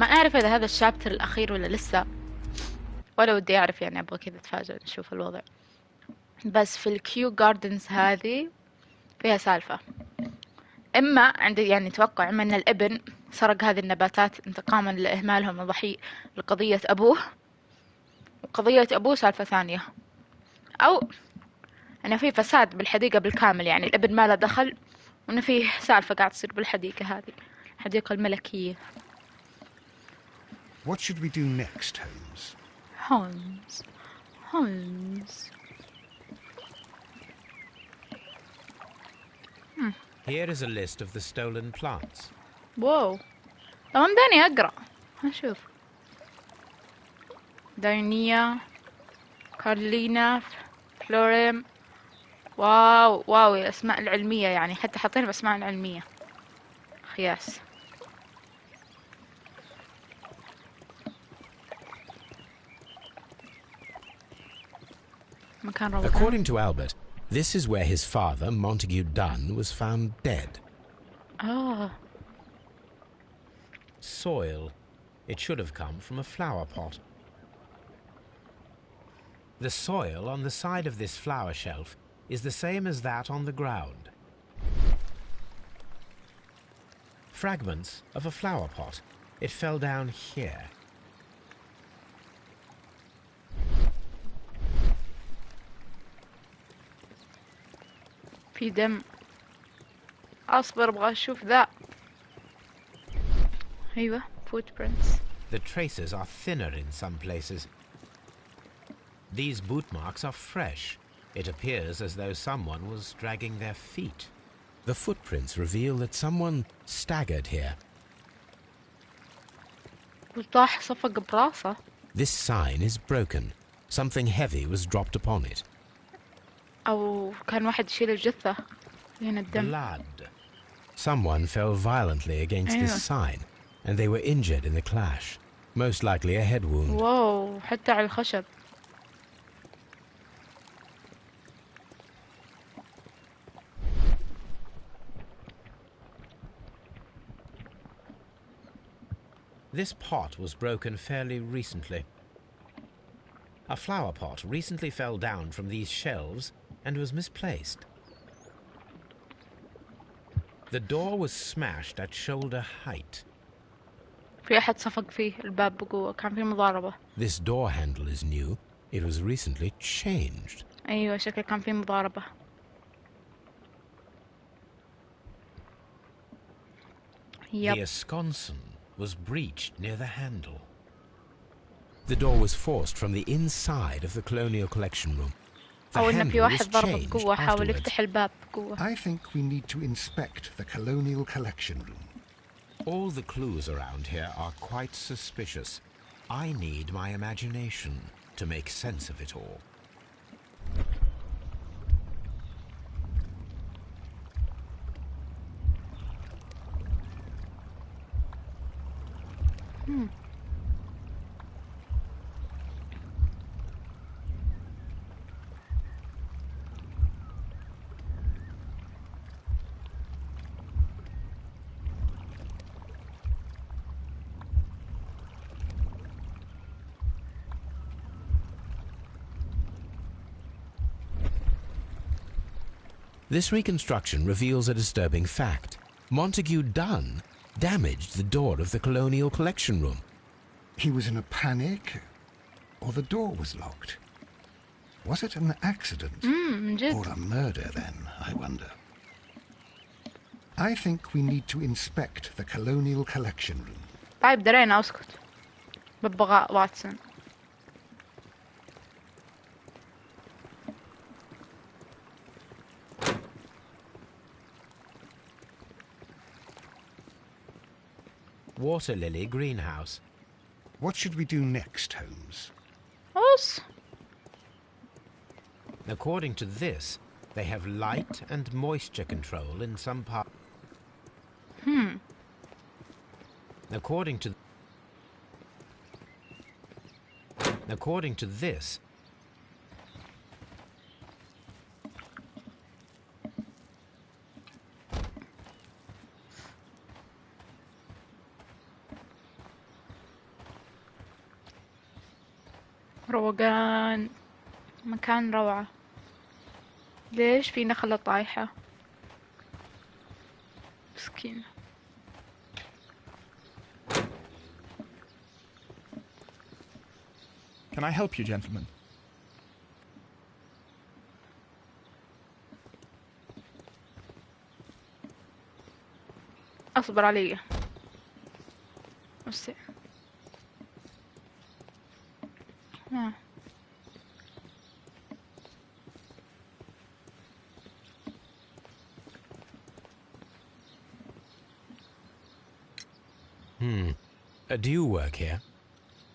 ما أعرف إذا هذا الشابتر الأخير ولا لسه، ولا ودي أعرف يعني، أبغى كذا أتفاجأ نشوف الوضع. بس في الكيو جاردنز هذه فيها سالفة. إما عندي يعني توقع إما أن الابن سرق هذه النباتات انتقاما لإهمالهم الضحية لقضية أبوه، وقضية أبوه سالفة ثانية، أو أن في فساد بالحديقة بالكامل، يعني الابن ما له دخل، وأن فيه سالفة قاعد تصير بالحديقة هذه، الحديقة الملكية. What should we do next, Holmes? هولمز. Here is a list of the stolen plants. واو، لو مداني أقرأ هنشوف. داينيا، كارلينا، فلوريم. واو واو، الأسماء العلمية يعني، حتى حاطين الأسماء العلمية. خياس. مكان روضة. According to Albert, this is where his father, Montague Dunn, was found dead. Soil. It should have come from a flower pot. The soil on the side of this flower shelf is the same as that on the ground. Fragments of a flower pot. It fell down here. في دم. أصبر أبغى أشوف ذا. أيوة، footprints. The traces are thinner in some places. These boot marks are fresh. It appears as though someone was dragging their feet. The footprints reveal that someone staggered here. وطاح صفق براسه. This sign is broken. Something heavy was dropped upon it. أو كان واحد يشيل الجثة. هنا الدم. Blood. Someone fell violently against this sign, and they were injured in the clash. Most likely a head wound. واو، حتى على الخشب. This pot was broken fairly recently. A flower pot recently fell down from these shelves and was misplaced. The door was smashed at shoulder height. في أحد صفق فيه الباب بقوة، كان في مضاربة. This door handle is new. It was recently changed. أيوة، شكل كان في مضاربة. The ensconce was breached near the handle. The door was forced from the inside of the Colonial Collection Room. أو إن في واحد ضربه بقوة حاول يفتح الباب بقوة. I think we need to inspect the Colonial Collection Room. All the clues around here are quite suspicious. I need my imagination to make sense of it all. This reconstruction reveals a disturbing fact. Montague Dunn damaged the door of the Colonial Collection Room. He was in a panic, or the door was locked? Was it an accident? Or a murder then, I wonder? I think we need to inspect the Colonial Collection Room. طيب درينا، أسكت. ببغاء واتسون. Water lily greenhouse. What should we do next, Holmes? أوس. According to this, they have light and moisture control in some part. According to this, روقان، مكان روعة. ليش في نخلة طايحة؟ مسكينة. Can I help you, gentlemen? اصبر علي. بس Do you work here?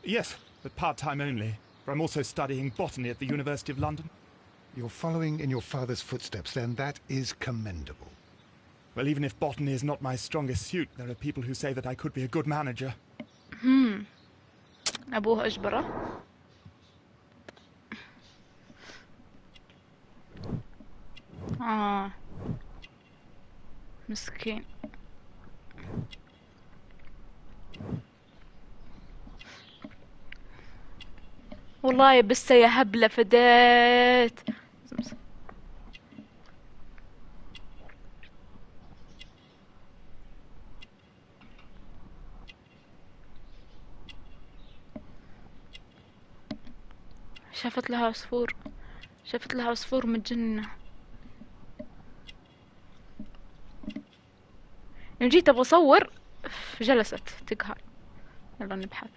Yes, but part-time only. For I'm also studying botany at the University of London. You're following in your father's footsteps, then. That is commendable. Well, even if botany is not my strongest suit, there are people who say that I could be a good manager. أبوه أجبره. مسكين. والله يا بس يا هبلة فديت. شافت لها عصفور، شافت لها عصفور متجننة. يوم جيت ابغى اصور جلست تقهر. يلا نبحث.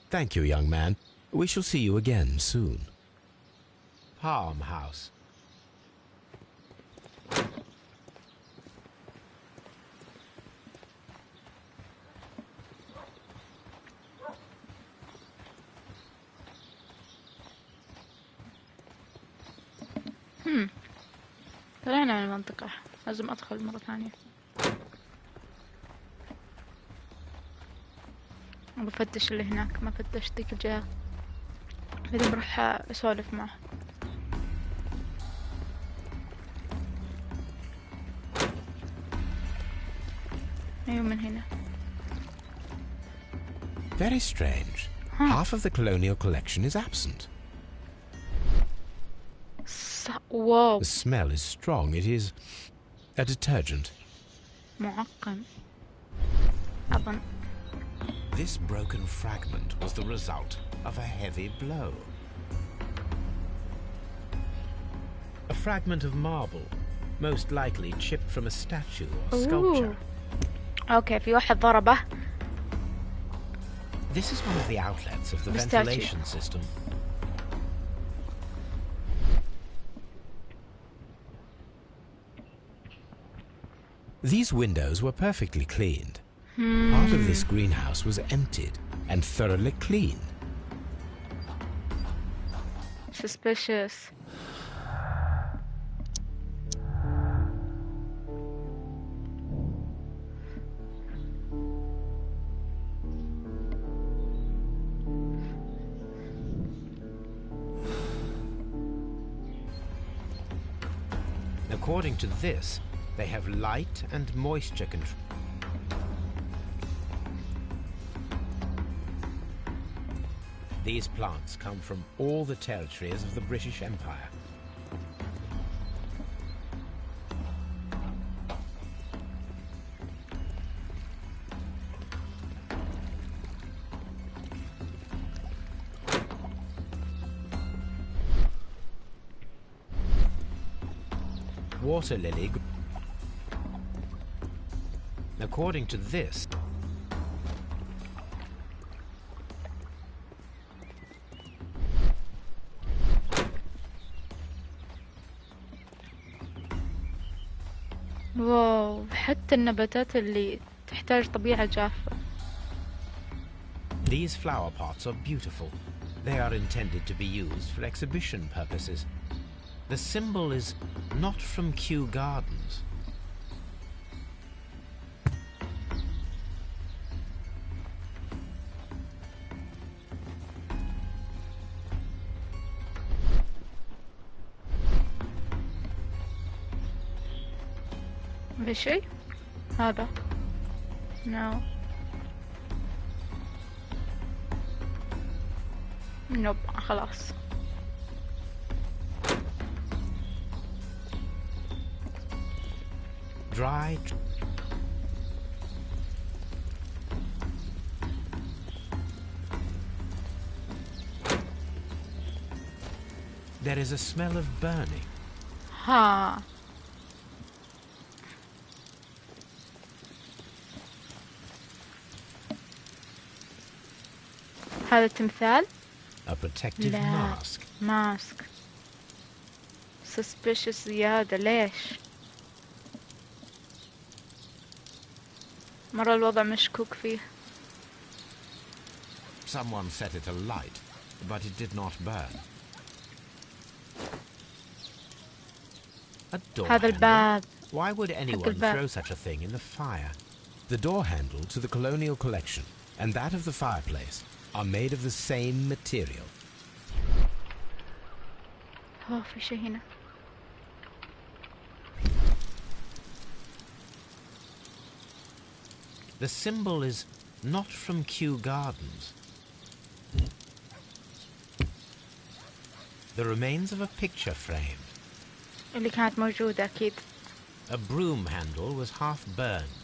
Thank you, young man. We shall see you again soon. Palm House. طلعنا من المنطقة، لازم ادخل مرة ثانية. بفتش اللي هناك، ما فتشت ذيك الجهة. بعدين بروح اسولف معه. ايوه من هنا. Very strange. Half of the colonial collection is absent. Whoa. The smell is strong. It is a detergent. معقم أظن. This broken fragment was the result of a heavy blow. A fragment of marble, most likely chipped from a statue or sculpture. Okay, في واحد ضربه. This is one of the outlets of the ventilation system. These windows were perfectly cleaned. Part of this greenhouse was emptied and thoroughly cleaned. Suspicious. According to this, they have light and moisture control. These plants come from all the territories of the British Empire. Water lily. According to this, واو، حتى النباتات اللي تحتاج طبيعة جافة. these flower pots are beautiful. They are intended to be used for exhibition purposes. The symbol is not from Kew Gardens. في شي هذا نو نوب خلاص. Dry. There is a smell of burning. ها هذا تمثال؟ A protective لا mask. ماسك suspicious زيادة. ليش؟ مرة الوضع مشكوك فيه. Someone set it alight, but it did not burn. A door هذا handle? الباب. Why would anyone الباب. throw such a thing in the fire? The door handle to the colonial collection and that of the fireplace are made of the same material. أوه في شي هنا. The symbol is not from Kew Gardens. The remains of a picture frame. اللي كانت موجودة أكيد. A broom handle was half burned.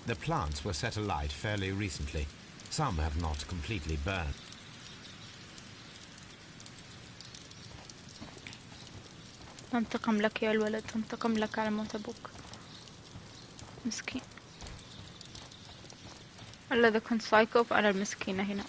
The plants were set alight fairly recently. Some have not completely burned. انتقم لك يا الولد، انتقم لك على موت أبوك مسكين. ولا إذا كنت سايكو فأنا المسكينة هنا.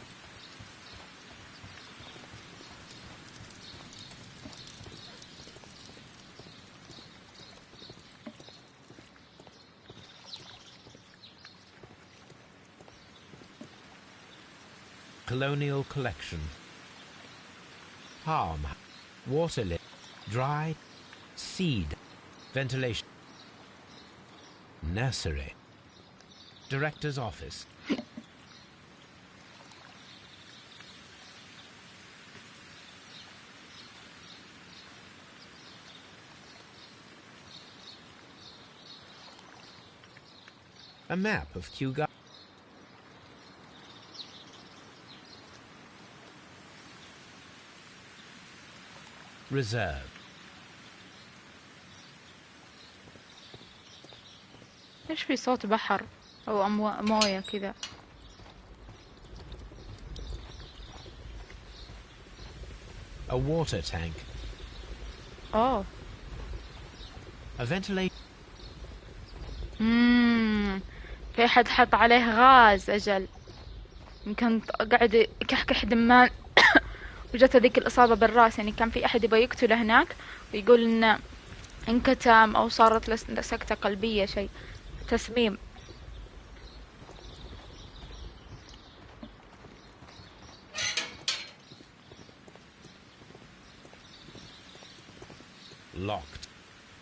Colonial collection. Harm. Water lily. Dry. Seed. Ventilation. Nursery. Director's office. A map of Kew Gardens. Reserve. إيش في صوت بحر أو موية كذا؟ A water tank. أوه. A ventilation. في أحد حط عليه غاز أجل. يمكن قاعد يكحكح دمان وجت هذيك الإصابة بالرأس. يعني كان في أحد يبغى يقتله هناك ويقول إنه انكتم أو صارت له سكتة قلبية شيء تسميم. Locked.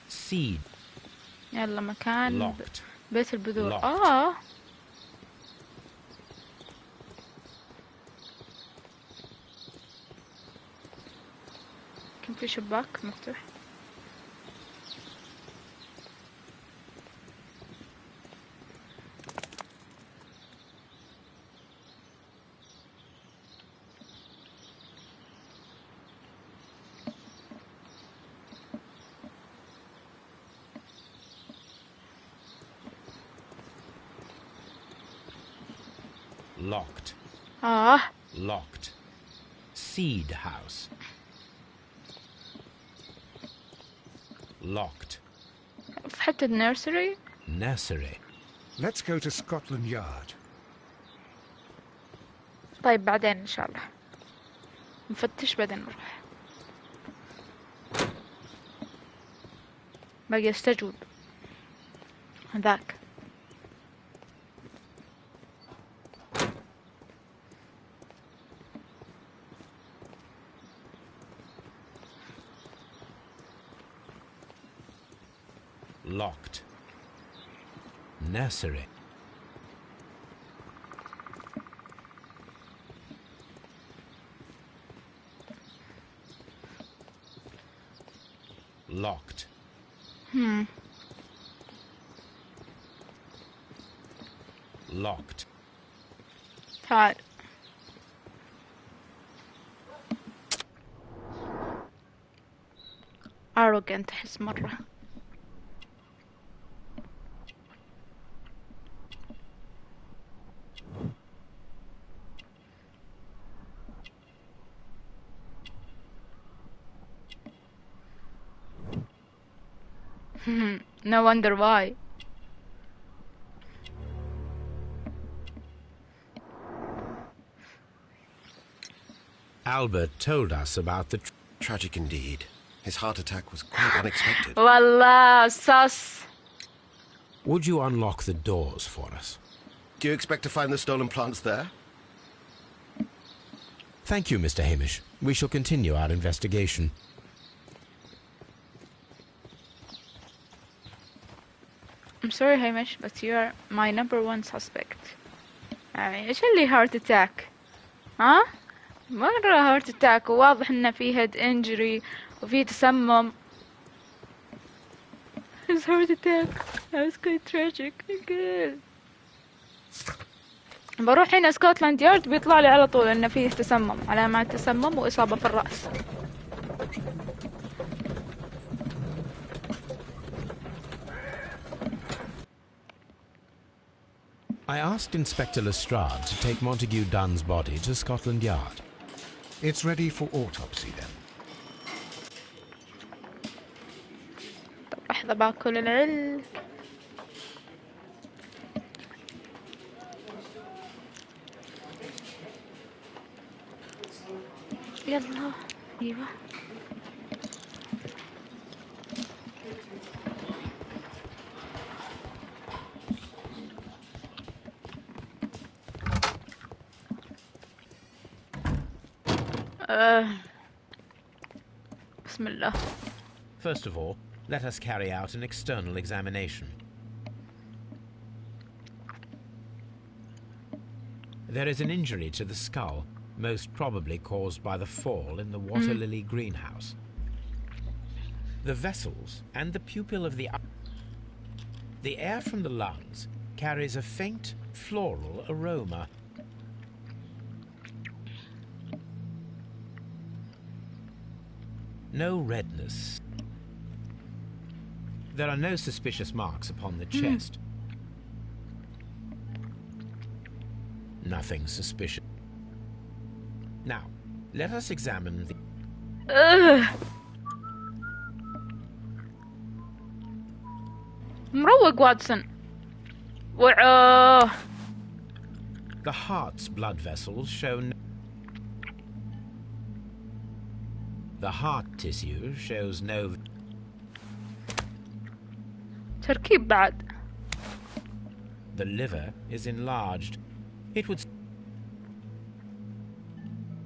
Seed. يلا مكان Locked. بيت البذور. Locked. كان في شباك مفتوح. Locked. Locked. Seed house. Locked. في حتى النيرسري. Nursery. Let's go to Scotland Yard. طيب بعدين إن شاء الله نفتش بعدين نروح. باقي استجوب هذاك. Locked. Nursery. Locked. Locked. تعال. arrogant أحس مرة. No wonder why. Albert told us about the... Tragic indeed. His heart attack was quite unexpected. والله sus. Would you unlock the doors for us? Do you expect to find the stolen plants there? Thank you, Mr. Hamish. We shall continue our investigation. I'm sorry Hamish, but you are my #1 suspect. يعني ايش اللي heart attack؟ ها؟ مرة heart attack وواضح انه في head injury وفي تسمم. His heart attack. That was quite tragic. بروح هنا سكوتلاند يارد بيطلع لي على طول انه فيه تسمم، علامات تسمم واصابة في الرأس. I asked Inspector Lestrade to take Montague Dunn's body to Scotland Yard. It's ready for autopsy then. طب لحظة باكل العلم. يلا ايوه. بسم الله. First of all, let us carry out an external examination. There is an injury to the skull, most probably caused by the fall in the water lily greenhouse. The vessels and the pupil of the eye. The air from the lungs carries a faint floral aroma. No redness. There are no suspicious marks upon the chest. Nothing suspicious. Now, let us examine the... مروق واتسون. The heart's blood vessels show no... The heart tissue shows no... تركيب بعد. The liver is enlarged. It would...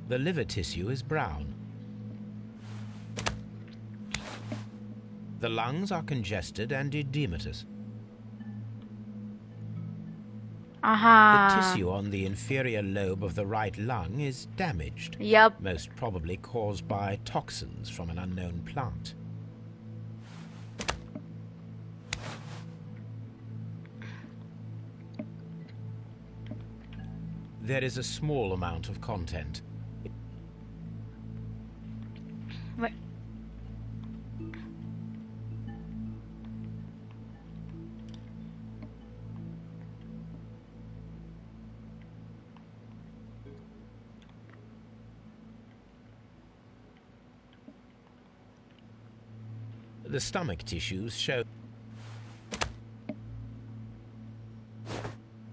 The liver tissue is brown. The lungs are congested and edematous. The tissue on the inferior lobe of the right lung is damaged. Yep. Most probably caused by toxins from an unknown plant. There is a small amount of content. Wait. The stomach tissues show...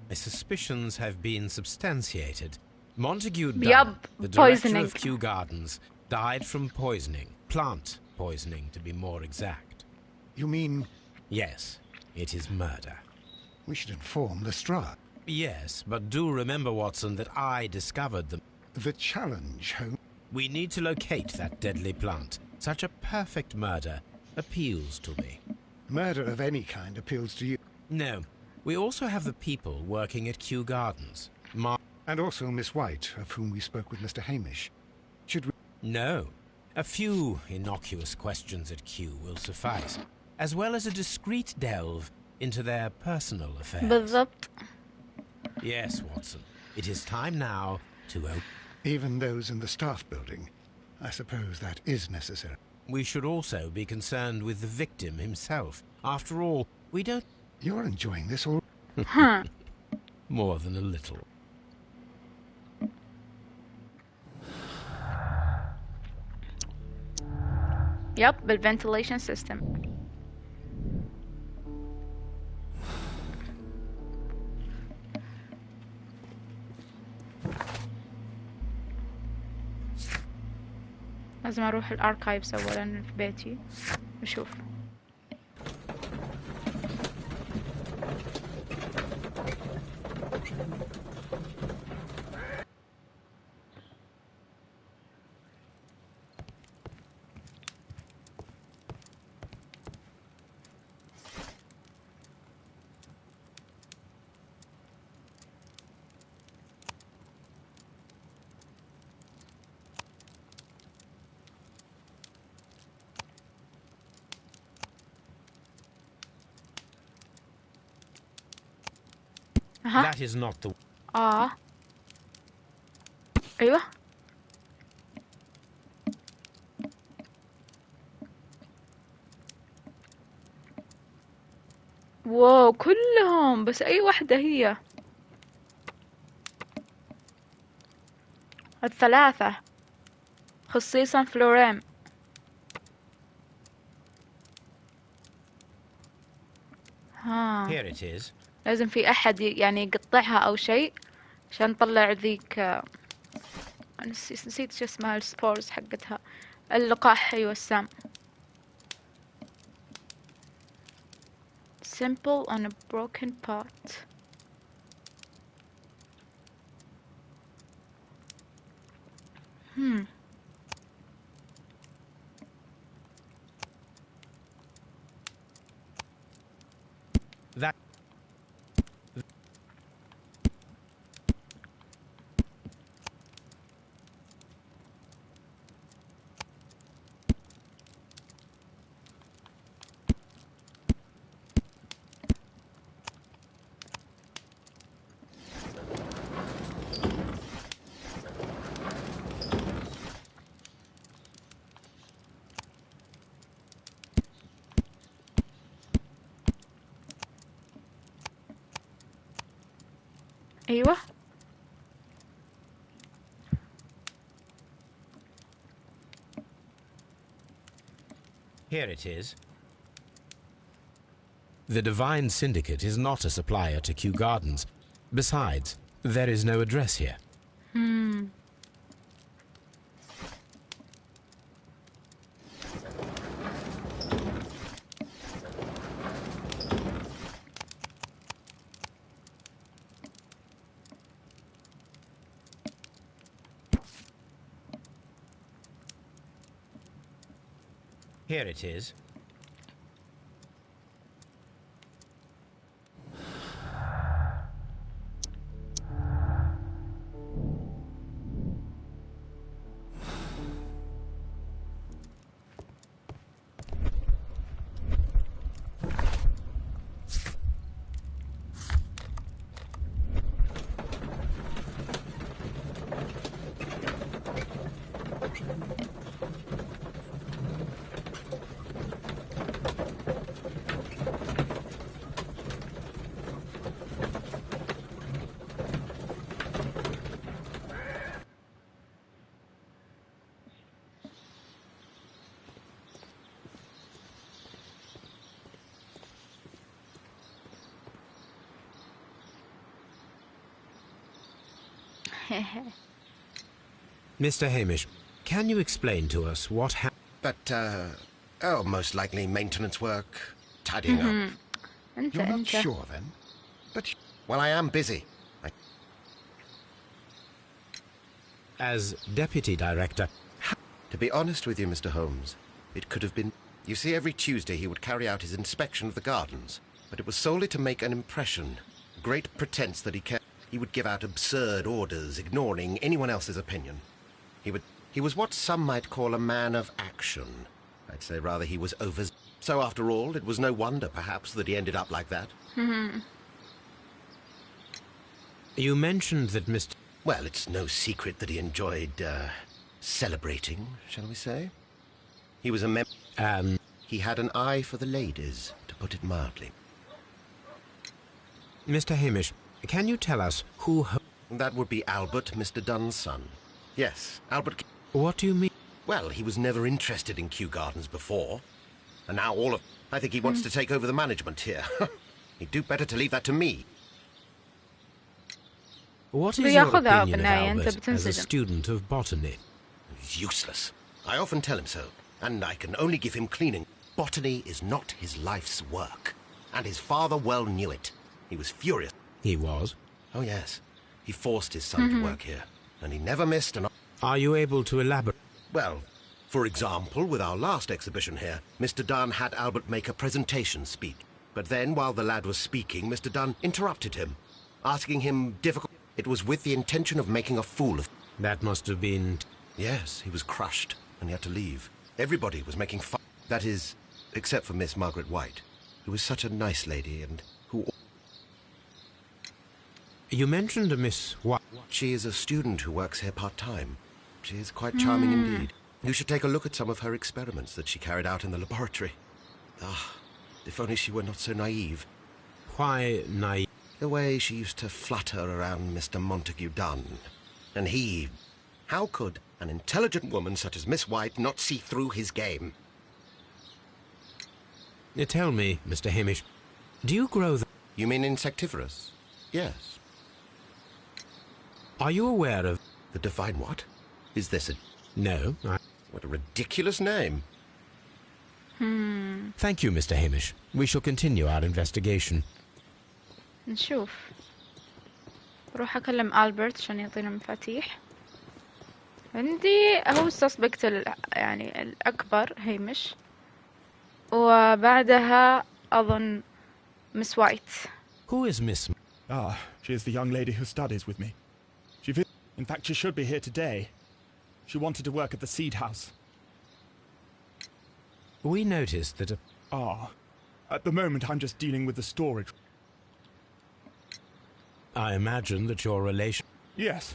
My suspicions have been substantiated. Montague Dunn, the director of Kew Gardens, died from poisoning. Plant poisoning, to be more exact. You mean... Yes, it is murder. We should inform Lestrade. Yes, but do remember, Watson, that I discovered them. The challenge, Holmes. We need to locate that deadly plant. Such a perfect murder appeals to me. Murder of any kind appeals to you. No. We also have the people working at Kew Gardens. And also Miss White, of whom we spoke with Mr. Hamish. Should we... No. A few innocuous questions at Q will suffice, as well as a discreet delve into their personal affairs. بالضبط. Yes, Watson. It is time now to open. Even those in the staff building. I suppose that is necessary. We should also be concerned with the victim himself. After all, we don't... You're enjoying this all... Huh. More than a little. Yep, بالventilation system. لازم اروح الاركايفز اولا في بيتي واشوف. That is not the... ايوه. واو كلهم، بس اي واحدة هي؟ الثلاثة خصيصا فلوريم. ها Here it is. لازم في احد يعني يقطعها او شيء عشان نطلع ذيك. نسيت شو اسمها، السبورز حقتها، اللقاح. ايوه السام. simple on a broken pot. That... ايوه. Here it is. The Divine Syndicate is not a supplier to Kew Gardens. Besides, there is no address here. Here it is. Mr. Hamish, can you explain to us what happened? But, most likely maintenance work, tidying up. You're not sure, then? But... Well, I am busy. As Deputy Director... To be honest with you, Mr. Holmes, it could have been... You see, every Tuesday he would carry out his inspection of the gardens, but it was solely to make an impression. Great pretense that he cared. He would give out absurd orders, ignoring anyone else's opinion. He would... He was what some might call a man of action. I'd say rather he was over... So after all, it was no wonder, perhaps, that he ended up like that. You mentioned that Mr... Well, it's no secret that he enjoyed, celebrating, shall we say? He was a he had an eye for the ladies, to put it mildly. Mr. Hamish, can you tell us who... That would be Albert, Mr. Dunn's son. Yes, Albert... What do you mean? Well, he was never interested in Kew Gardens before. And now all of... I think he wants to take over the management here. He'd do better to leave that to me. What is your بياخذها opinion of بالنهاية أنت Albert as a بتنسجم. student of botany? He's useless. I often tell him so. And I can only give him cleaning. Botany is not his life's work. And his father well knew it. He was furious. He was. Oh, yes. He forced his son to work here. And he never missed an... Are you able to elaborate? Well, for example, with our last exhibition here, Mr. Dunn had Albert make a presentation speech. But then, while the lad was speaking, Mr. Dunn interrupted him, asking him difficult... It was with the intention of making a fool of... That must have been... Yes, he was crushed, and he had to leave. Everybody was making fun. That is, except for Miss Margaret White, who was such a nice lady, and who... You mentioned a Miss What? She is a student who works here part-time. She is quite charming indeed. You should take a look at some of her experiments that she carried out in the laboratory. Ah, if only she were not so naive. Why naive? The way she used to flutter around Mr. Montague Dunn. And he... How could an intelligent woman such as Miss White not see through his game? Tell me, Mr. Hamish, do you grow the... You mean insectivorous? Yes. Are you aware of... The divine what? Is this a... No, What a ridiculous name. Thank you, Mr. Hamish. We shall continue our investigation. نشوف. بروح أكلم ألبرت عشان يعطينا مفاتيح. عندي هو السسبكت يعني الأكبر هيمش. وبعدها أظن مس وايت. Who is Miss... Ah, she is the young lady who studies with me. In fact, she should be here today. She wanted to work at the Seed House. We noticed that... At the moment I'm just dealing with the storage. I imagine that your relation... Yes.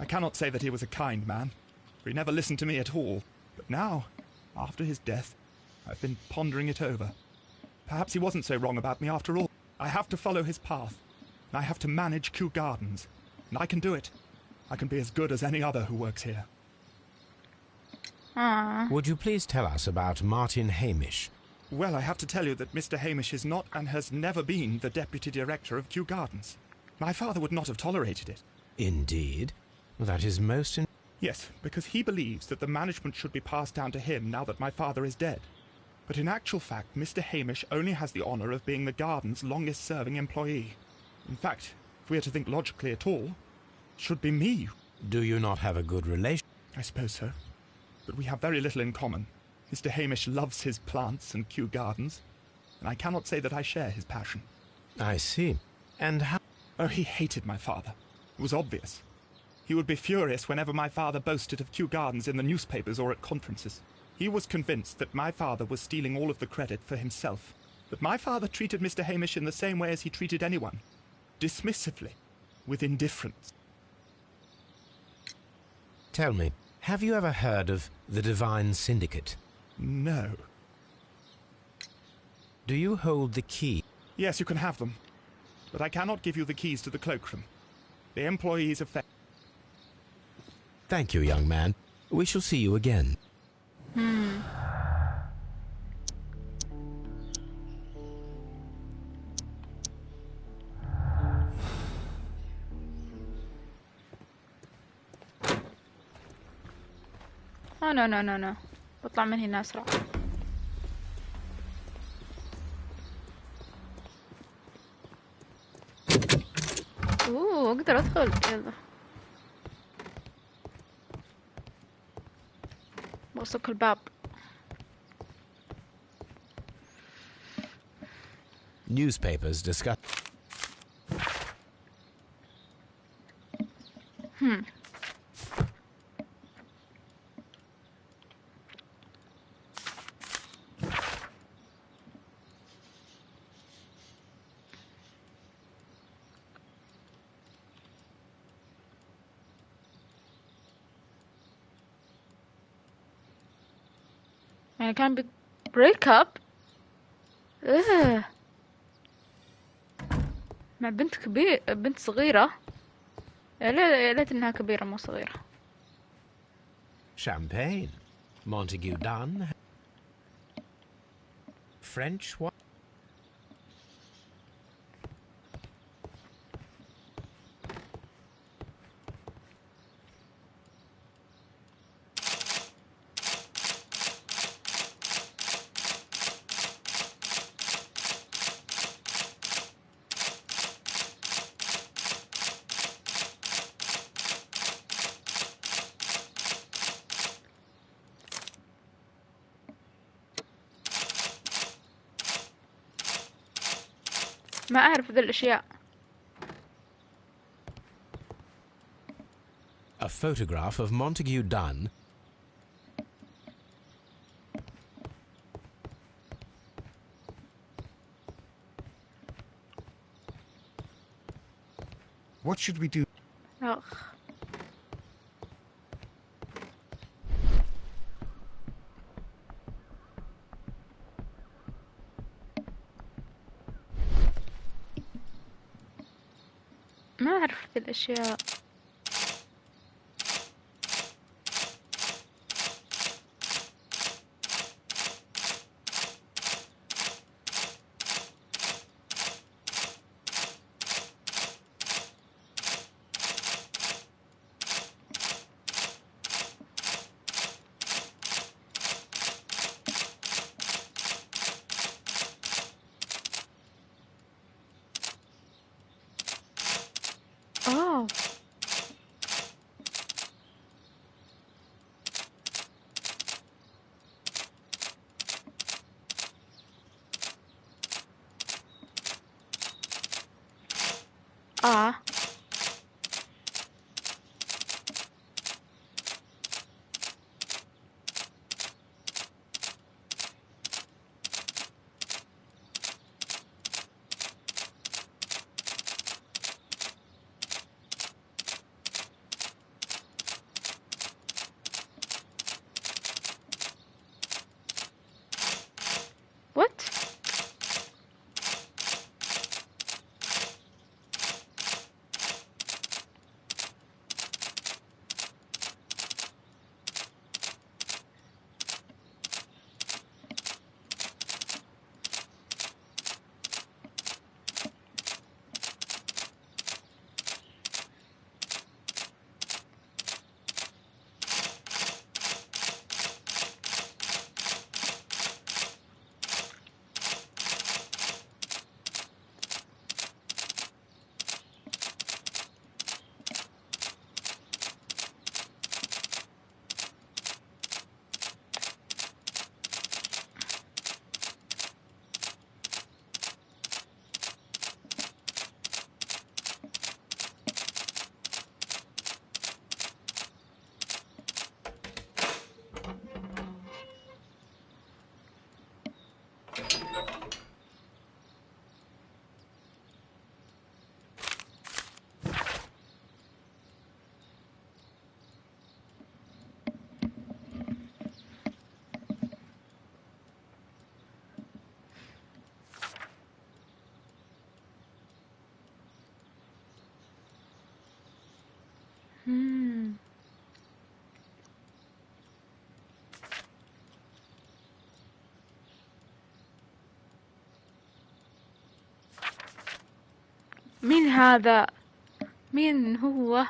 I cannot say that he was a kind man, for he never listened to me at all. But now, after his death, I've been pondering it over. Perhaps he wasn't so wrong about me after all. I have to follow his path. And I have to manage Kew Gardens. And I can do it. I can be as good as any other who works here. Would you please tell us about Martin Hamish? Well, I have to tell you that Mr. Hamish is not and has never been the deputy director of Kew Gardens. My father would not have tolerated it. Indeed. That is most... Yes, because he believes that the management should be passed down to him now that my father is dead. But in actual fact, Mr. Hamish only has the honour of being the garden's longest-serving employee. In fact, if we are to think logically at all, it should be me. Do you not have a good relation? I suppose so. But we have very little in common. Mr. Hamish loves his plants and Kew Gardens, and I cannot say that I share his passion. I see. And how... Oh, he hated my father. It was obvious. He would be furious whenever my father boasted of Kew Gardens in the newspapers or at conferences. He was convinced that my father was stealing all of the credit for himself. That my father treated Mr. Hamish in the same way as he treated anyone. Dismissively. With indifference. Tell me, have you ever heard of the Divine Syndicate? No. Do you hold the key? Yes, you can have them. But I cannot give you the keys to the cloakroom. The employees of... Thank you, young man. We shall see you again. Oh no. بطلع من هنا أسرع. أقدر أدخل. يلا. بوصك الباب. Newspapers discuss... يعني كان بريك اب مع بنت صغيرة. يا ليت انها كبيرة مو صغيرة. Champagne. Montague Dunn. French wine. ما أعرف ذي الأشياء. A photograph of Montague Dunn. What should we do? أخ. ما أعرف ذي الأشياء. أوه. What? مين هذا؟ مين هو؟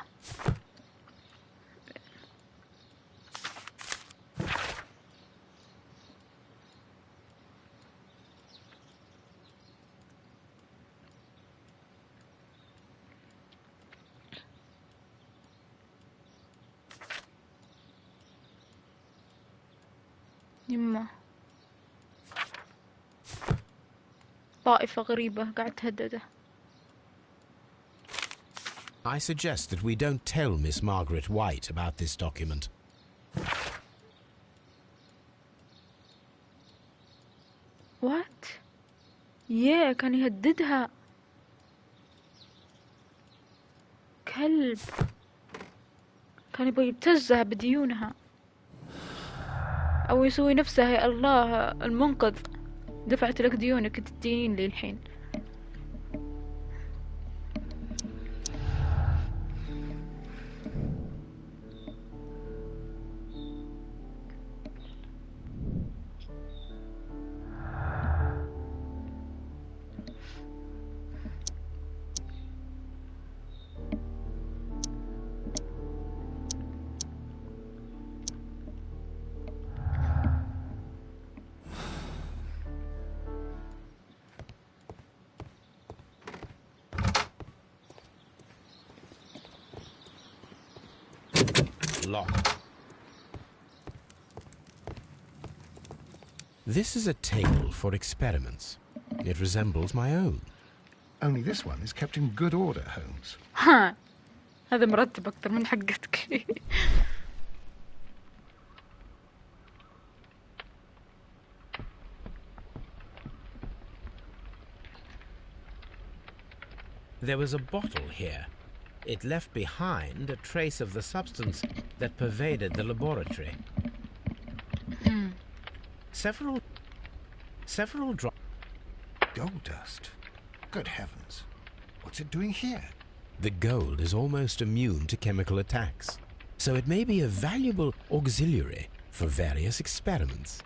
يمه طائفة غريبة قاعد تهدده. I suggest that we don't tell Miss Margaret White about this document. What? كان يهددها. كلب. كان يبغى يبتزها بديونها. أو يسوي نفسه يا الله المنقذ، دفعت لك ديونك تدين لي الحين. Locked. This is a table for experiments. It resembles my own. Only this one is kept in good order, Holmes. ها هذا مرتب أكتر من حقتك. There was a bottle here. It left behind a trace of the substance that pervaded the laboratory. Several drops. Gold dust? Good heavens. What's it doing here? The gold is almost immune to chemical attacks, so it may be a valuable auxiliary for various experiments.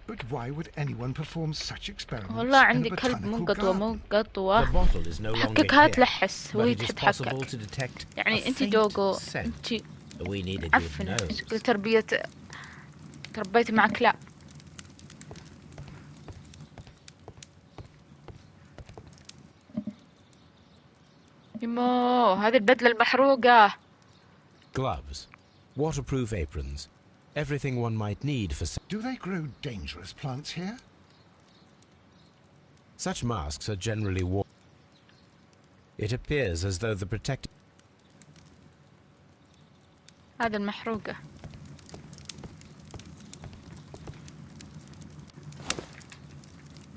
But why would anyone perform such experiments والله in a عندي كلب botanical مو قطوة مو garden? قطوة. The bottle is no longer حقك هات here, لحس but وهي it is تحب possible حقك. to detect يعني a انتي faint دوغو scent. انتي We need a good عفنة nose. شكل تربيتي مع كلاب. يمو هذه البدلة المحروقة. Gloves, waterproof aprons, everything one might need for Do they grow dangerous plants here? such masks are generally worn. It appears as though the protective هذه المحروقة.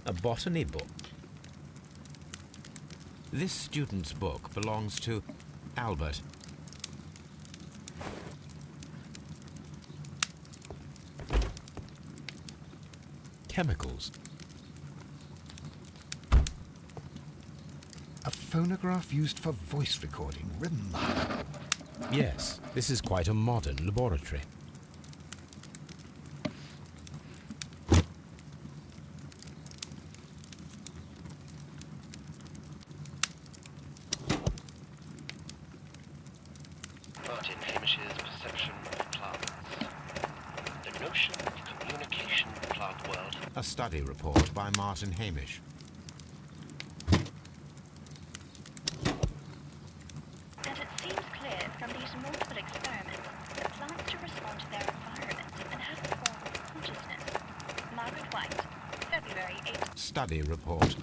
a botany book. This student's book belongs to Albert. Chemicals. A phonograph used for voice recording. Remarkable. Yes, this is quite a modern laboratory. Martin Hamish's perception of plants. The notion of communication in the plant world. A study report by Martin Hamish. And it seems clear from these multiple experiments that plants do respond to their environment and have a form of consciousness. Margaret White, February 8th. Study report.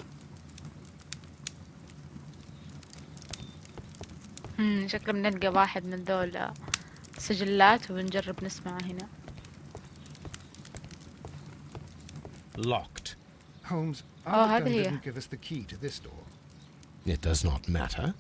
شكله بنلقى واحد من ذول سجلات وبنجرب نسمع هنا. Locked. Holmes, Oh, Albert هذه Dunn هي. didn't give us the key to this door. It does not matter.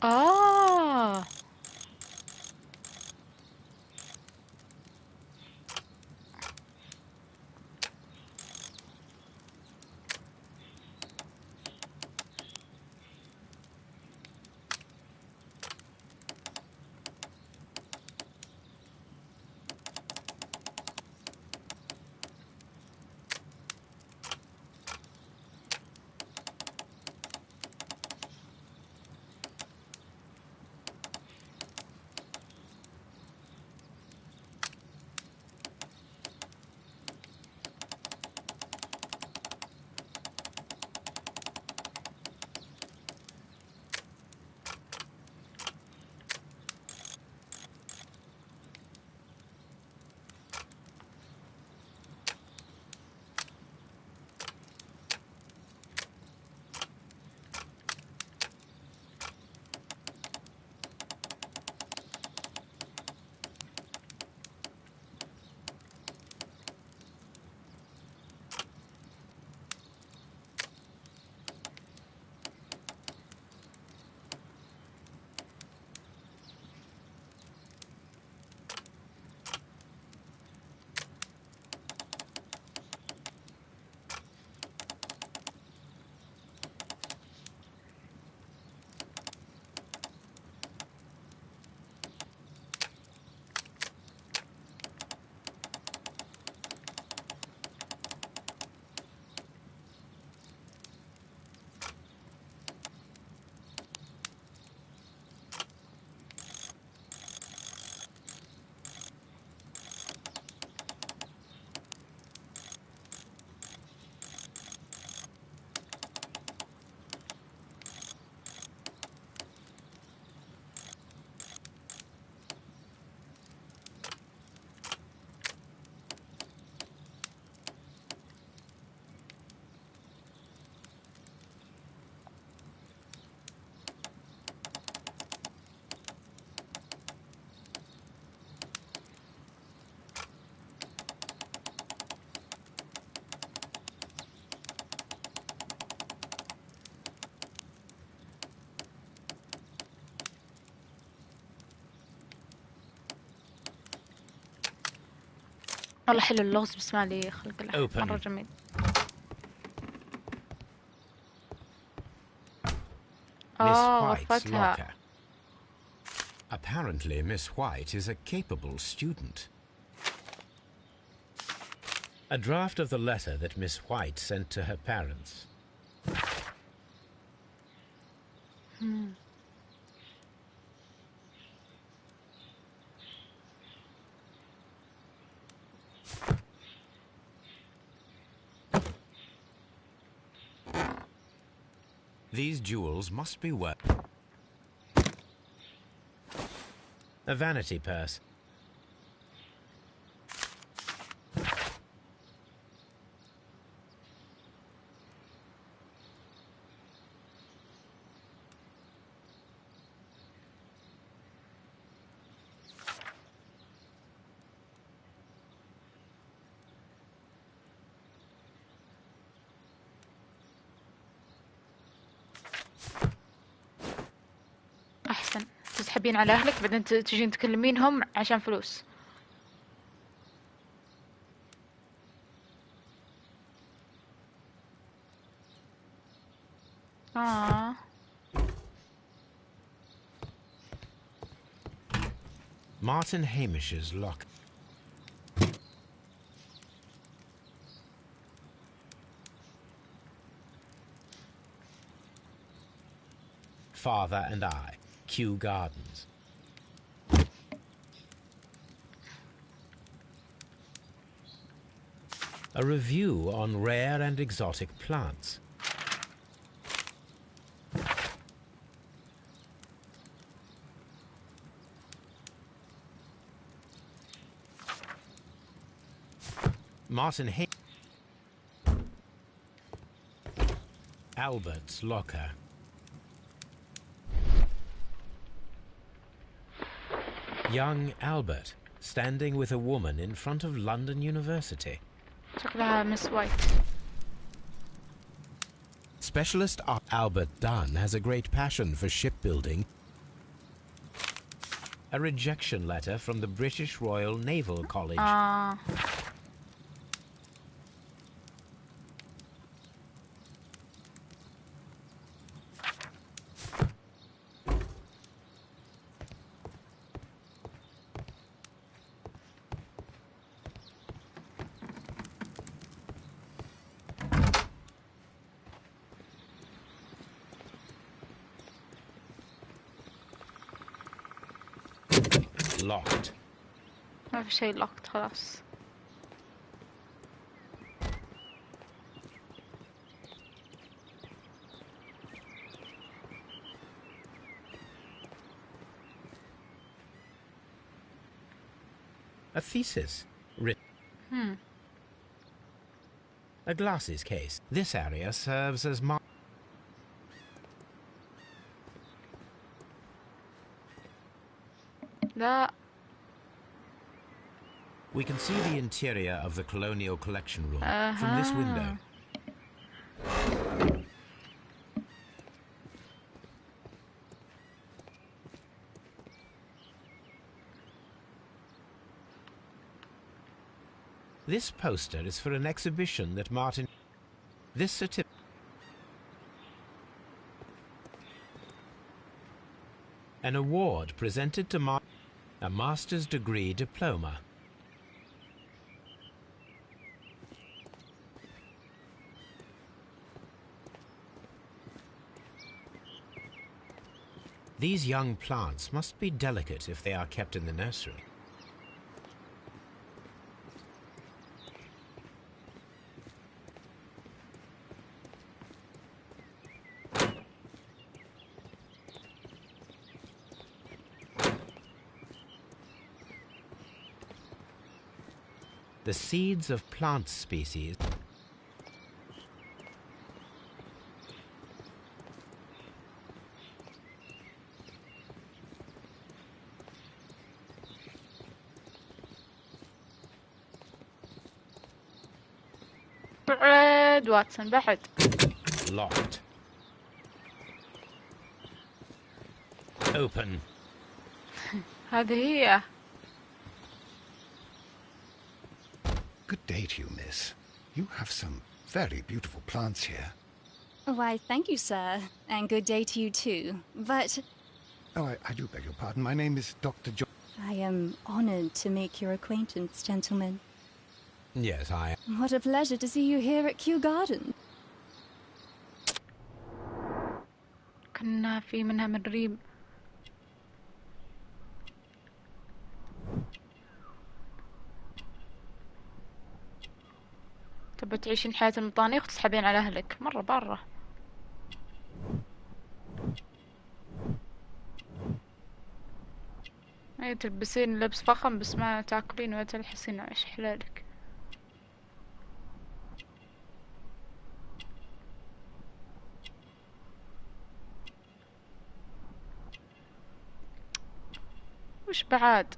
آه والله حلو اللغز، بس ما لي خلق له. Open. مرة جميل. Miss آه White's وفتها. locker. Apparently, Miss White is a capable student. A draft of the letter that Miss White sent to her parents. These jewels must be worth. A vanity purse. أحسن تسحبين على أهلك بعدين تجين تكلمينهم عشان فلوس. Martin Hamish's lock. Father and I, Kew Gardens. A review on rare and exotic plants. Martin Hay. Albert's locker. Young Albert, standing with a woman in front of London University. شكلها مس وايت. Specialist Albert Dunn has a great passion for shipbuilding. A rejection letter from the British Royal Naval College. Locked. ما في شيء locked خلاص. A thesis written. A glasses case. This area serves as لا. We can see the interior of the Colonial Collection Room from this window. This poster is for an exhibition that Martin... This certificate... An award presented to Martin... A master's degree diploma. These young plants must be delicate if they are kept in the nursery. The seeds of plant species بعد واتسون بعد. locked. Open. هذه هي. Good day to you, miss. You have some very beautiful plants here. Why, thank you, sir. And good day to you, too. But... Oh, I do beg your pardon. My name is Dr. John. I am honored to make your acquaintance, gentlemen. Yes, I... What a pleasure to see you here at Kew Garden. كنا في منها من ريم. تبى تعيشين حياة المطانيخ وتسحبين على أهلك مرة برا. اي تلبسين لبس فخم بس ما تاكلين ولا تلحسين عيش حلالك. وش بعد؟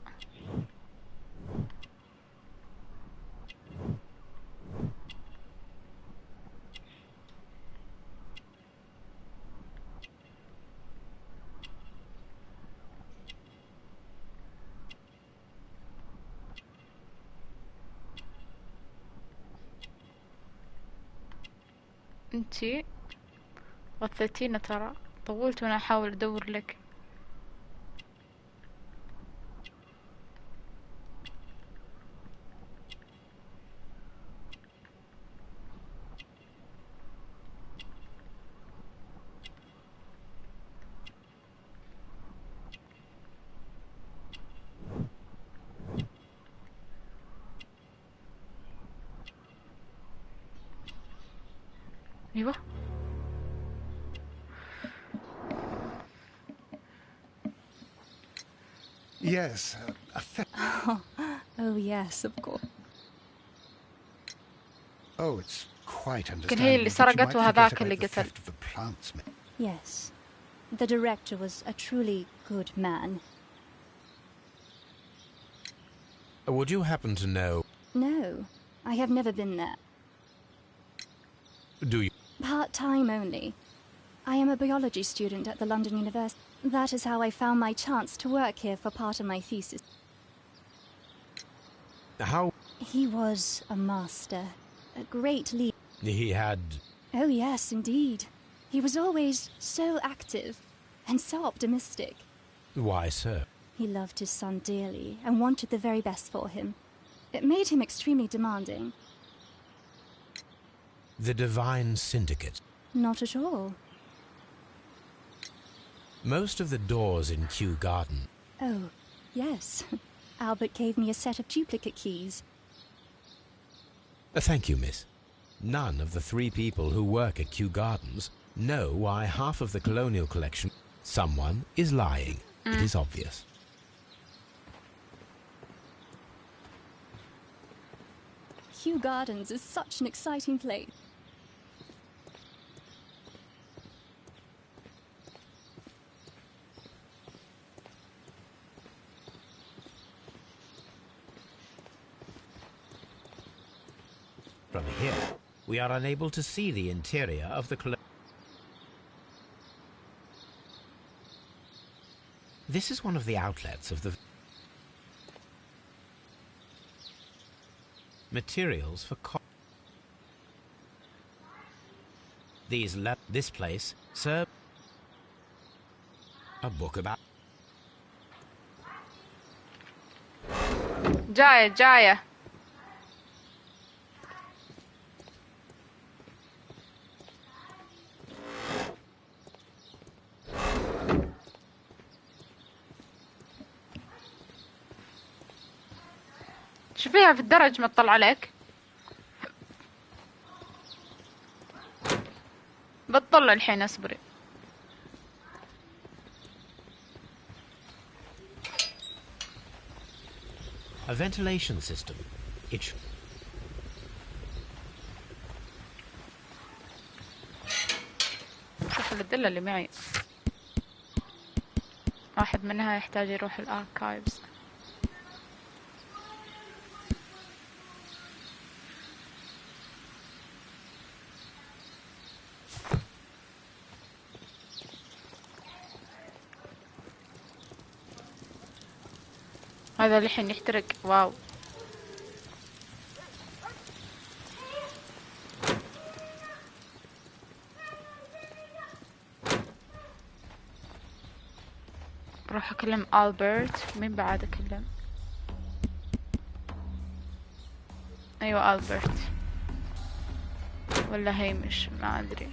انتي غثيتينا ترى، طولت وانا احاول ادور لك. ايوه Yes, Oh, yes, of course. Oh, it's quite يمكن هي اللي understandable, but you might سرقته forget هذاك about اللي the قتل. theft of the plants. Yes. The director was a truly good man. Would you happen to know... No, I have never been there. Do you... Part-time only. I am a biology student at the London University. That is how I found my chance to work here for part of my thesis. How... He was a master, a great leader. He had... Oh yes, indeed. He was always so active and so optimistic. Why, sir? He loved his son dearly and wanted the very best for him. It made him extremely demanding. The Divine Syndicate. Not at all. Most of the doors in Kew Garden... Oh, yes. Albert gave me a set of duplicate keys. Thank you, miss. None of the 3 people who work at Kew Gardens know why half of the colonial collection... Someone is lying. It is obvious. Kew Gardens is such an exciting place. From here, we are unable to see the interior of the colonial... This is one of the outlets of the... Materials for this place serve a book about... جاية شوفيها في الدرج ما تطلع عليك. بتطلع الحين اصبري. A ventilation system. شوف الأدلة اللي معي. واحد منها يحتاج يروح الاركايفز. هذا الحين يحترق. واو بروح أكلم ألبرت. مين بعد أكلم؟ أيوة ألبرت ولا هيمش، ما أدري.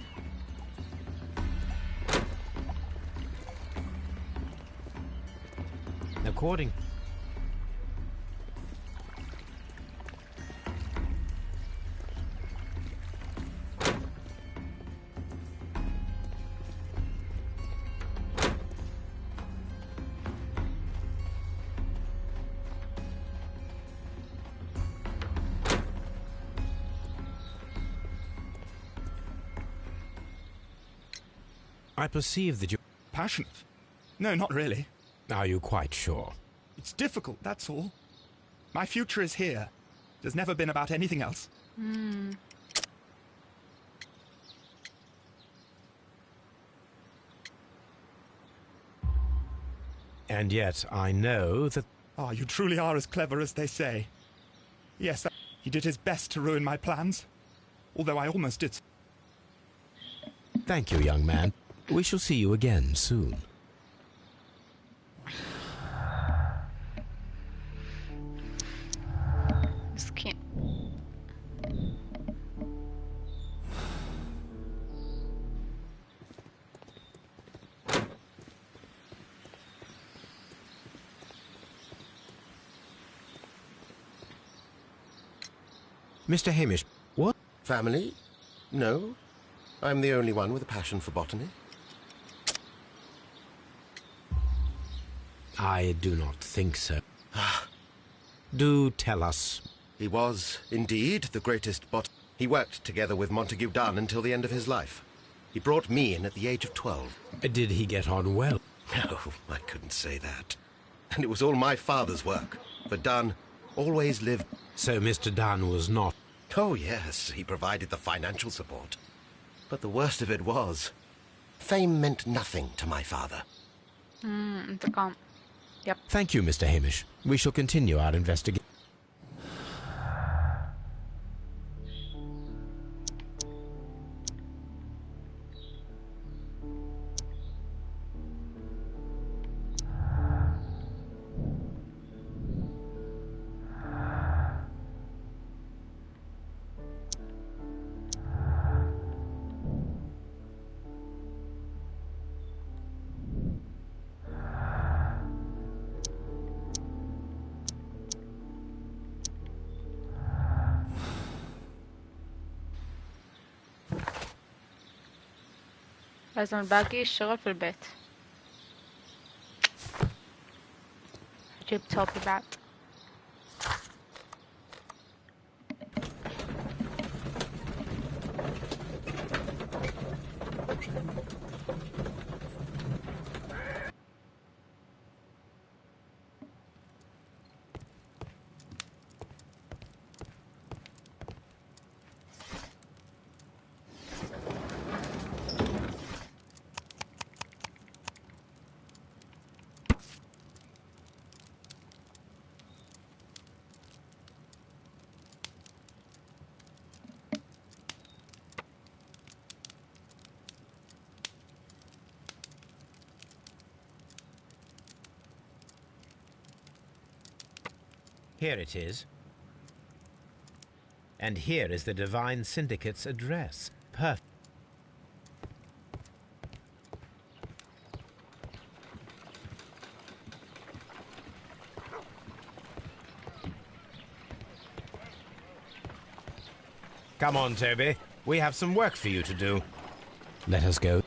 According I perceive that you... Passionate? No, not really. Are you quite sure? It's difficult, that's all. My future is here. It has never been about anything else. And yet I know that... Ah, you truly are as clever as they say. Yes, he did his best to ruin my plans. Although I almost did. Thank you, young man. We shall see you again soon. مسكين. Mr. Hamish, what? Family? No. I'm the only one with a passion for botany. I do not think so. Do tell us. He was, indeed, the greatest He worked together with Montague Dunn until the end of his life. He brought me in at the age of 12. Did he get on well? No, I couldn't say that. And it was all my father's work. For Dunn always lived... So Mr. Dunn was not... Oh, yes, he provided the financial support. But the worst of it was, fame meant nothing to my father. انتقام. Yep. Thank you, Mr. Hamish. We shall continue our investigation. لازم الباقي الشغل في البيت. جبت توبي بعد. Here it is. And here is the Divine Syndicate's address. Perfect. Come on, Toby. We have some work for you to do. Let us go.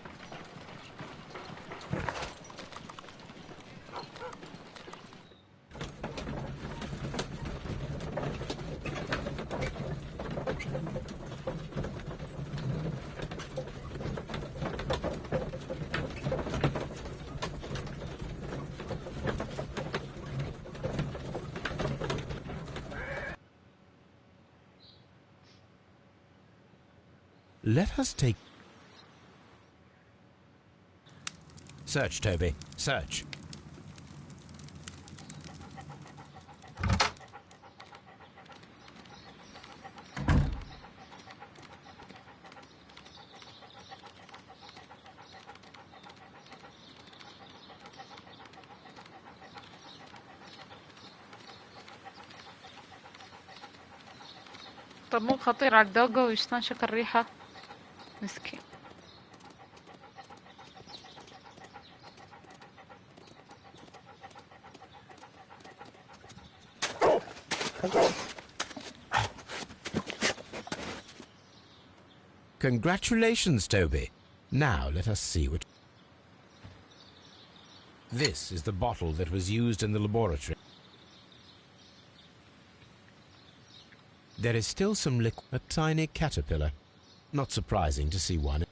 Let us take... Search, Toby. Search. طب مو خطير على الدوغو ويستنشق الريحة؟ مسكين. Congratulations, Toby. Now let us see what... This is the bottle that was used in the laboratory. There is still some liquid, a tiny caterpillar. Not surprising to see one.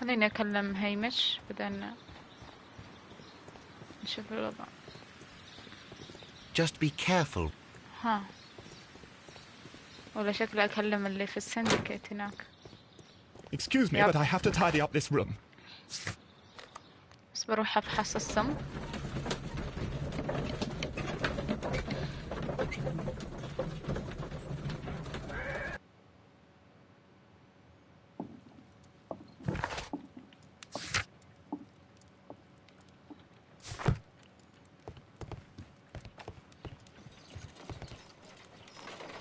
خليني أكلم هيمش بعدين نشوف الوضع. Just be careful. ها ولا شكله أكلم اللي في السندكيت هناك. Excuse me, Yep. but I have to tidy up this room. بس بروح أفحص السم.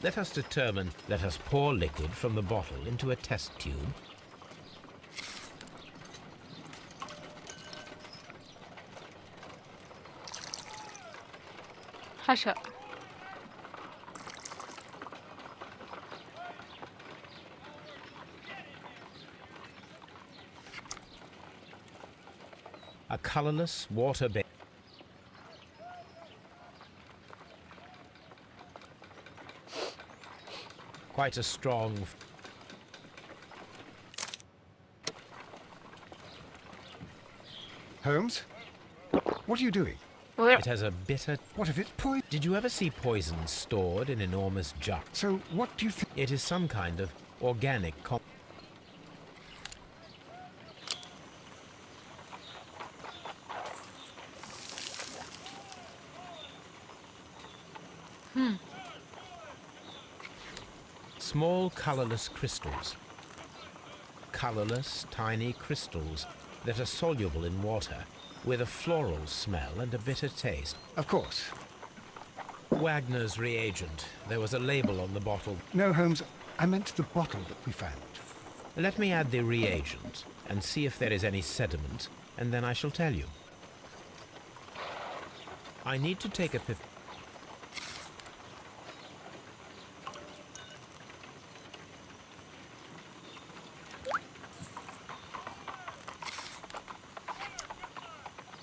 Let us determine. Let us pour liquid from the bottle into a test tube. حشا. A colorless water-based. Quite a strong. Holmes? What are you doing? It has a bitter... What if it's poison? Did you ever see poison stored in enormous jars? So what do you think? It is some kind of organic Small colorless crystals. Colorless, tiny crystals that are soluble in water, with a floral smell and a bitter taste. Of course. Wagner's reagent. There was a label on the bottle. No, Holmes, I meant the bottle that we found. Let me add the reagent and see if there is any sediment, and then I shall tell you. I need to take a pip.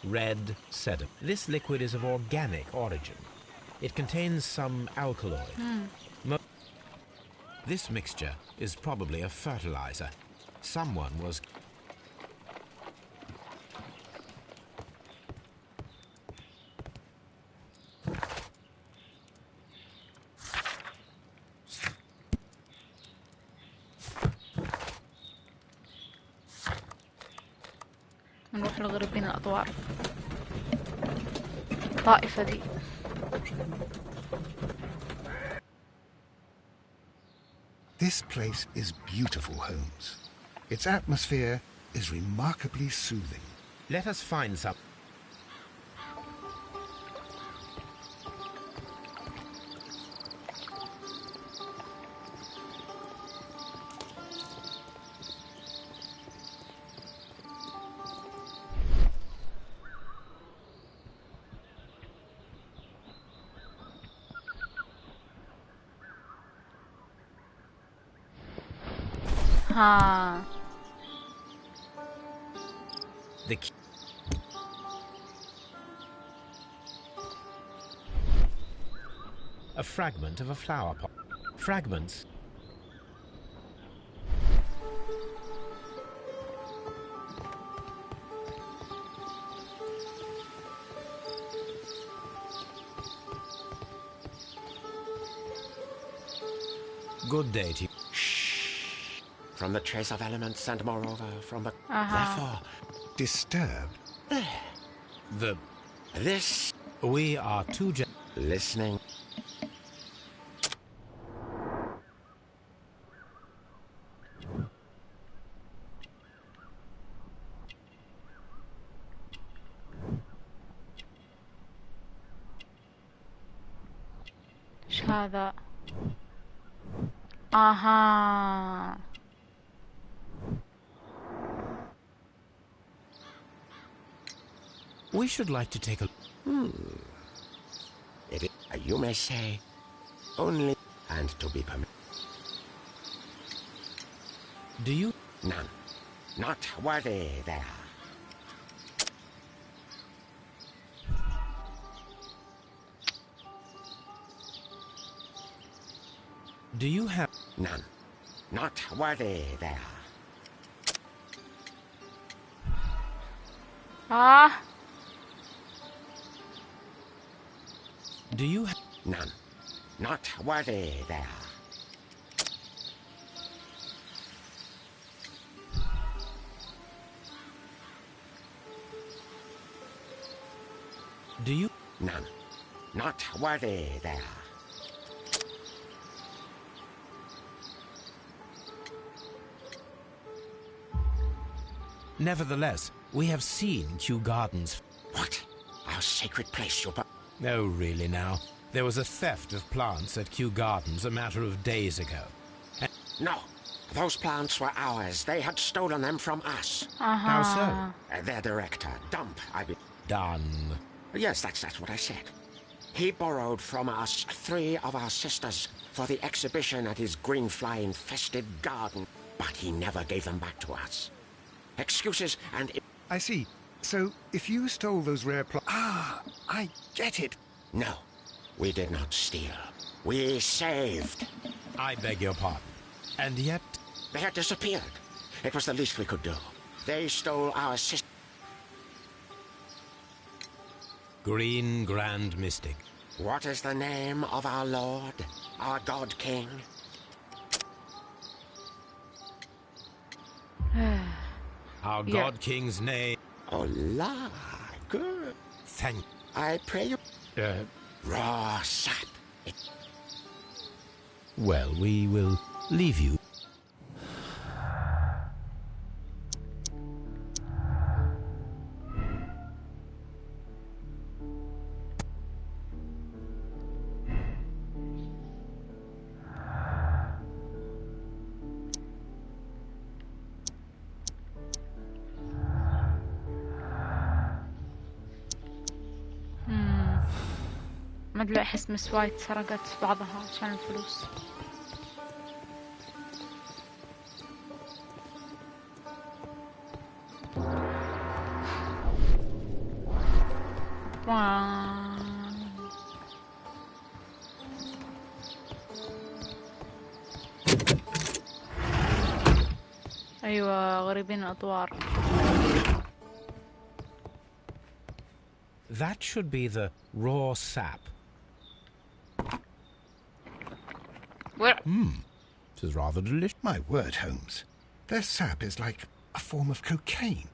Red sediment. This liquid is of organic origin. It contains some alkaloid. This mixture is probably a fertilizer. Someone was... نروح لغريبين الأطوار. طائفة دي. This place is beautiful, Holmes. Its atmosphere is remarkably soothing. Let us find some... ها. The key. A fragment of a flower pot. Fragments. Good day to you. From the trace of elements and moreover from the... Aha. Therefore, Disturbed. this... We are two Listening. هذا. اها. We should like to take a... You may say, only and to be permitted. Do you... None. Not worthy there. Do you have... None. Not worthy there. Ah. Do you have... None. Not worthy there. Do you... None. Not worthy there. Nevertheless, we have seen Kew Gardens. What? Our sacred place, your... No, really now. There was a theft of plants at Kew Gardens a matter of days ago. No. Those plants were ours. They had stolen them from us. How so? Their director, Dump, Done. Yes, that's what I said. He borrowed from us 3 of our sisters for the exhibition at his green fly-infested garden, but he never gave them back to us. Excuses and... I see. So, if you stole those rare plants... Ah, I get it. No, we did not steal. We saved. I beg your pardon. And yet... They had disappeared. It was the least we could do. They stole our sister. Green Grand Mystic. What is the name of our Lord, our God King? Our God King's name... Oh, la, good. Thank... I pray you... Raw sap. Well, we will leave you. ما ادري احس مس وايت سرقت بعضها عشان الفلوس. ايوه غريبين الاطوار. That should be the raw sap. Where? This is rather delicious. My word, Holmes. Their sap is like a form of cocaine.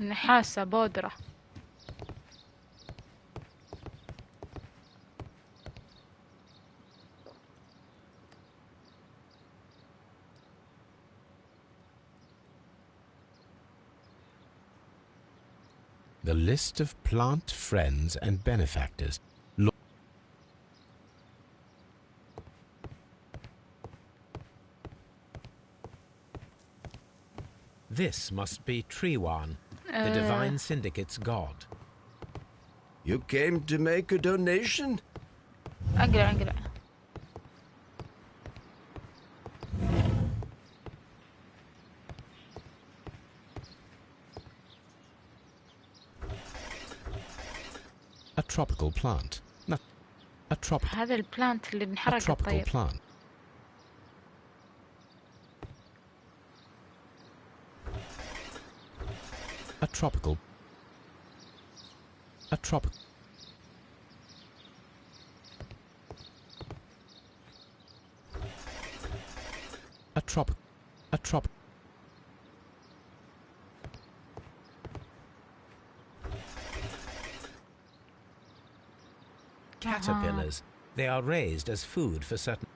نحاسة بودرة. The list of plant friends and benefactors. This must be Trewan, the Divine Syndicate's god. You came to make a donation? اقرأ. A tropical plant. Not a tropical. هذا البلانت اللي انحرق. A tropical طيب. plant. A tropical. A tropical. A tropical. A tropical. Caterpillars. They are raised as food for certain...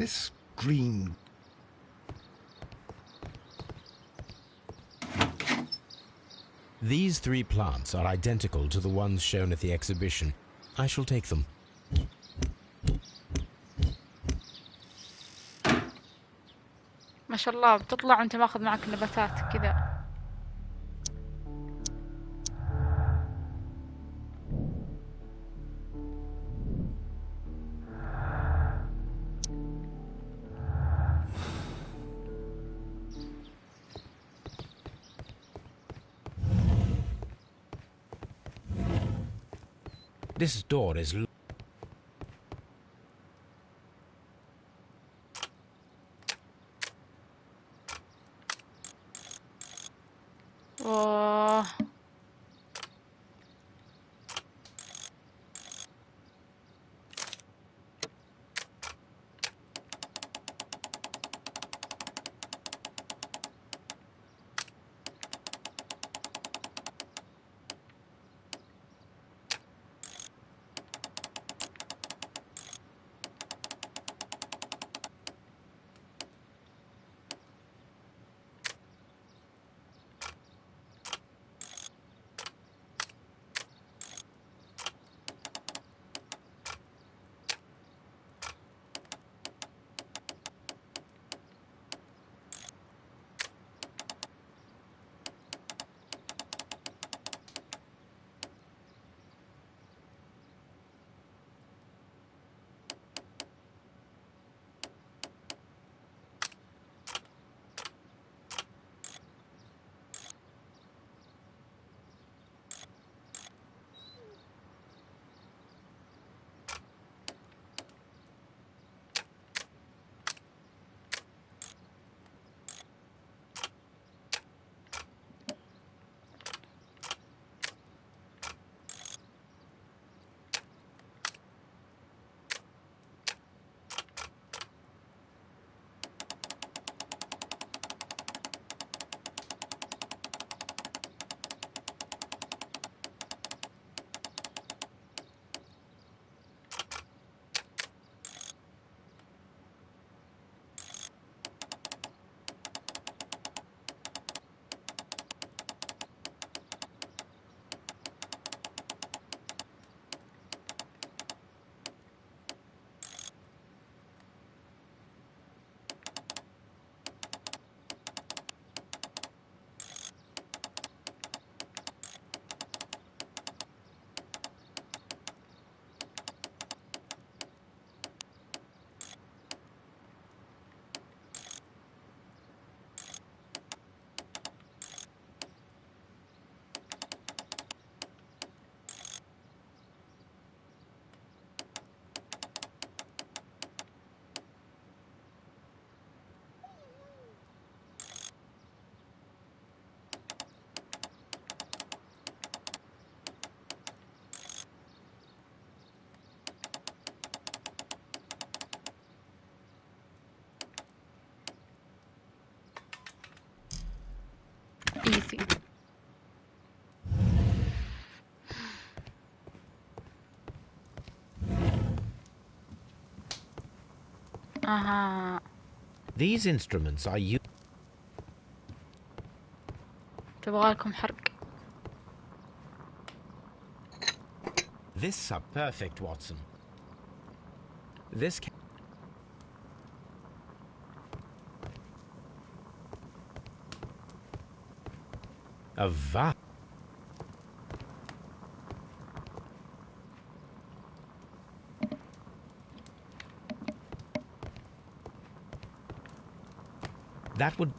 This green... These 3 plants are identical to the ones shown at the exhibition. I shall take them. ما شاء الله بتطلع وانت ماخذ معك نباتات كذا. This door is اوه easy. These instruments are used. تبغالكم حرق. This are perfect, Watson. This can... A va... That would...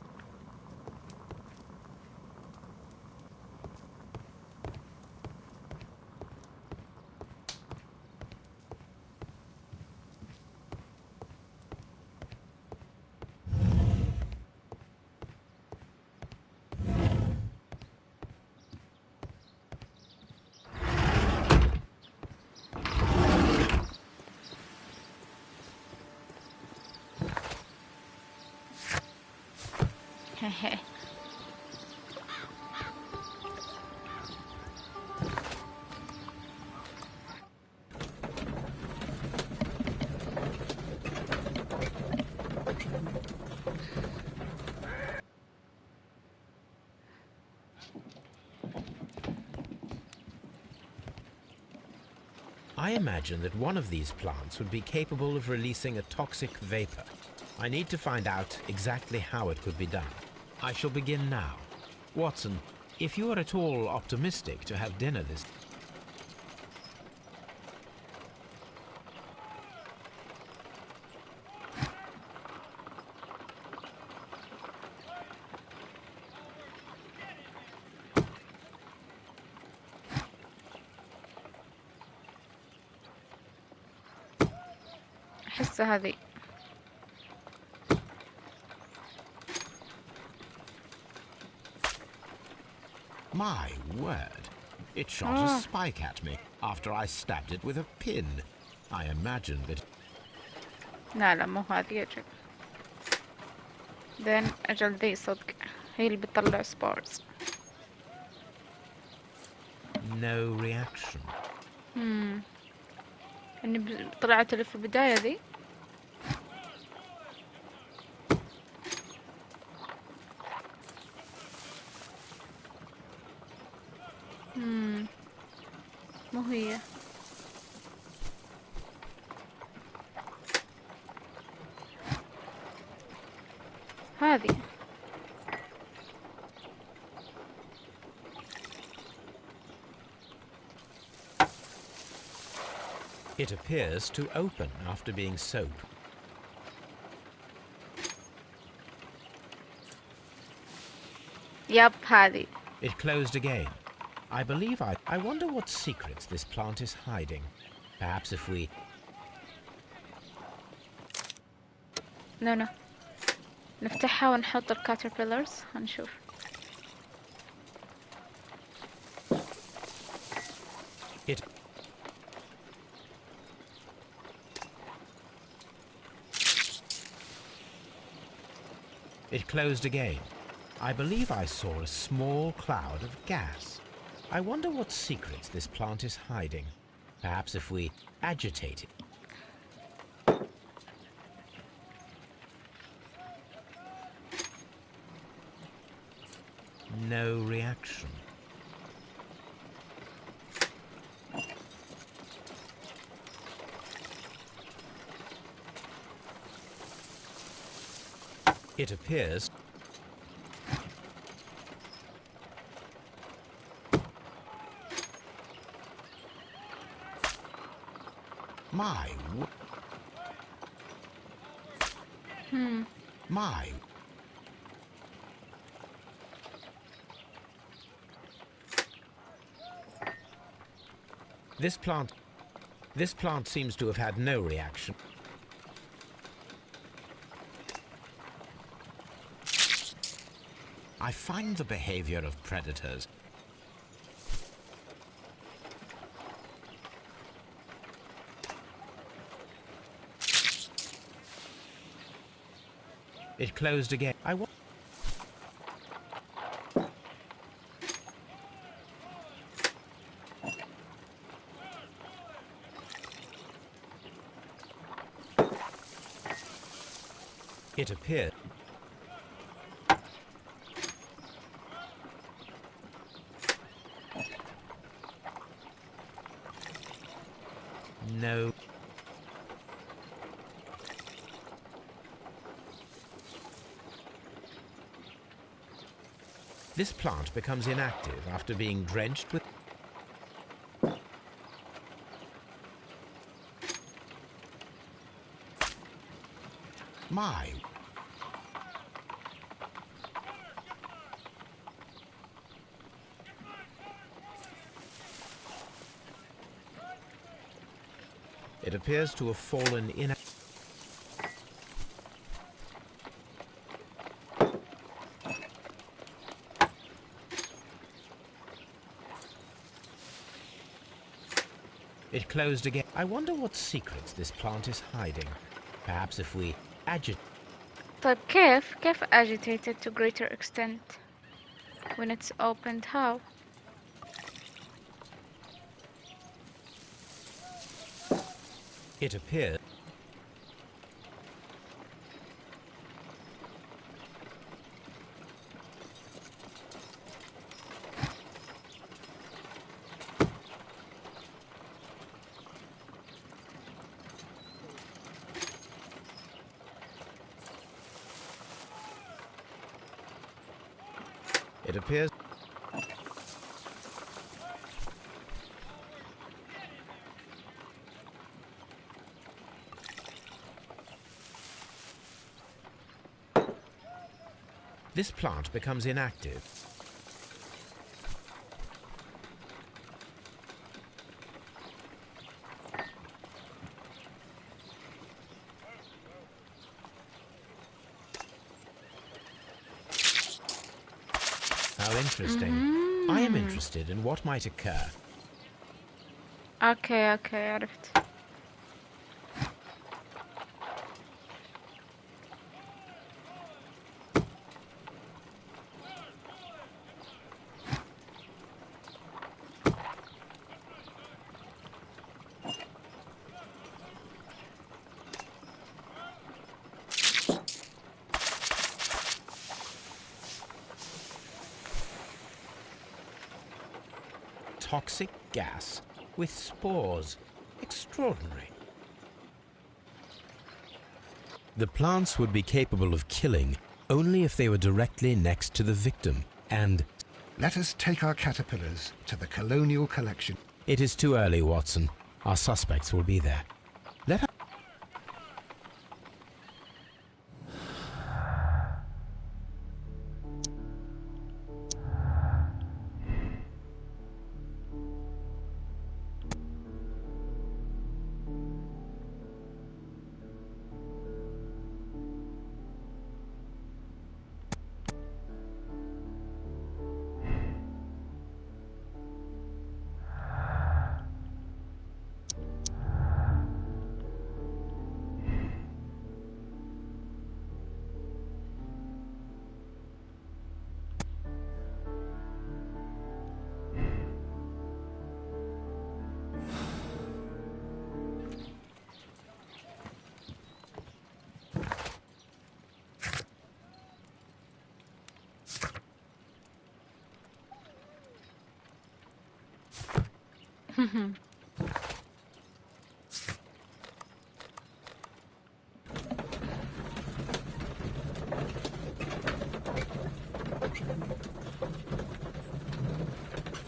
I imagine that one of these plants would be capable of releasing a toxic vapor. I need to find out exactly how it could be done. I shall begin now. Watson, if you are at all optimistic to have dinner this... أحس هذه My word. It shot a spike at me after I stabbed it with a pin. I imagined that... لا مو هذه أجل. then أجل ذي صدق هي اللي بتطلع spores. No reaction. إني طلعت اللي في البداية ذي. مو هي. هذه. It appears to open after being soaked. يب هذه. It closed again. I believe I wonder what secrets this plant is hiding. Perhaps if we... No. نفتحها ونحط الكاتربيلرز هنشوف. It closed again. I believe I saw a small cloud of gas. I wonder what secrets this plant is hiding. Perhaps if we agitate it. No reaction. It appears... My... My... This plant seems to have had no reaction. I find the behavior of predators. It closed again. It appeared. No. This plant becomes inactive after being drenched with... My... It appears to have fallen in... It closed again. I wonder what secrets this plant is hiding. Perhaps if we agitate... طيب كيف agitate it to greater extent when it's opened? How? It appears... It appears... This plant becomes inactive. How interesting. I am interested in what might occur. اوكي عرفت. Toxic gas with spores. Extraordinary. The plants would be capable of killing only if they were directly next to the victim, and... Let us take our caterpillars to the Colonial Collection. It is too early, Watson. Our suspects will be there. Let us...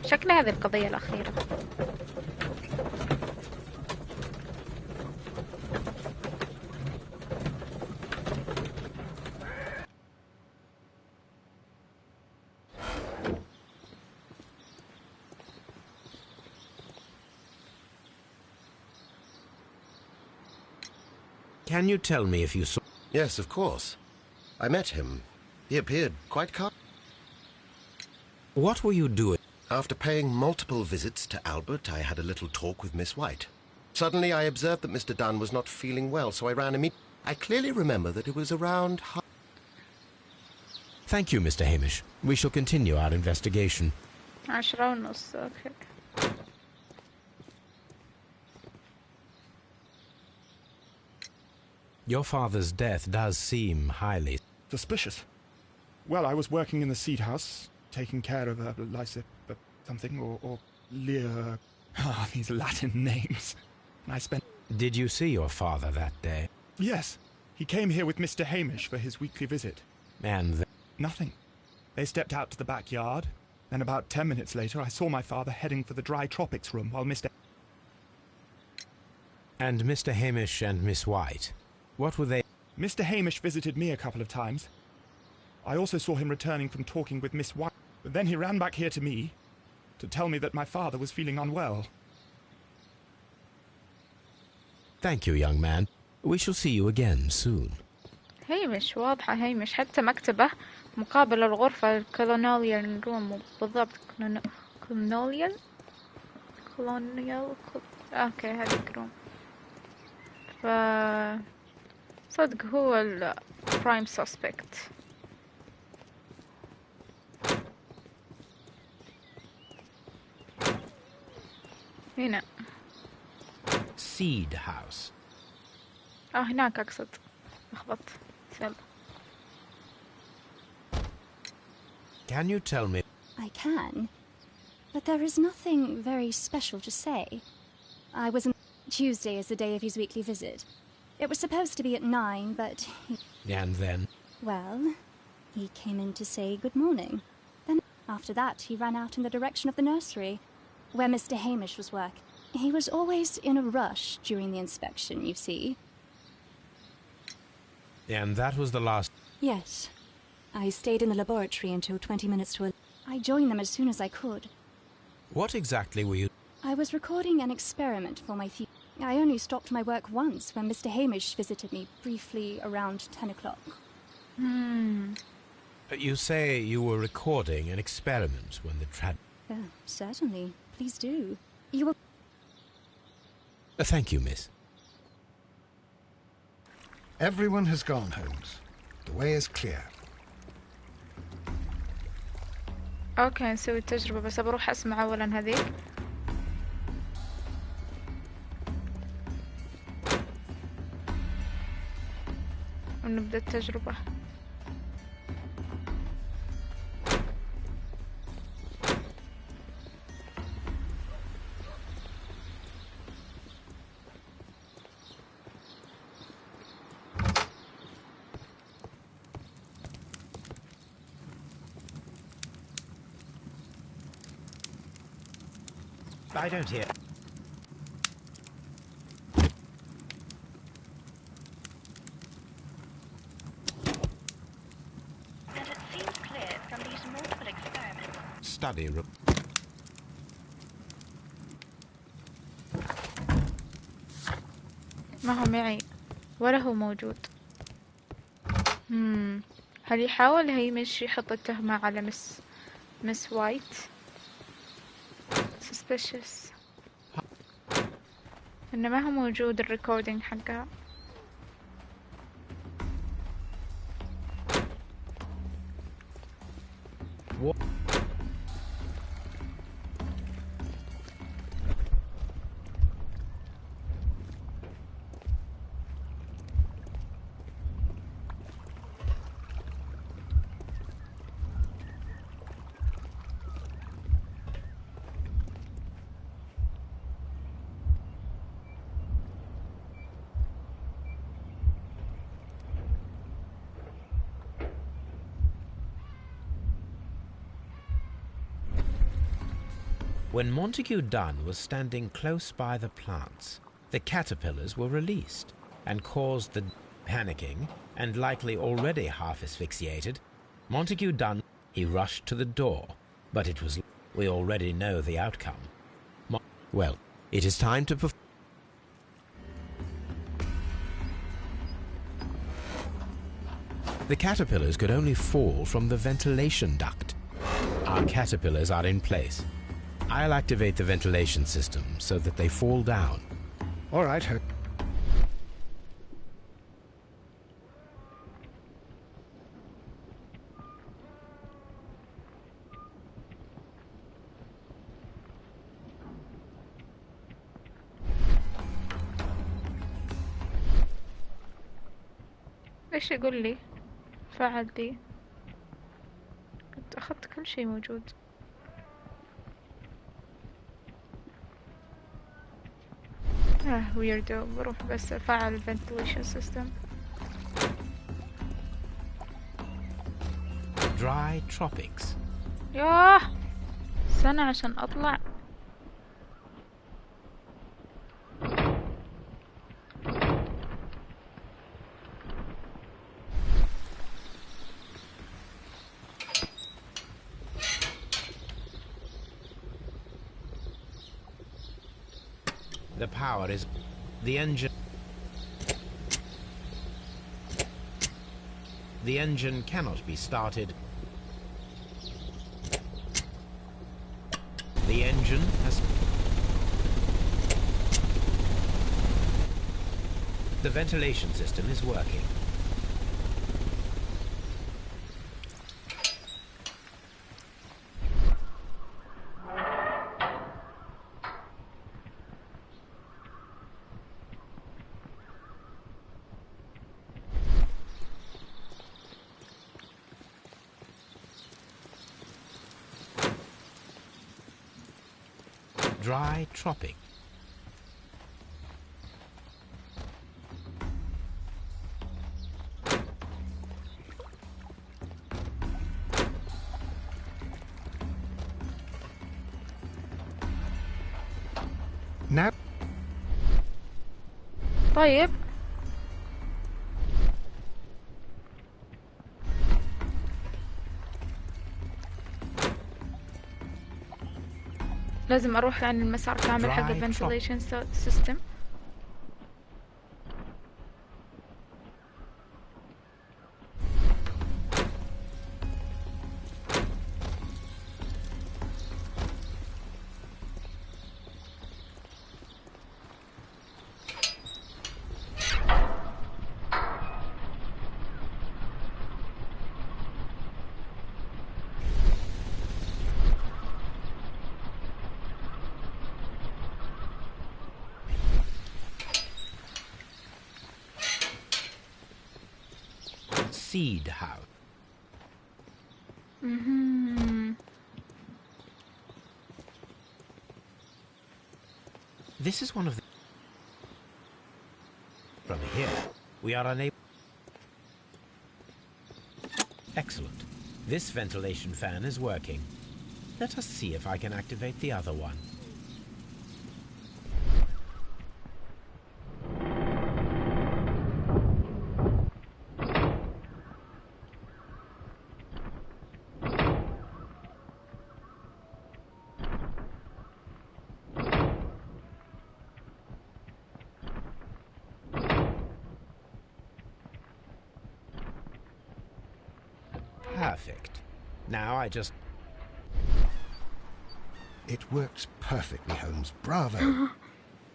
شكلها هذه القضية الأخيرة. Can you tell me if you saw... Yes, of course. I met him. He appeared quite calm. What were you doing? After paying multiple visits to Albert, I had a little talk with Miss White. Suddenly, I observed that Mr. Dunn was not feeling well, so I ran immediately. I clearly remember that it was around... Thank you, Mr. Hamish. We shall continue our investigation. 10:30. Okay. Your father's death does seem highly... Suspicious. Well, I was working in the seed house, taking care of a something, or Lear... Ah, these Latin names. I spent... Did you see your father that day? Yes. He came here with Mr. Hamish for his weekly visit. And Nothing. They stepped out to the backyard. Then about 10 minutes later, I saw my father heading for the dry tropics room while Mr. And Mr. Hamish and Miss White, what were they... Mr. Hamish visited me a couple of times. I also saw him returning from talking with Miss White. But then he ran back here to me to tell me that my father was feeling unwell. Thank you, young man. We shall see you again soon. هيمش واضحة هيمش حتى مكتبه مقابل الغرفة الكولونيال روم بالضبط كولونيال اوكي هذيك روم ف صدق هو البرايم سسبكت هنا Seed house. هناك أقصد لخبطت يلا. Can you tell me... I can, but there is nothing very special to say. I was in... Tuesday is the day of his weekly visit. It was supposed to be at 9, but he... And then? Well, he came in to say good morning. Then... After that, he ran out in the direction of the nursery, where Mr. Hamish was working. He was always in a rush during the inspection, you see. And that was the last... Yes. I stayed in the laboratory until 20 minutes to 11. I joined them as soon as I could. What exactly were you... I was recording an experiment for my thesis. I only stopped my work once when Mr. Hamish visited me briefly around 10 o'clock. You say you were recording an experiment when the Certainly. Please do. You were... Thank you, miss. Everyone has gone, Holmes. The way is clear. اوكي نسوي التجربة، بس بروح اسمع اولا هذيك. ونبدأ التجربة. I don't hear... And it seems clear from these multiple experiments. Study room. ما هو معي ولا هو موجود. هل يحاول هيمش يحط التهمة على مس وايت؟ suspicious. إنه ما هو موجود الريكوردينج حقها. When Montague Dunn was standing close by the plants, the caterpillars were released and caused the panicking and likely already half asphyxiated. Montague Dunn, he rushed to the door, but it was... We already know the outcome. Well, it is time to perform... The caterpillars could only fall from the ventilation duct. Our caterpillars are in place. I'll activate the ventilation system so that they fall down. All right. ايش يقول لي؟ فعل دي. كنت اخذت كل شيء موجود. ويردو. بروح بس افعل ventilation system. Dry tropics. ياه سنة عشان اطلع. The power is... The engine... The engine cannot be started. The engine has... The ventilation system is working. Dry tropic. طيب لازم اروح يعني المسار كامل حق الفنتيليشن سيستم. Seed house. This is one of the... From here, we are unable... Excellent. This ventilation fan is working. Let us see if I can activate the other one. Perfect. Now I just... It works perfectly, Holmes. Bravo.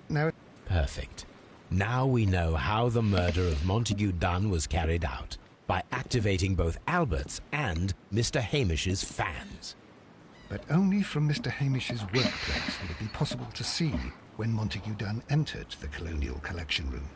Now... Perfect. Now we know how the murder of Montague Dunn was carried out, by activating both Albert's and Mr. Hamish's fans. But only from Mr. Hamish's workplace would it be possible to see when Montague Dunn entered the Colonial Collection Room.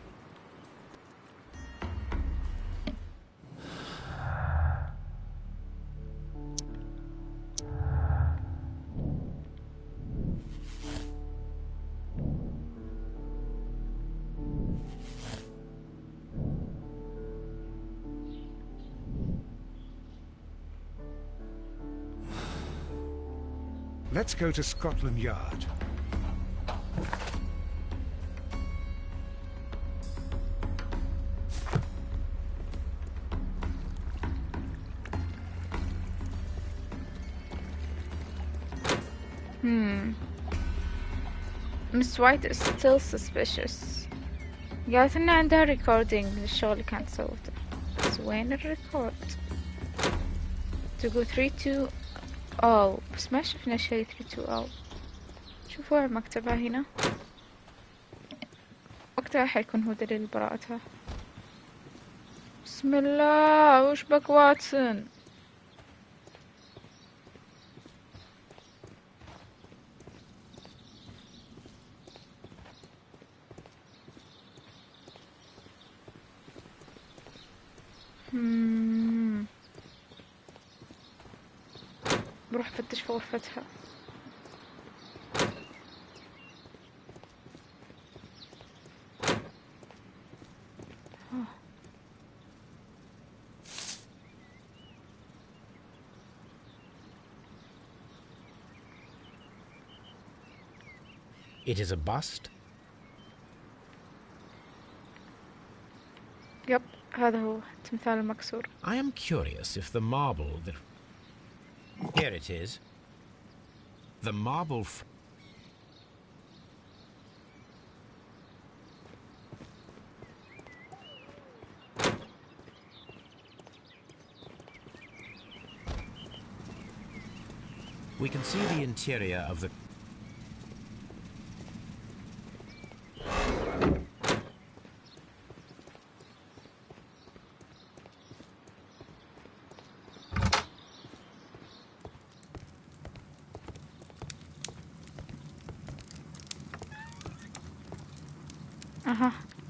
Let's go to Scotland Yard. Miss White is still suspicious. قالت إن عندها recording للشغل اللي كانت سوته، بس وين الريكورد؟ تقول 3 2 all بس ما شفنا شيء 3 2 all. شوفوا مكتبها هنا، وقتها حيكون هو دليل براءتها. بسم الله، وش بك واتسون؟ بروح فتش في غرفتها. It is a bust? يب، هذا هو التمثال المكسور. I am curious if the marble that... Here it is. The marble... We can see the interior of the...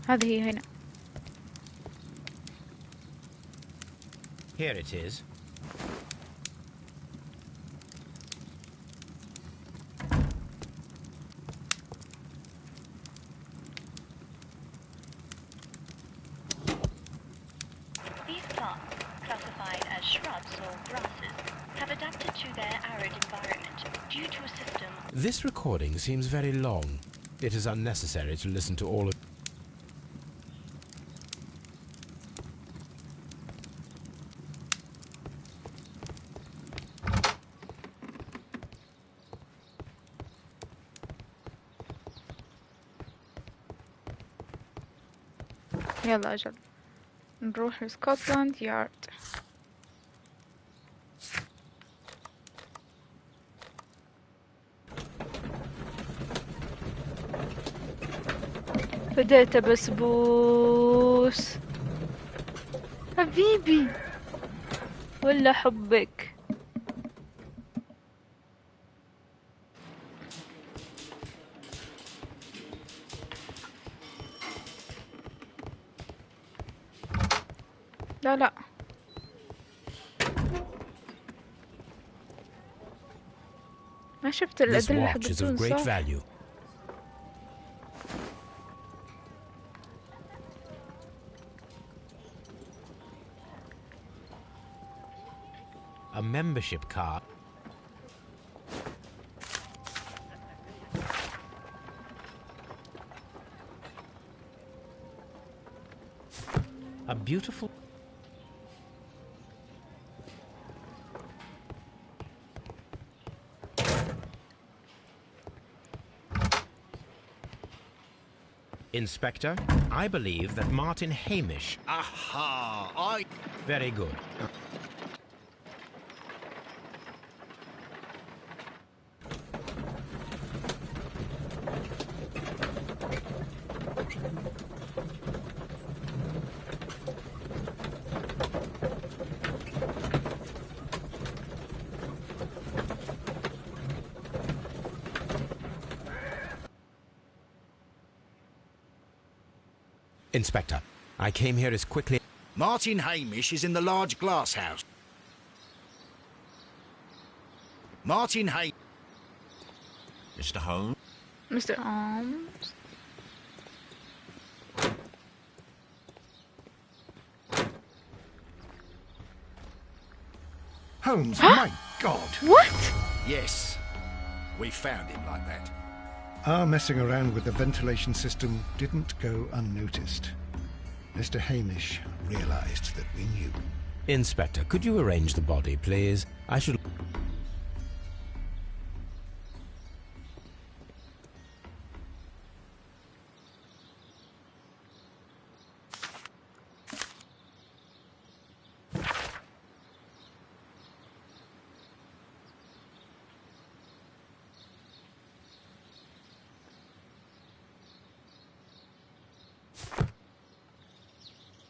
هذه هي هنا. Here it is. These plants, classified as shrubs or grasses, have adapted to their arid environment due to a system... This recording seems very long. It is unnecessary to listen to all of... يلا أجل نروح لسكوتلاند يارد. بديت بسبوس حبيبي ولا حبك. لا لا ما شفت الأدلة حقتون صح. A membership card. A beautiful... Inspector, I believe that Martin Hamish... Aha! Very good. Inspector, I came here as quickly... Martin Hamish is in the large glass house. Martin Hamish... Mr. Holmes? Mr. Holmes? Holmes, my God! What? Yes. We found him like that. Our messing around with the ventilation system didn't go unnoticed. Mr. Hamish realized that we knew. Inspector, could you arrange the body, please? I should...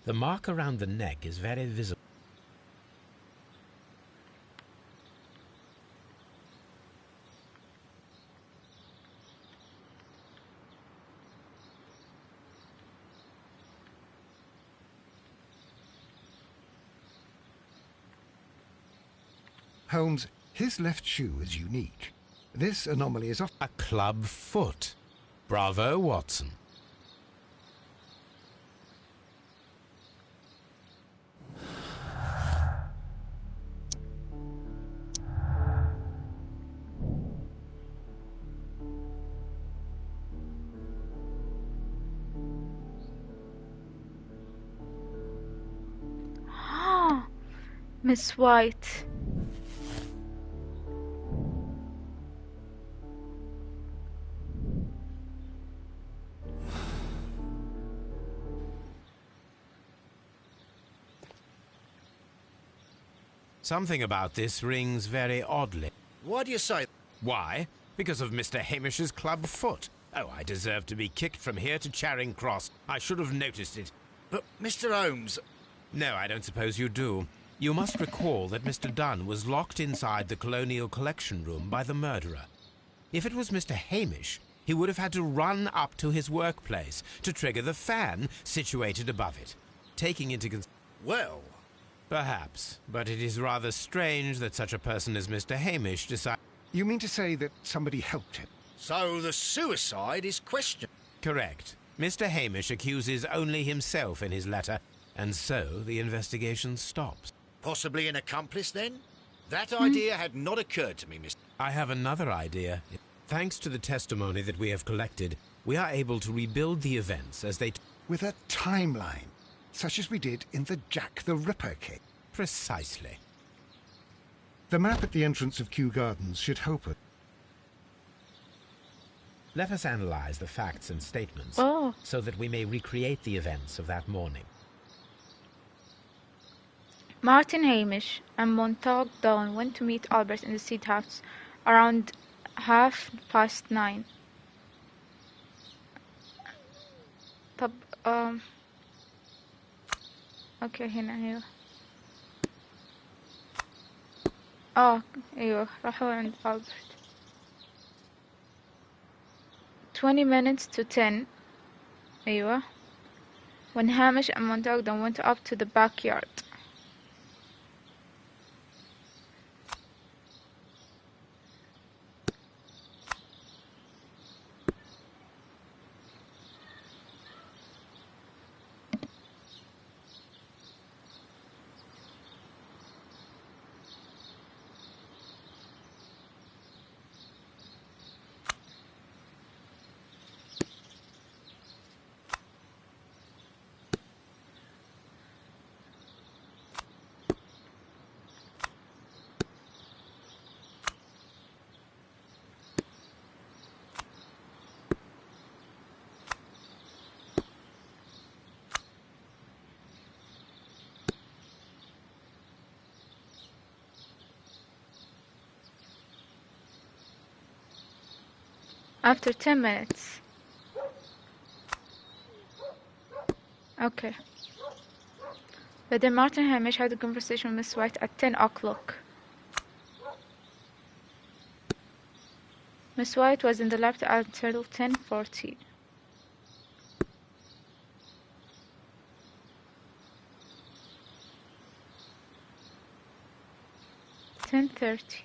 The mark around the neck is very visible. Holmes, his left shoe is unique. This anomaly is off... A club foot. Bravo, Watson. Miss White. Something about this rings very oddly. Why do you say... Why? Because of Mr. Hamish's club foot. Oh, I deserve to be kicked from here to Charing Cross. I should have noticed it. But, Mr. Holmes... No, I don't suppose you do. You must recall that Mr. Dunn was locked inside the Colonial Collection Room by the murderer. If it was Mr. Hamish, he would have had to run up to his workplace to trigger the fan situated above it. Taking into Well... Perhaps, but it is rather strange that such a person as Mr. Hamish decided... You mean to say that somebody helped him? So the suicide is questioned? Correct. Mr. Hamish accuses only himself in his letter, and so the investigation stops. Possibly an accomplice, then? That idea had not occurred to me, Mr. I have another idea. Thanks to the testimony that we have collected, we are able to rebuild the events as they... With a timeline, such as we did in the Jack the Ripper case. Precisely. The map at the entrance of Kew Gardens should help us. Let us analyze the facts and statements so that we may recreate the events of that morning. Martin Hamish and Montague Dawn went to meet Albert in the Seed House around 9:30. طب اوكي هنا ايوه ايوه راحوا عند Albert. 20 minutes to 10 ايوه when Hamish and Montague Dawn went up to the backyard. After 10 minutes. Okay. But then Martin Hamish had a conversation with Miss White at 10 o'clock. Miss White was in the lab until 10:40. $10:30.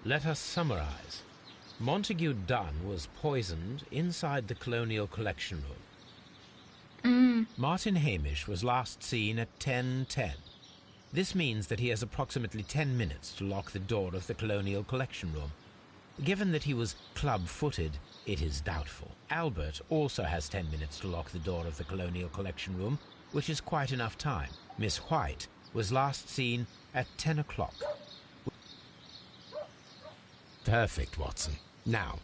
Let us summarize. Montague Dunn was poisoned inside the Colonial Collection Room. Martin Hamish was last seen at 10:10. This means that he has approximately 10 minutes to lock the door of the Colonial Collection Room. Given that he was club-footed, it is doubtful. Albert also has 10 minutes to lock the door of the Colonial Collection Room, which is quite enough time. Miss White was last seen at 10 o'clock. Perfect, Watson. Now,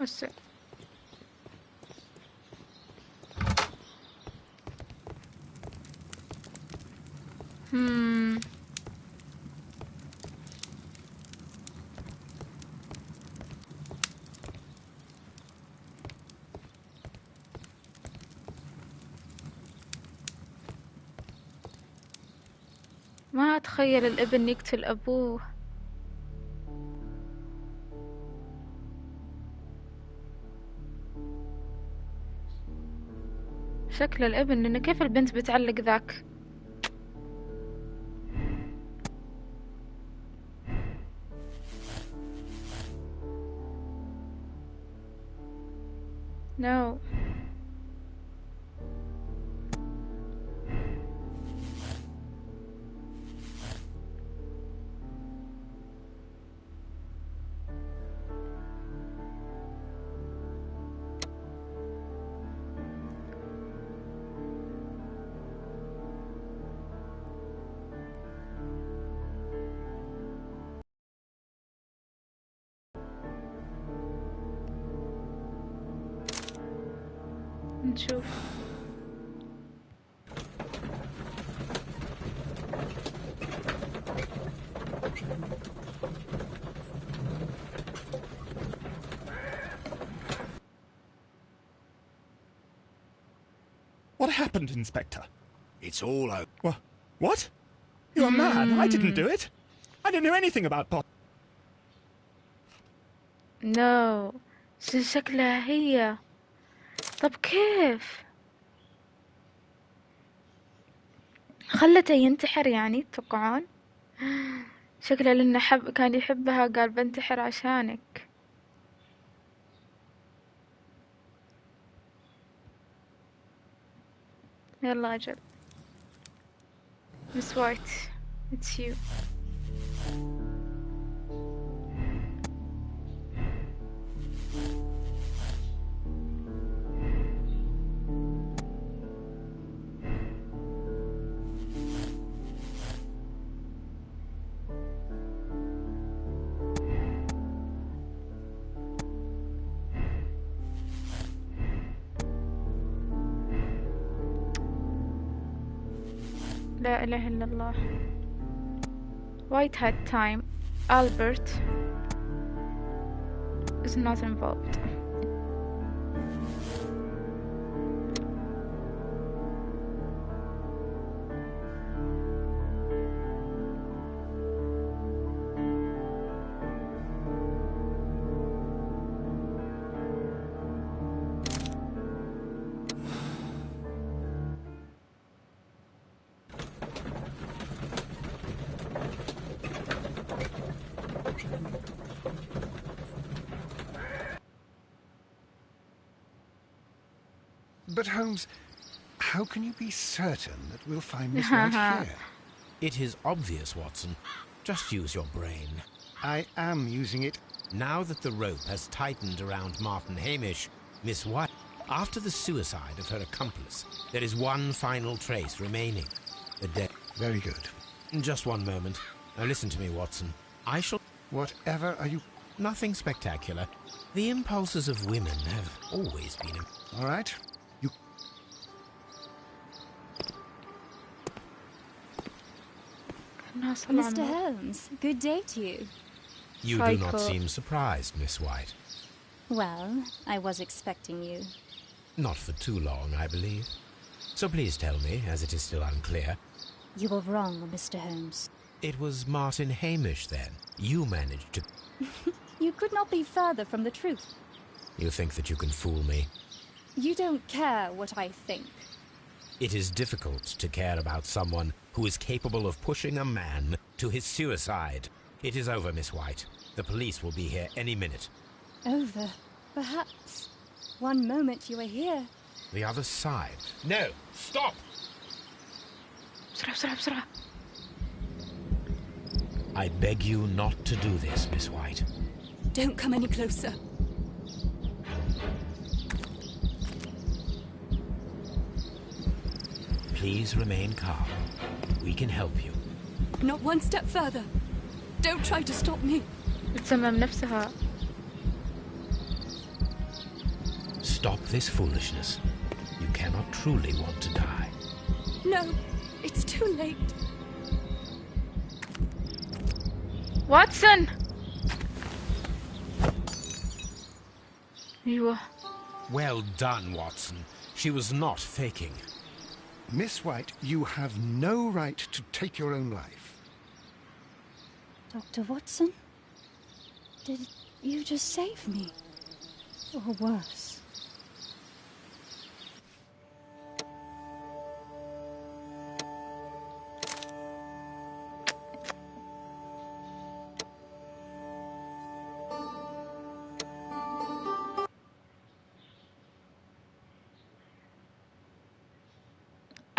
What's it? ما أتخيل الابن يقتل أبوه. شكل الابن إنه كيف البنت بتعلق ذاك. No. نشوف. What happened, Inspector? It's all over. What? You're mad. I didn't do it. I didn't know anything about pot. No. شكلها هي. طب كيف؟ خلته ينتحر يعني تتوقعون؟ شكله لأنه كان يحبها قال بنتحر عشانك. يلا أجل. Miss White, it's you. لا إله إلا الله. White had time. Albert is not involved. But Holmes, how can you be certain that we'll find Miss White here? It is obvious, Watson. Just use your brain. I am using it. Now that the rope has tightened around Martin Hamish, Miss White, after the suicide of her accomplice, there is one final trace remaining. The death. Very good. Just one moment. Now listen to me, Watson. I shall... Whatever are you... Nothing spectacular. The impulses of women have always been... All right. Mr. Holmes, good day to you. You do not seem surprised, Miss White. Well, I was expecting you. Not for too long, I believe. So please tell me, as it is still unclear. You were wrong, Mr. Holmes. It was Martin Hamish, then. You managed to... You could not be further from the truth. You think that you can fool me? You don't care what I think. It is difficult to care about someone who is capable of pushing a man to his suicide. It is over, Miss White. The police will be here any minute. Over? Perhaps. One moment you were here. The other side. No! Stop! بسرعة. I beg you not to do this, Miss White. Don't come any closer. Please remain calm. We can help you. Not one step further. Don't try to stop me. بتسمم نفسها. Stop this foolishness. You cannot truly want to die. No, it's too late. Watson! أيوه. Well done, Watson. She was not faking. Miss White, you have no right to take your own life. Dr. Watson? Did you just save me? Or worse?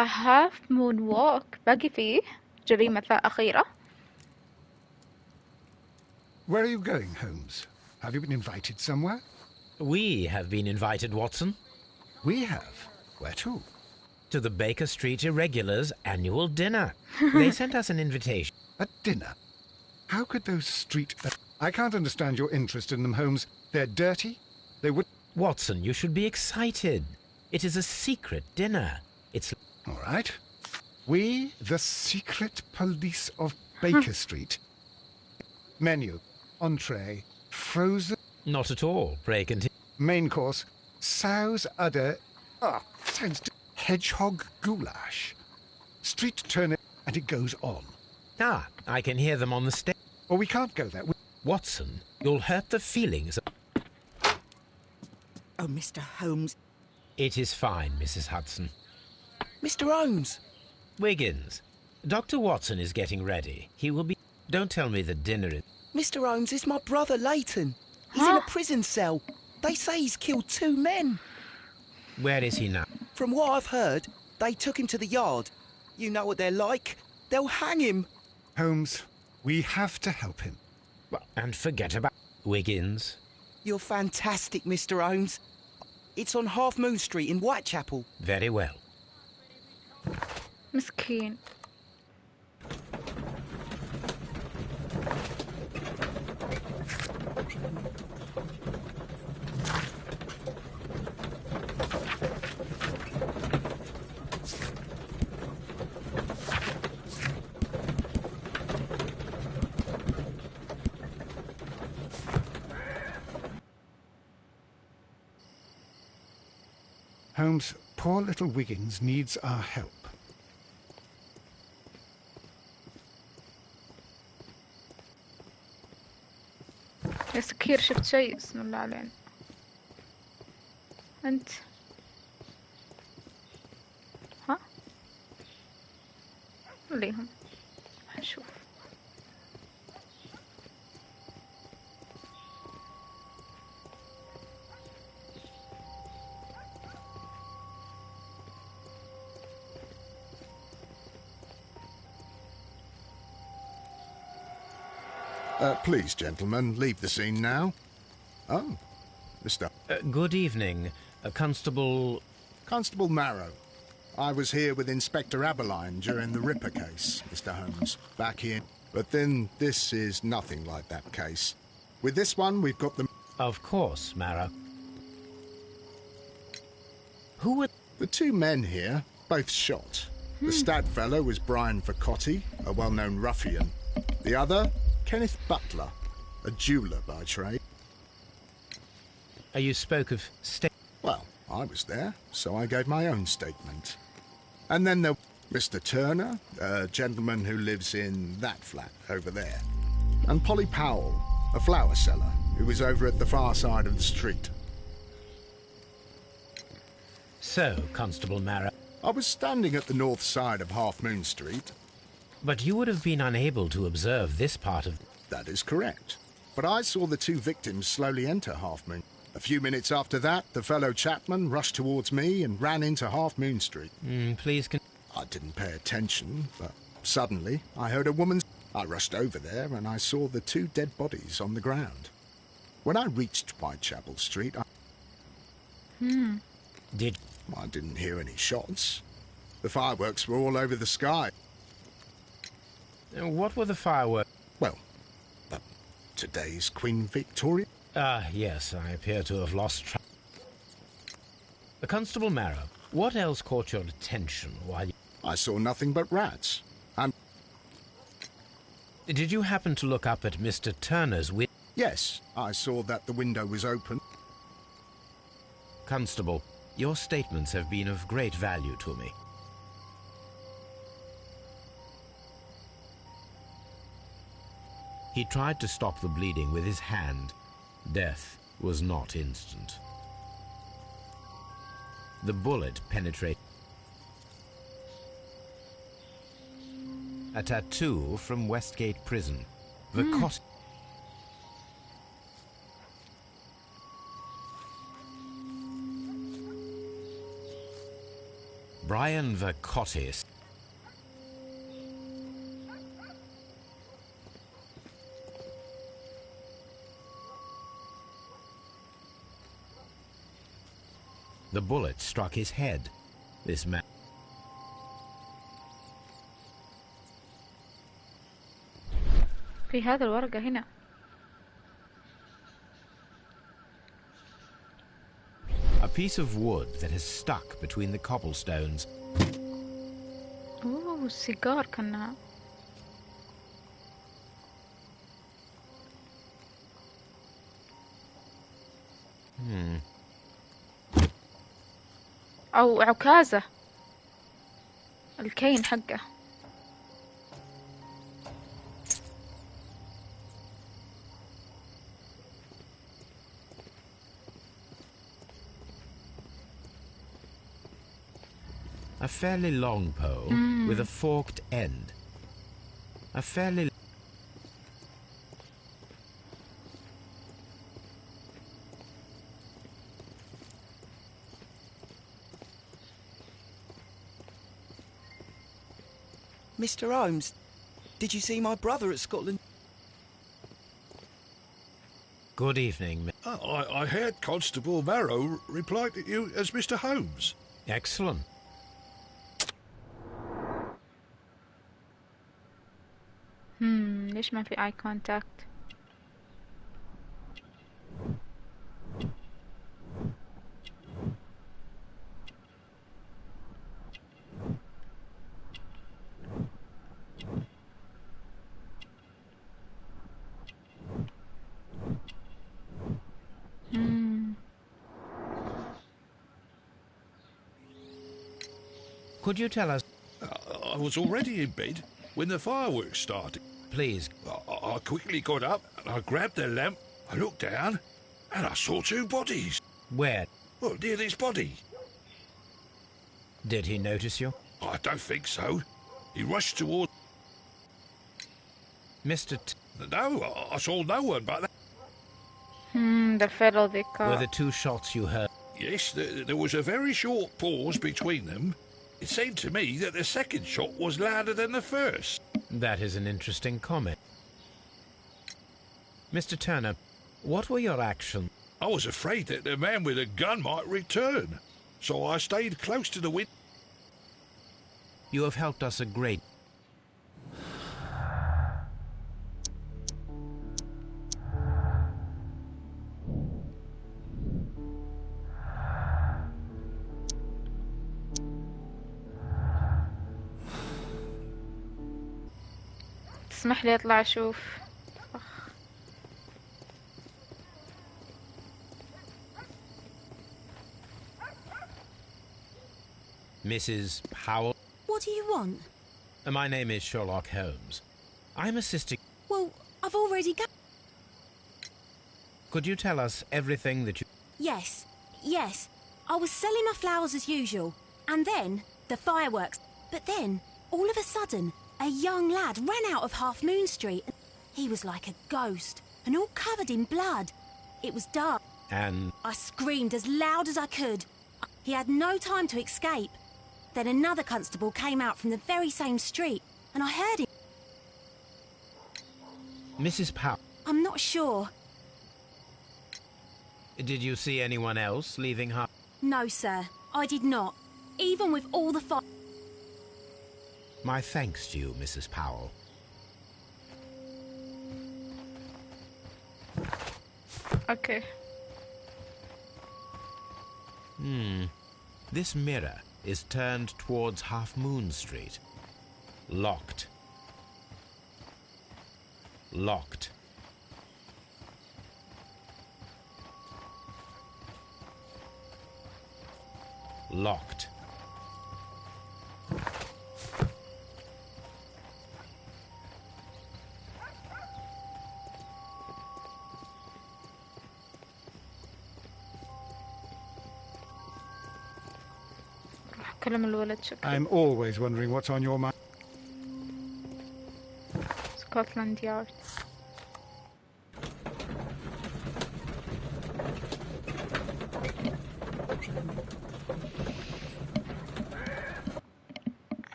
A half moon walk. باقي فيه جريمة أخيرة. Where are you going, Holmes? Have you been invited somewhere? We have been invited, Watson. We have? Where to? To the Baker Street Irregulars' annual dinner. They sent us an invitation. A dinner? How could those street... I can't understand your interest in them, Holmes. They're dirty. They would... Watson, you should be excited. It is a secret dinner. It's... All right. We, the secret police of Baker Street. Menu, entree, frozen... Not at all. Pray continue. Main course, sow's udder... Ah, sounds... hedgehog goulash. Street turnip, and it goes on. Ah, I can hear them on the stage. Oh, we can't go there. Watson, you'll hurt the feelings of... Oh, Mr. Holmes. It is fine, Mrs. Hudson. Mr. Holmes! Wiggins, Dr. Watson is getting ready. He will be... Don't tell me the dinner is... Mr. Holmes is my brother, Leighton. He's in a prison cell. They say he's killed 2 men. Where is he now? From what I've heard, they took him to the yard. You know what they're like. They'll hang him. Holmes, we have to help him. Well, and forget about... Wiggins. You're fantastic, Mr. Holmes. It's on Half Moon Street in Whitechapel. Very well. مسكين. Holmes, poor little Wiggins needs our help. يا سكير شفت شيء بسم الله علينا. أنت ها خليهم نشوف. Please, gentlemen, leave the scene now. Oh, Mr. Good evening, Constable... Constable Marrow. I was here with Inspector Aberline during the Ripper case, Mr. Holmes, back in. But then this is nothing like that case. With this one, we've got the... Of course, Marrow. Who were... The 2 men here, both shot. The stat fellow was Brian Vercotti, a well-known ruffian. The other, Kenneth Butler, a jeweller by trade. You spoke of Well, I was there, so I gave my own statement. And then there Mr. Turner, a gentleman who lives in that flat over there. And Polly Powell, a flower seller, who was over at the far side of the street. So, Constable Marrow... I was standing at the north side of Half Moon Street. But you would have been unable to observe this part of... That is correct. But I saw the 2 victims slowly enter Half Moon. A few minutes after that, the fellow Chapman rushed towards me and ran into Half Moon Street. Please I didn't pay attention, but suddenly I heard a woman's... I rushed over there and I saw the 2 dead bodies on the ground. When I reached Whitechapel Street, I didn't hear any shots. The fireworks were all over the sky. What were the fireworks? Well, today's Queen Victoria. Ah, yes, I appear to have lost track. Constable Marrow, what else caught your attention while you... I saw nothing but rats. And... Did you happen to look up at Mr. Turner's window? Yes, I saw that the window was open. Constable, your statements have been of great value to me. He tried to stop the bleeding with his hand. Death was not instant. The bullet penetrated. A tattoo from Westgate Prison. Brian Vercottis. The bullet struck his head. This man... في هذا الورقة هنا. A piece of wood that has stuck between the cobblestones. اوه السيجار كان. او عكازة الكين حقه. A fairly long pole with a forked end. A fairly... Mr. Holmes, did you see my brother at Scotland? Good evening. I heard Constable Marrow reply to you as Mr. Holmes. Excellent. ليش ما في eye contact؟ Could you tell us... I was already in bed when the fireworks started. Please. I quickly got up and I grabbed the lamp. I looked down and I saw two bodies. Where? Well, near this body. Did he notice you? I don't think so. He rushed toward... Mr. No, I saw no one but that. The fellow they caught. Were the two shots you heard? Yes, there was a very short pause between them. It seemed to me that the second shot was louder than the first. That is an interesting comment. Mr. Turner, what were your actions? I was afraid that the man with a gun might return, so I stayed close to the window. You have helped us a great... تسمح لي اطلع اشوف. Mrs. Powell? What do you want? My name is Sherlock Holmes. I'm assisting... Well, I've already got... Could you tell us everything that you... Yes. I was selling my flowers as usual. And then, the fireworks. But then, all of a sudden, a young lad ran out of Half Moon Street. He was like a ghost, and all covered in blood. It was dark. And... I screamed as loud as I could. He had no time to escape. Then another constable came out from the very same street, and I heard him. Mrs. Powell? I'm not sure. Did you see anyone else leaving her? No, sir. I did not. Even with all the fire... My thanks to you, Mrs. Powell. Okay. This mirror is turned towards Half Moon Street. Locked. Locked. Locked. كلم الولد شكله. I'm always wondering what's on your mind. Scotland Yard.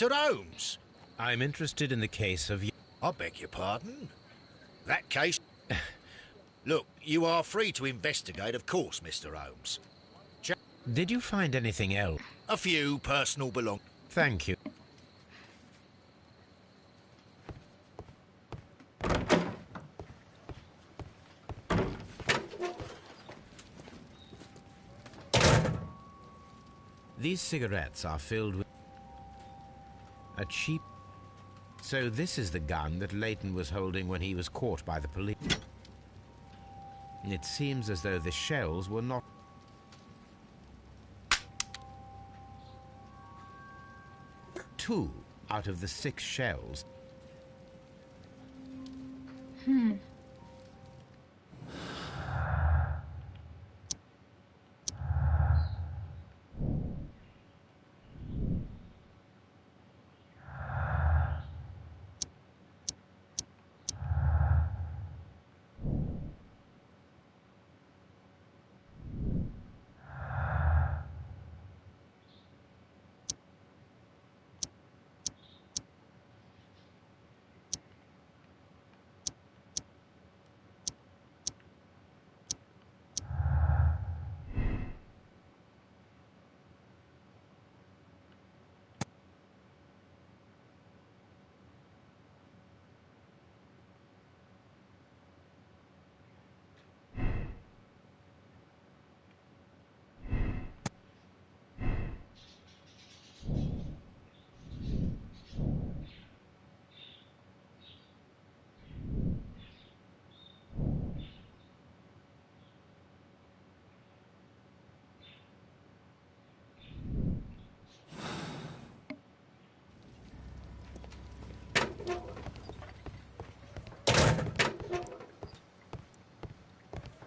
Mr. Holmes? I'm interested in the case of... I beg your pardon? That case... Look, you are free to investigate, of course, Mr. Holmes. Did you find anything else? A few personal belongings. Thank you. These cigarettes are filled with a cheap... So this is the gun that Leighton was holding when he was caught by the police. It seems as though the shells were not... 2 out of the 6 shells.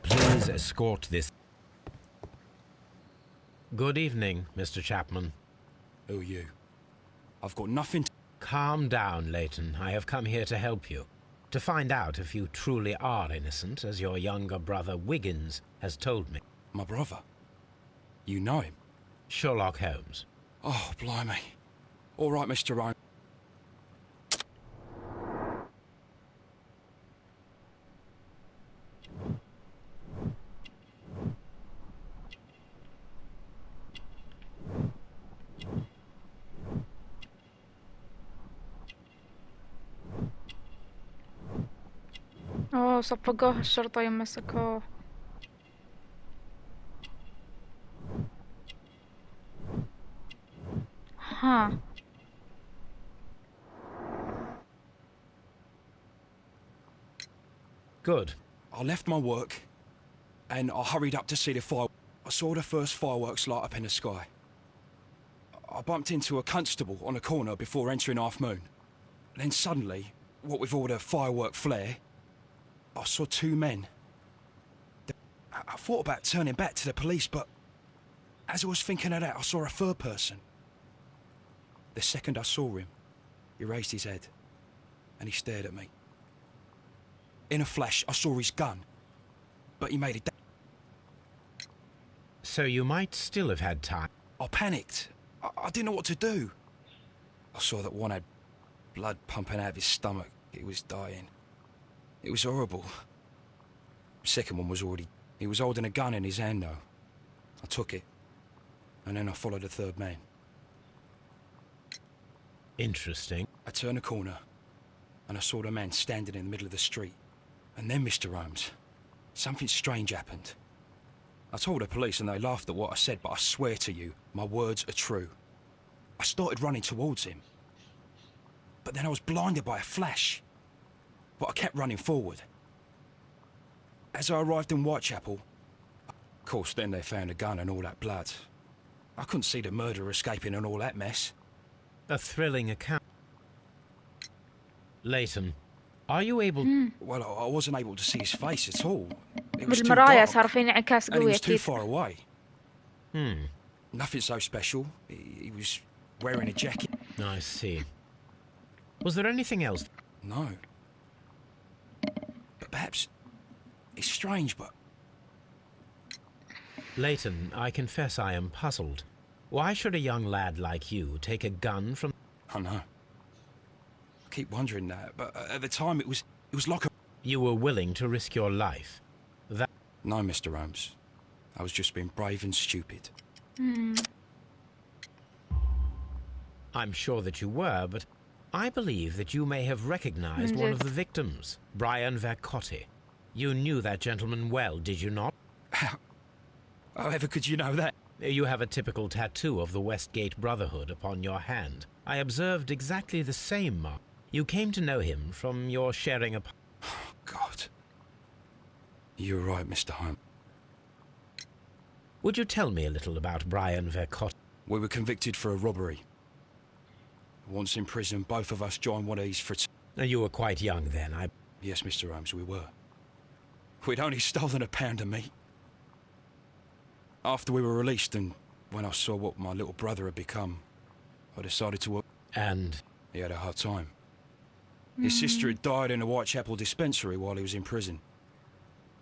Please escort this. Good evening, Mr. Chapman. Who are you? I've got nothing to... Calm down, Leighton. I have come here to help you. To find out if you truly are innocent, as your younger brother Wiggins has told me. My brother? You know him? Sherlock Holmes. Oh, blimey. All right, Mr. Holmes. اوه صفقوه الشرطة يوم مسكوه. ها Good. I left my work and I hurried up to see the fire. I saw the first fireworks light up in the sky. I bumped into a constable on a corner before entering Half Moon. Then suddenly, what with all the firework flare, I saw 2 men. I thought about turning back to the police, but as I was thinking of that, I saw a third person. The second I saw him, he raised his head and he stared at me. In a flash, I saw his gun, but he made it down. So you might still have had time. I panicked. I didn't know what to do. I saw that one had blood pumping out of his stomach. He was dying. It was horrible. The second one was already... He was holding a gun in his hand, though. I took it, and then I followed the third man. Interesting. I turned a corner, and I saw the man standing in the middle of the street. And then, Mr. Holmes, something strange happened. I told the police and they laughed at what I said, but I swear to you, my words are true. I started running towards him. But then I was blinded by a flash. But I kept running forward. As I arrived in Whitechapel, of course then they found a gun and all that blood. I couldn't see the murderer escaping and all that mess. A thrilling account. Leighton, are you able... Well, I wasn't able to see his face at all. It was too بالمرايا dark, صار في انعكاس and he قوي was too أكيد. far away. Nothing so special. He was wearing a jacket. I see. Was there anything else? No. But perhaps... It's strange, but... Leighton, I confess I am puzzled. Why should a young lad like you take a gun from... I know. I keep wondering that, but at the time it was like a... You were willing to risk your life? That... No, Mr. Holmes. I was just being brave and stupid. I'm sure that you were, but I believe that you may have recognized one of the victims, Brian Vercotti. You knew that gentleman well, did you not? However could you know that? You have a typical tattoo of the Westgate Brotherhood upon your hand. I observed exactly the same mark. You came to know him from your sharing a... Oh, God. You're right, Mr. Holmes. Would you tell me a little about Brian Vercotti? We were convicted for a robbery. Once in prison, both of us joined one of these You were quite young then, Yes, Mr. Holmes, we were. We'd only stolen a pound of meat. After we were released, and when I saw what my little brother had become, I decided to work. And? He had a hard time. His sister had died in a Whitechapel dispensary while he was in prison.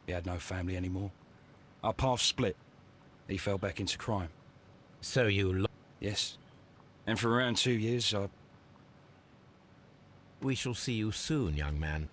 He had no family anymore. Our paths split. He fell back into crime. So you... Yes. And for around 2 years, We shall see you soon, young man.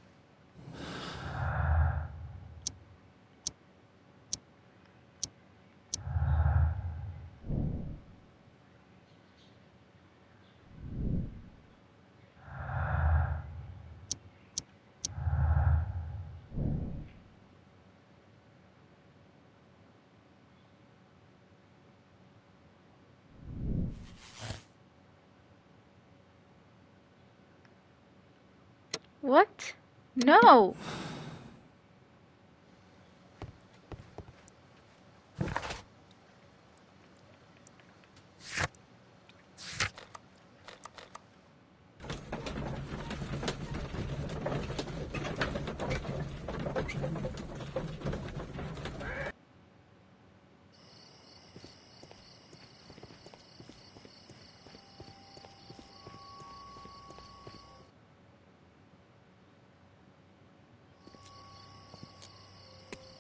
What? No!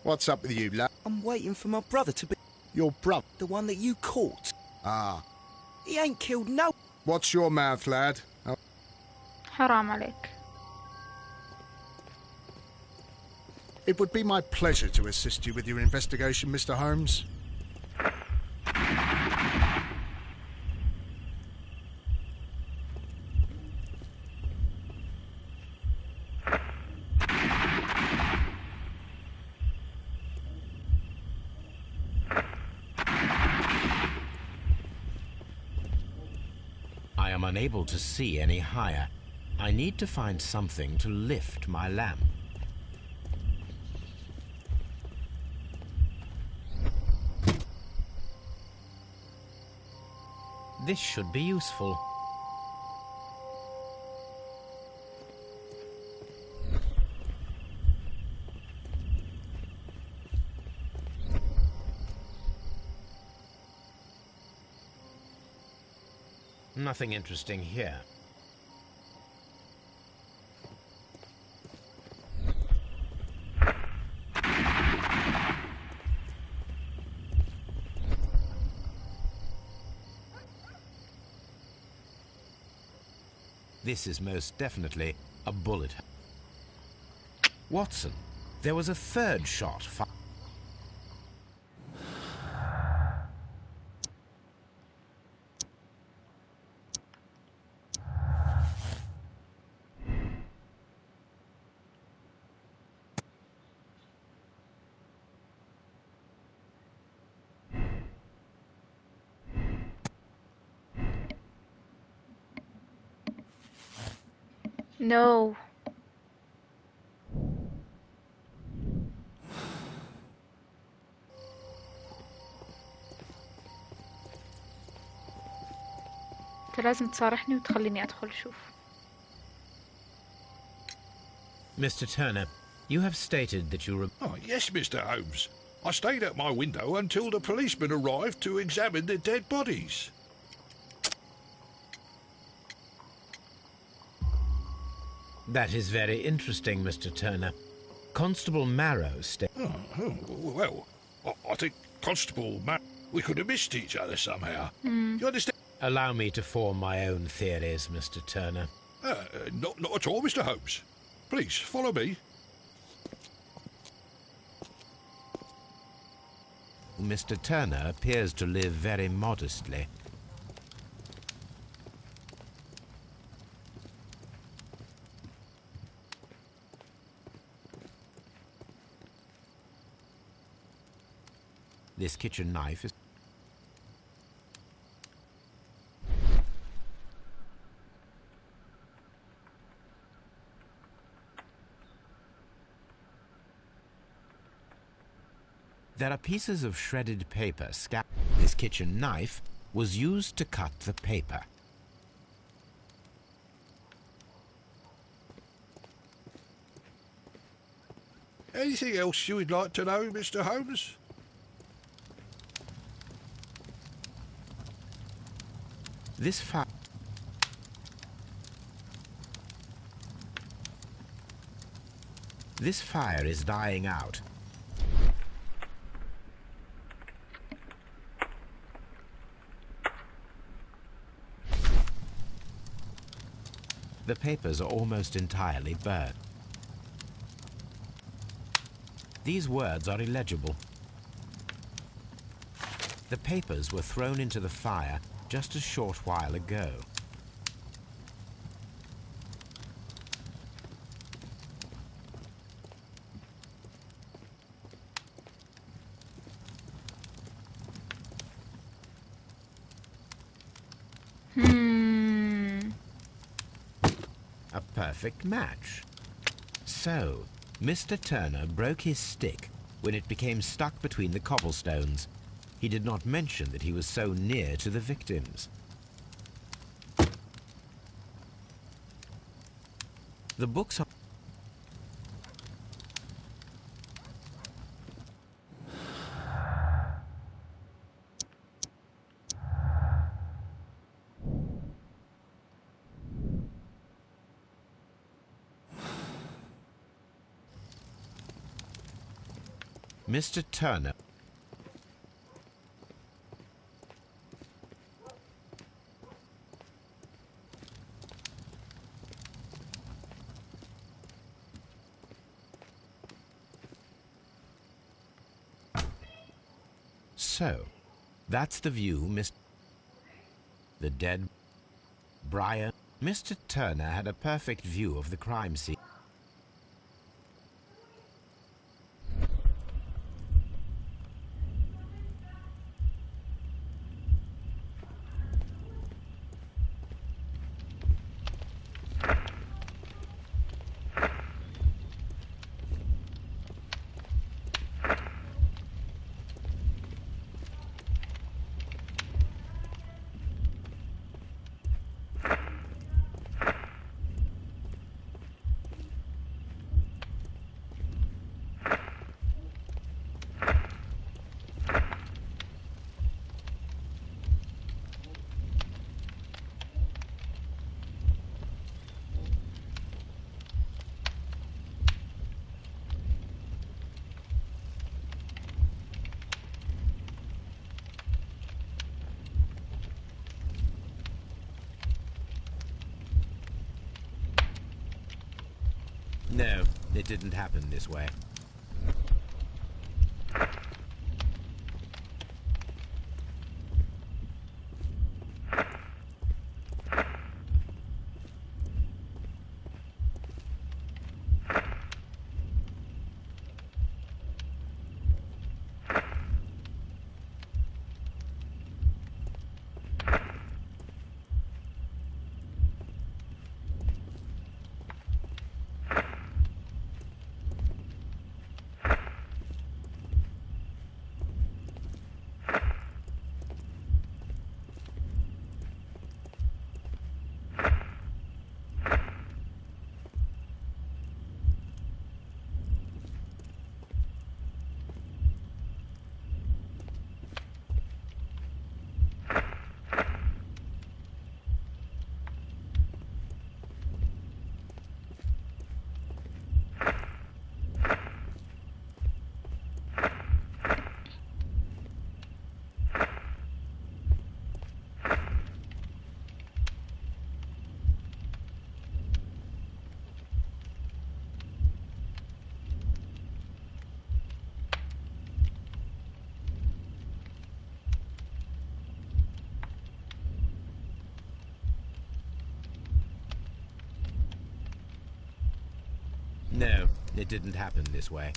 What's up with you, lad? I'm waiting for my brother to be... Your brother? The one that you caught. Ah. He ain't killed no... Watch your mouth, lad. Oh. حرام عليك. It would be my pleasure to assist you with your investigation, Mr. Holmes. I am unable to see any higher. I need to find something to lift my lamp. This should be useful. Nothing interesting here. This is most definitely a bullet. Watson, there was a third shot. No. انت لازم تصارحني وتخليني ادخل شوف. Mr. Turner, you have stated that you... Oh, yes, Mr. Holmes. I stayed at my window until the policeman arrived to examine the dead bodies. That is very interesting, Mr. Turner. Constable Marrow Well, I think Constable Marrow... We could have missed each other somehow. You understand? Allow me to form my own theories, Mr. Turner. Not at all, Mr. Holmes. Please, follow me. Mr. Turner appears to live very modestly. This kitchen knife is... There are pieces of shredded paper scattered. This kitchen knife was used to cut the paper. Anything else you would like to know, Mr. Holmes? This fire is dying out. The papers are almost entirely burned. These words are illegible. The papers were thrown into the fire just a short while ago. A perfect match. So, Mr. Turner broke his stick when it became stuck between the cobblestones. He did not mention that he was so near to the victims. The books are... Mr. Turner. So, that's the view, The dead Brian. Mr. Turner had a perfect view of the crime scene. No, it didn't happen this way. No, it didn't happen this way.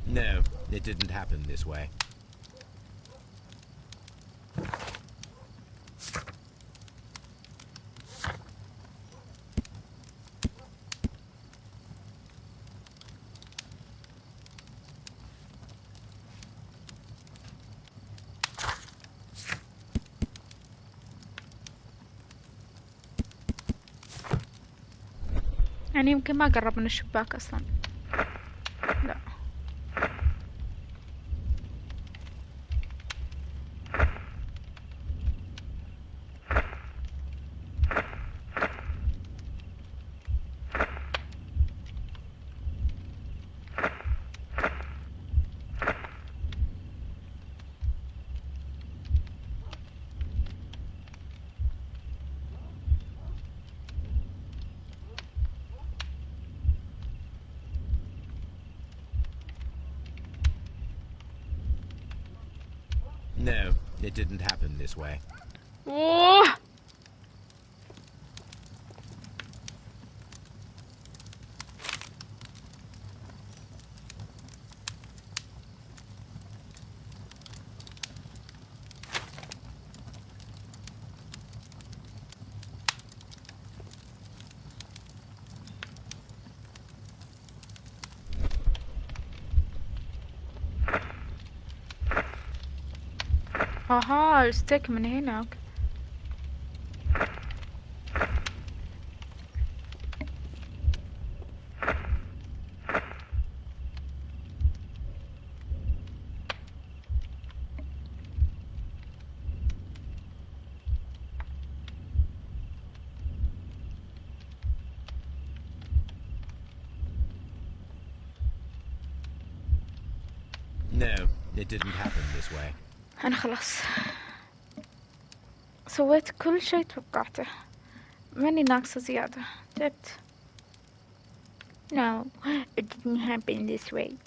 No, it didn't happen this way. يعني يمكن ما قرب من الشباك أصلا. لا. No, it didn't happen this way. Oh! اها الستيك من هناك. No, it didn't happen this way. أنا خلاص سويت كل شيء توقعته، ماني ناقصة زيادة، تعبت. No, it didn't happen this way.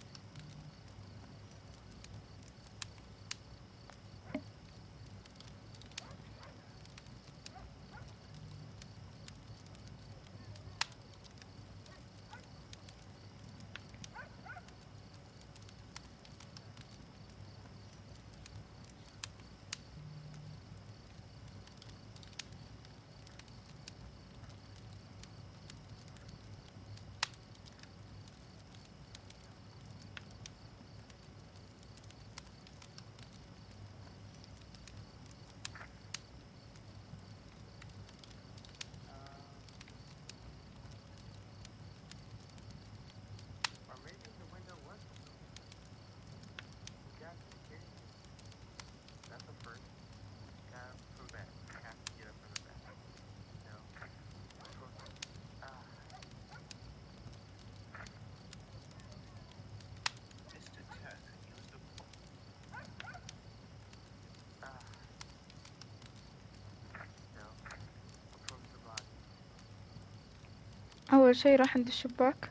أول شي راح عند الشباك.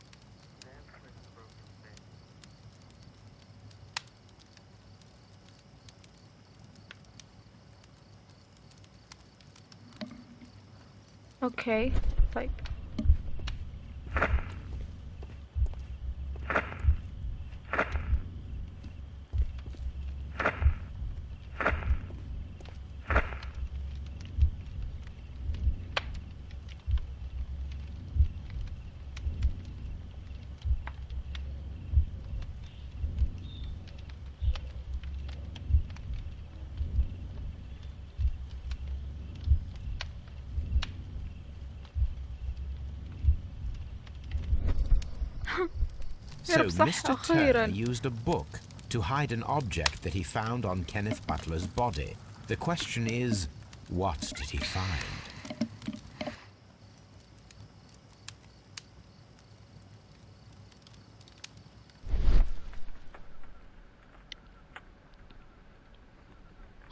اوكي طيب. So Mr. Turner used a book to hide an object that he found on Kenneth Butler's body. The question is, what did he find?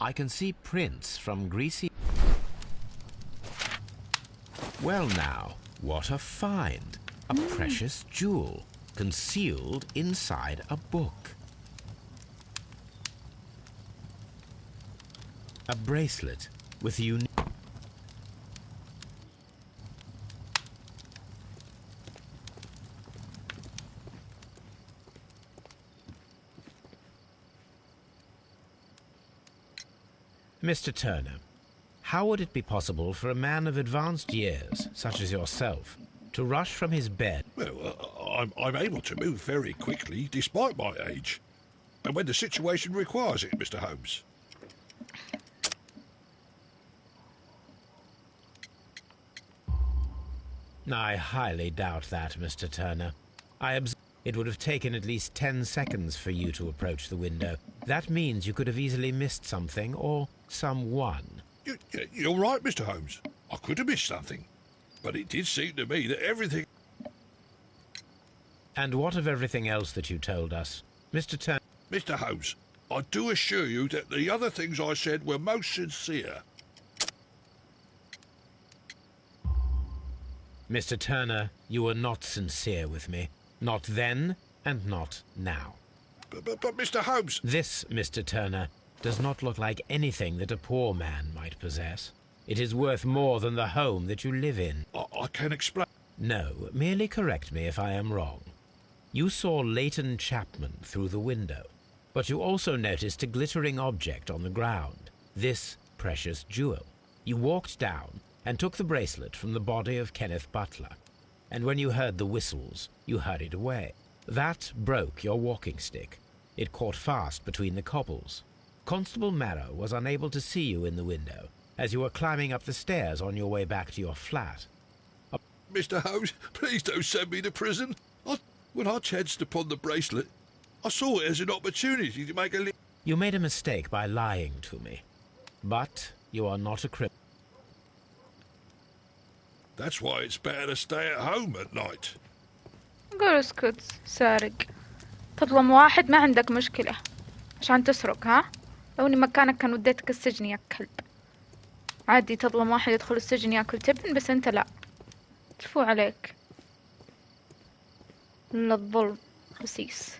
I can see prints from greasy... Well now, what a find! A precious jewel, concealed inside a book. A bracelet with unique... Mr. Turner, how would it be possible for a man of advanced years, such as yourself, to rush from his bed? Well, I'm able to move very quickly, despite my age. And when the situation requires it, Mr. Holmes. I highly doubt that, Mr. Turner. It would have taken at least 10 seconds for you to approach the window. That means you could have easily missed something or someone. You're right, Mr. Holmes. I could have missed something. But it did seem to me that everything... And what of everything else that you told us? Mr. Turner... Mr. Holmes, I do assure you that the other things I said were most sincere. Mr. Turner, you were not sincere with me. Not then, and not now. But Mr. Holmes... This, Mr. Turner, does not look like anything that a poor man might possess. It is worth more than the home that you live in. I can explain... No, merely correct me if I am wrong. You saw Leighton Chapman through the window, but you also noticed a glittering object on the ground, this precious jewel. You walked down and took the bracelet from the body of Kenneth Butler, and when you heard the whistles, you hurried away. That broke your walking stick. It caught fast between the cobbles. Constable Marrow was unable to see you in the window as you were climbing up the stairs on your way back to your flat. Mr. Holmes, please don't send me to prison. When I chanced upon the bracelet, I saw it as an opportunity to make a... You made a mistake by lying to me, but you are not a criminal. That's why it's better to stay at home at night. قول اسكت سارق. تظلم واحد ما عندك مشكلة عشان تسرق، ها؟ لو اني مكانك كان وديتك السجن يا كلب. عادي تظلم واحد يدخل السجن ياكل تبن، بس انت لا. تفو عليك. للظلم خسيس.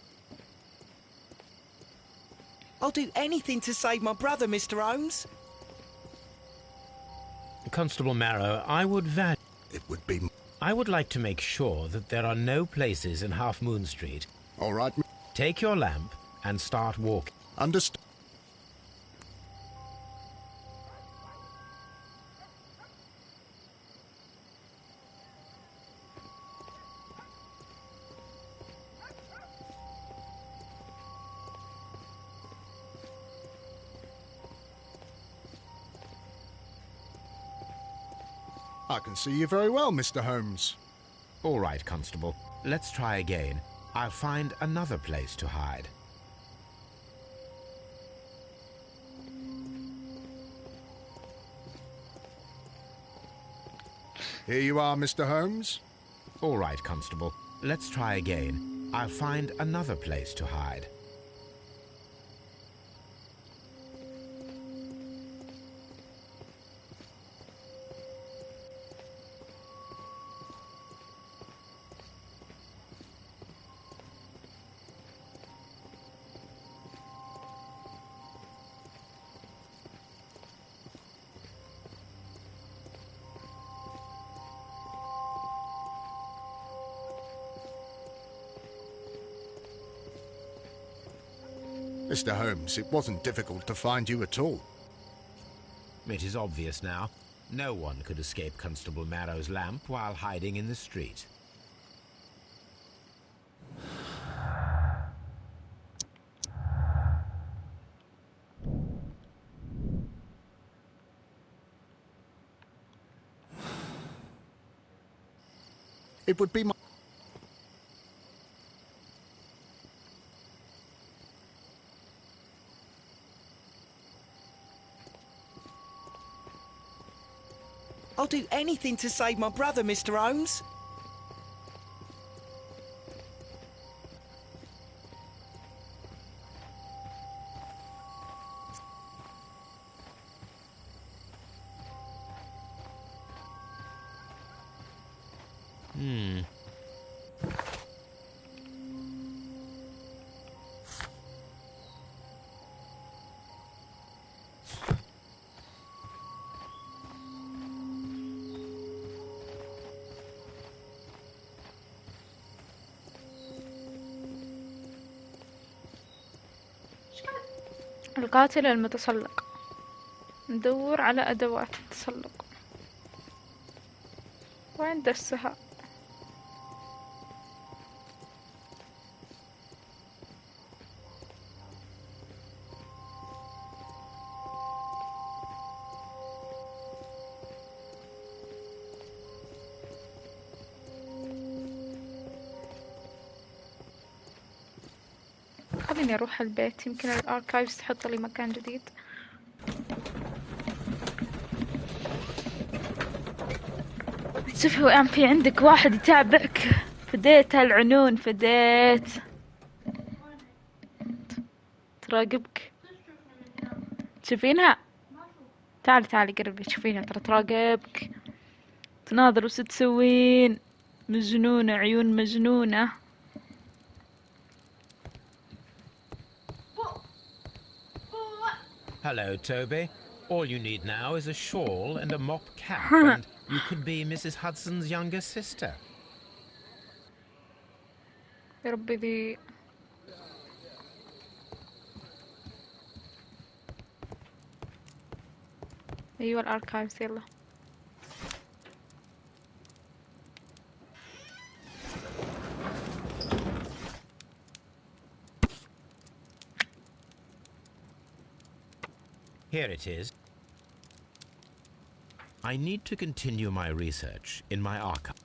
I'll do anything to save my brother, Mr. Holmes. Constable Marrow, I would value... It would be... I would like to make sure that there are no places in Half Moon Street. All right. Take your lamp and start walking. Understood. I can see you very well, Mr. Holmes. All right, Constable. Let's try again. I'll find another place to hide. Here you are, Mr. Holmes. All right, Constable. Let's try again. I'll find another place to hide. Mr. Holmes, it wasn't difficult to find you at all. It is obvious now. No one could escape Constable Marrow's lamp while hiding in the street. It would be my... I'll do anything to save my brother, Mr. Holmes. القاتل المتسلق. ندور على أدوات التسلق. وين دسها؟ خليني أروح البيت، يمكن الأركايفز تحط لي مكان جديد. شوفوا الآن في عندك واحد يتابعك. فديت هالعنون، فديت تراقبك. تشوفينها؟ تعالي تعالي قربي تشوفينها، ترى تراقبك. تناظر وش تسوين. مجنونة، عيون مجنونة. Hello, Toby. All you need now is a shawl and a mop cap, and you could be Mrs. Hudson's younger sister. يا ربي ذي. أيوة الأركايفز يلا. Here it is. I need to continue my research in my archive.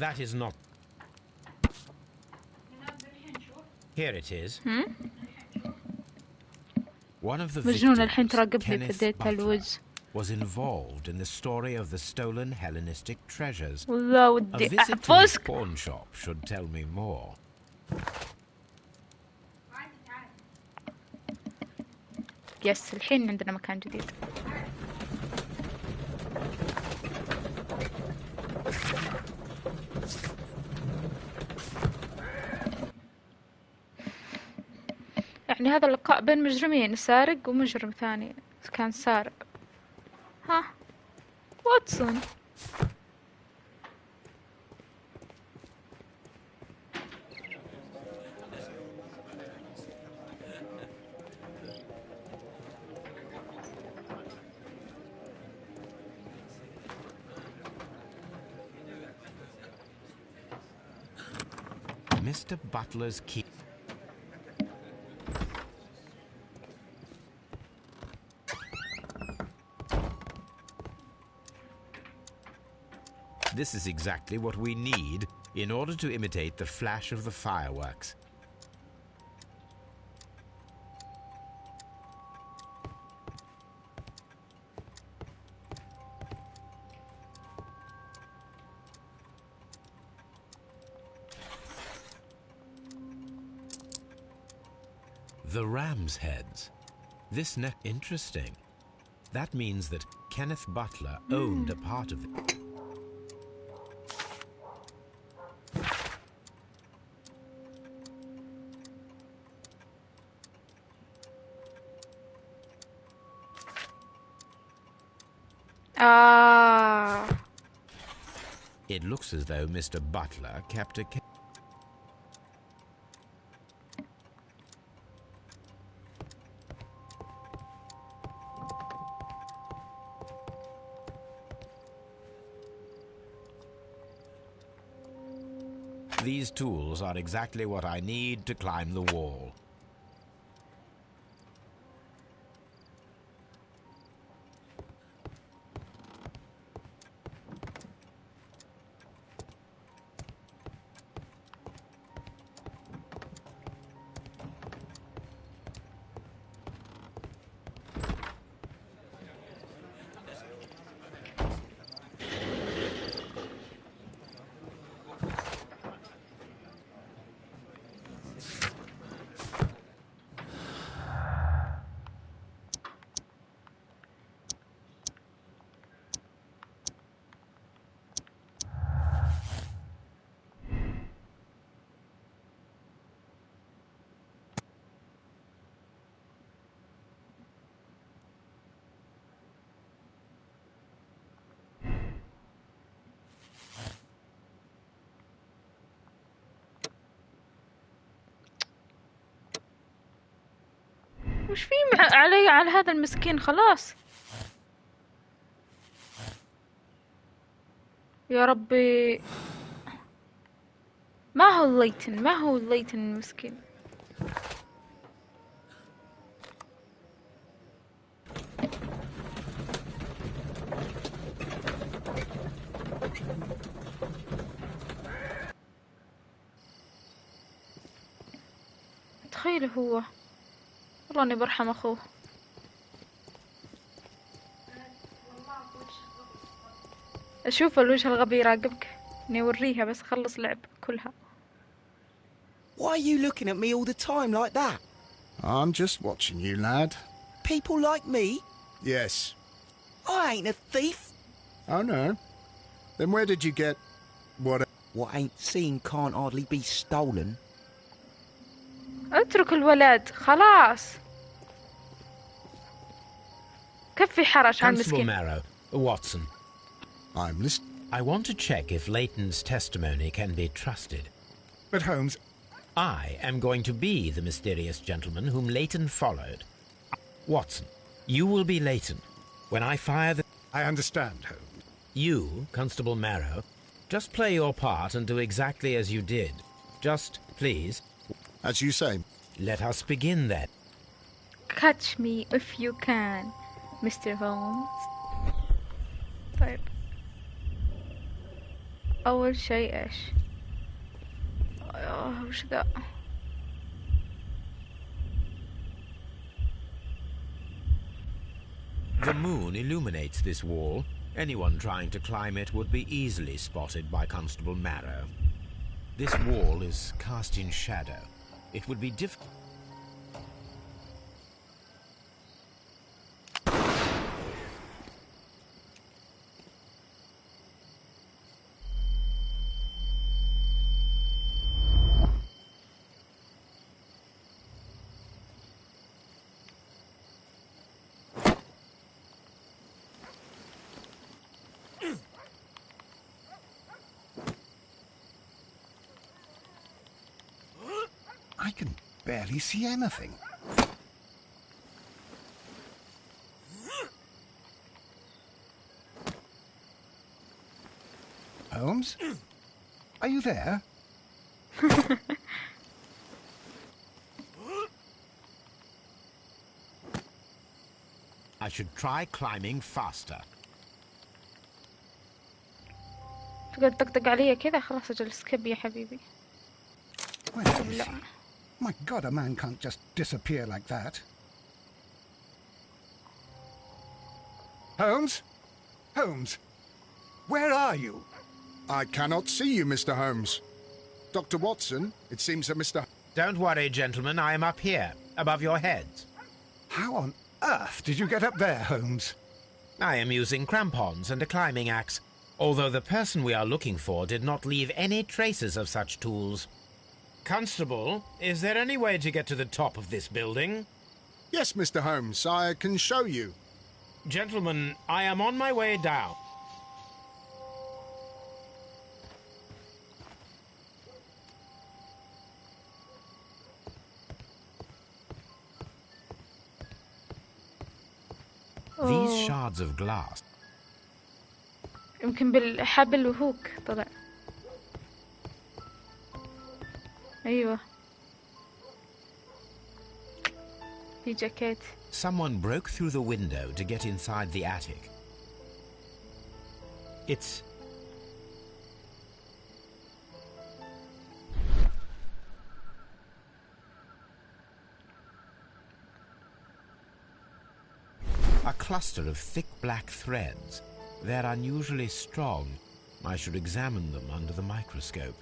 That is not... Here it is. One of the مجنون الحين victims, تراقبني Kenneth فديت Butler, الوز. was involved in the story of the stolen Hellenistic treasures. والله A ودي visit to his أحفظك. pawn shop should tell me more. يس الحين عندنا مكان جديد. يعني هذا اللقاء بين مجرمين، سارق ومجرم ثاني كان سارق. ها واتسون. Mr. Butler's key. This is exactly what we need in order to imitate the flash of the fireworks. The ram's heads. This neck interesting. That means that Kenneth Butler owned a part of it. It looks as though Mr. Butler kept a... These tools are exactly what I need to climb the wall. وش في على هذا المسكين خلاص. يا ربي ما هو ليتن المسكين. تخيل هو والله اني برحم اخوه. اشوف الوجه الغبي يراقبك اني اوريها بس اخلص لعب كلها. Why are you looking at me all the time like that? I'm just watching you, lad. People like me? Yes. I ain't a thief. Oh, no? Then where did you get what... What ain't seen can't hardly be stolen. اترك الولد خلاص. كفي حرش على Constable المسكين. Marrow, Watson. I'm listening. I want to check if Leighton's testimony can be trusted. But Holmes... I am going to be the mysterious gentleman whom Leighton followed. Watson, you will be Leighton. When I fire the... I understand, Holmes. You, Constable Marrow, just play your part and do exactly as you did. Just, please... As you say. Let us begin then. Catch me if you can, Mr. Holmes. طيب. أول شيء إيش؟ وش ذا؟ The moon illuminates this wall. Anyone trying to climb it would be easily spotted by Constable Marrow. This wall is cast in shadow. It would be difficult. I can barely see anything. Holmes? Are you there? I should try climbing faster. تقعد تطقطق علي كذا خلاص أجل سكيب يا حبيبي. Where is he? My God, a man can't just disappear like that. Holmes? Holmes? Where are you? I cannot see you, Mr. Holmes. Dr. Watson, it seems that Mr. Don't worry, gentlemen. I am up here, above your heads. How on earth did you get up there, Holmes? I am using crampons and a climbing axe, although the person we are looking for did not leave any traces of such tools. Constable, is there any way to get to the top of this building? Yes, Mr. Holmes, I can show you. Gentlemen, I am on my way down. These shards of glass. يمكن بالحبل وهوك طلع. أيوة. في جاكيت. Someone broke through the window to get inside the attic. It's... a cluster of thick black threads. They're unusually strong. I should examine them under the microscope.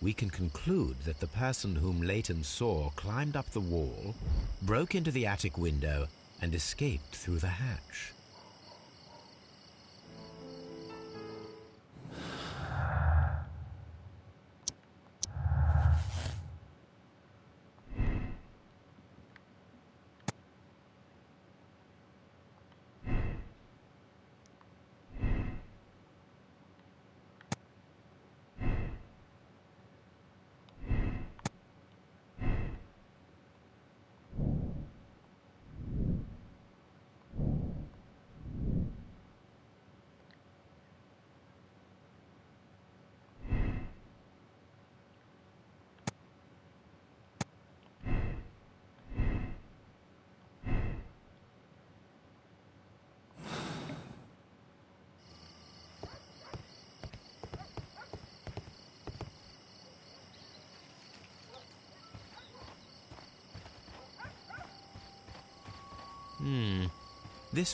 We can conclude that the person whom Leighton saw climbed up the wall, broke into the attic window, and escaped through the hatch. This...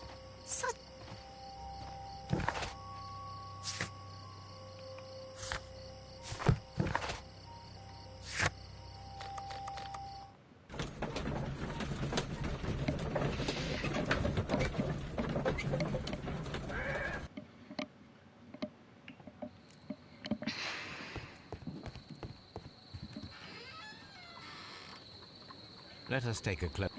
Let us take a close...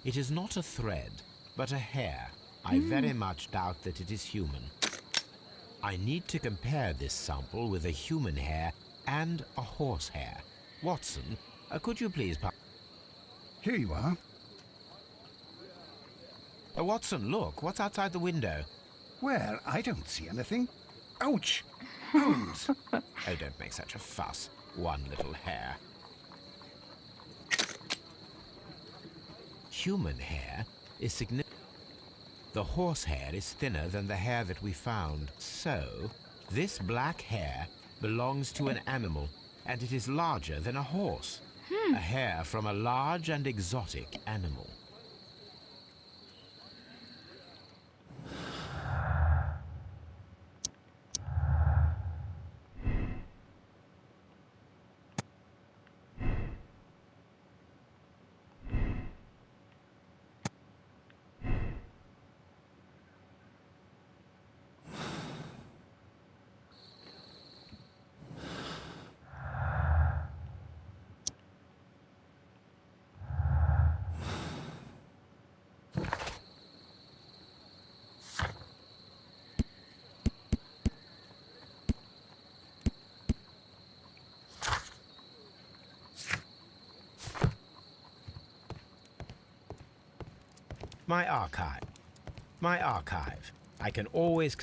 It is not a thread, but a hair. I very much doubt that it is human. I need to compare this sample with a human hair and a horse hair. Watson, could you please... Here you are. Watson, look, what's outside the window? Well, I don't see anything. Ouch! Holmes! Oh, don't make such a fuss. One little hair. Human hair is significant. The horse hair is thinner than the hair that we found. So, this black hair belongs to an animal, and it is larger than a horse. A hair from a large and exotic animal. My archive. I can always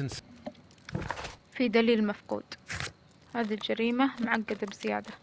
في دليل مفقود. هذه الجريمة معقدة بزيادة.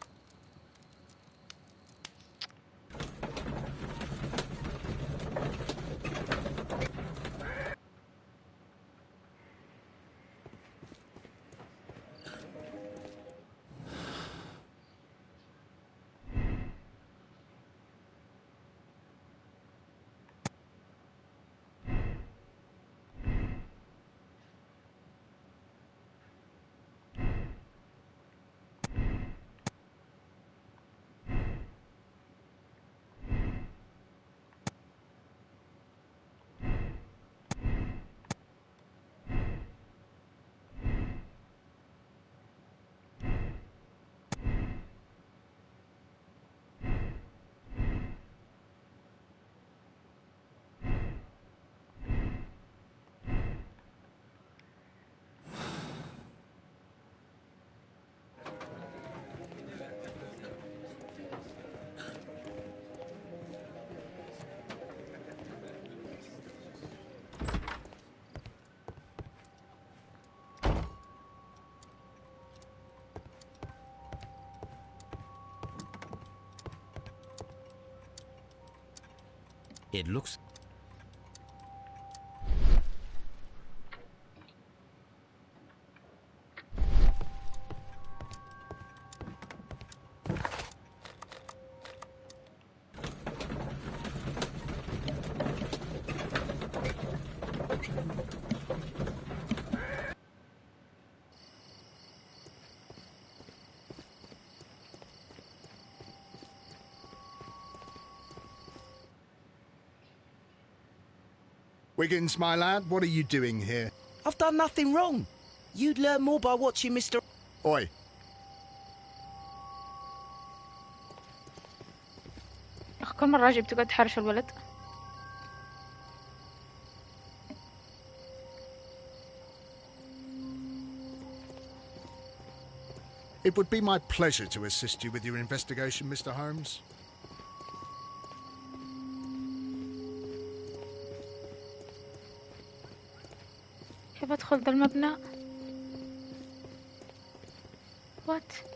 It looks... Wiggins, my lad, what are you doing here? I've done nothing wrong. You'd learn more by watching Mr. Oi. كل مرة أجي بتقعد تحرش الولد. It would be my pleasure to assist you with your investigation, Mr. Holmes. كيف أدخل ذا المبنى؟ What?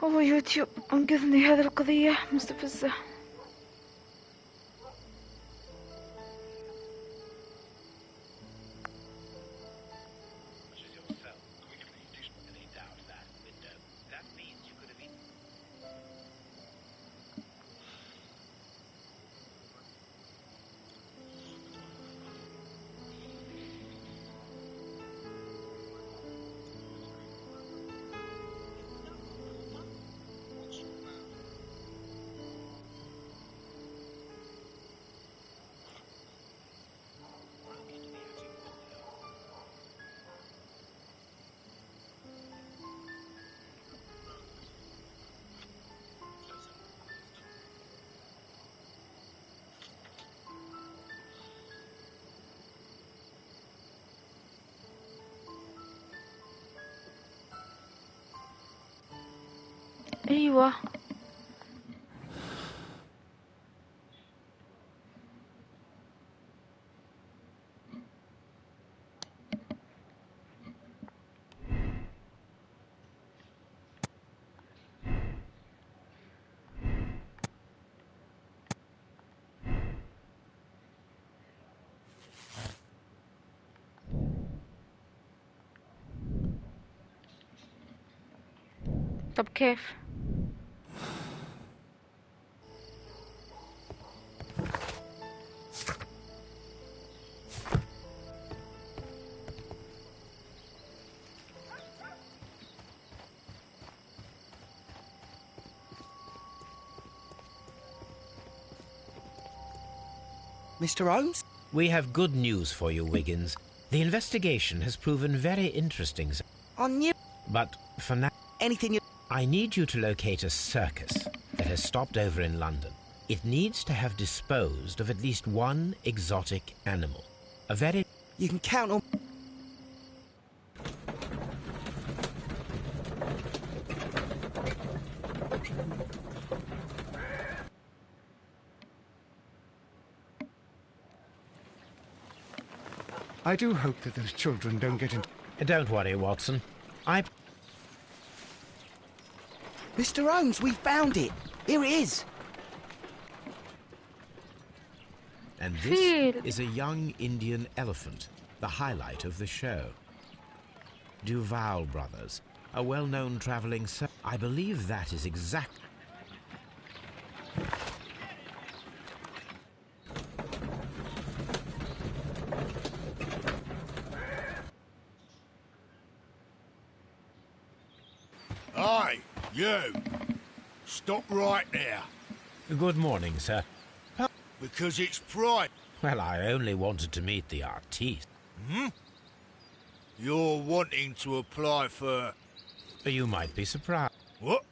أوه يوتيوب أنقذني، هذه القضية مستفزة. أيوة. طب كيف؟ Mr. Holmes? We have good news for you, Wiggins. The investigation has proven very interesting. I knew... But for now... Anything you... I need you to locate a circus that has stopped over in London. It needs to have disposed of at least one exotic animal. A very... You can count on... I do hope that those children don't get into... Don't worry, Watson. Mr. Holmes, we found it. Here it is. And this is a young Indian elephant, the highlight of the show. Duval Brothers, a well-known travelling... I believe that is exact... You! Stop right there. Good morning, sir. Because it's private. Well, I only wanted to meet the artiste. Hmm? You're wanting to apply for... You might be surprised. What?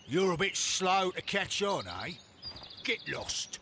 You're a bit slow to catch on, eh? Get lost.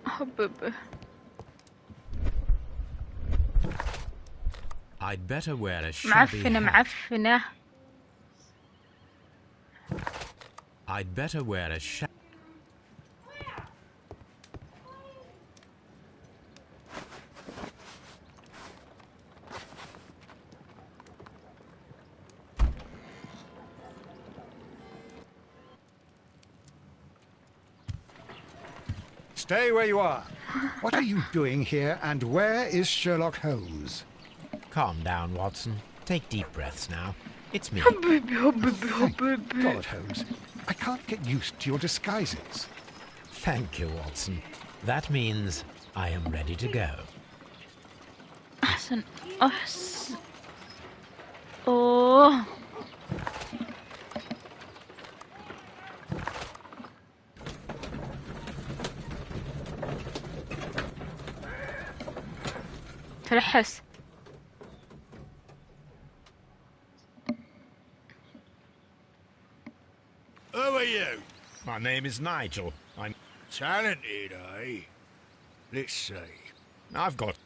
حبيبي. I'd better wear a shabby معفنة hat. معفنة. I'd better wear a Stay where you are. What are you doing here, and where is Sherlock Holmes? Calm down, Watson. Take deep breaths now. It's me. حبيبي حبيبي حبيبي. God, Holmes, I can't get used to your disguises. Thank you, Watson. That means I am ready to go. أحسن أحسن. أوه. تلحس. Who are you? My name is Nigel. I'm Talented, eh? Let's see. I've got...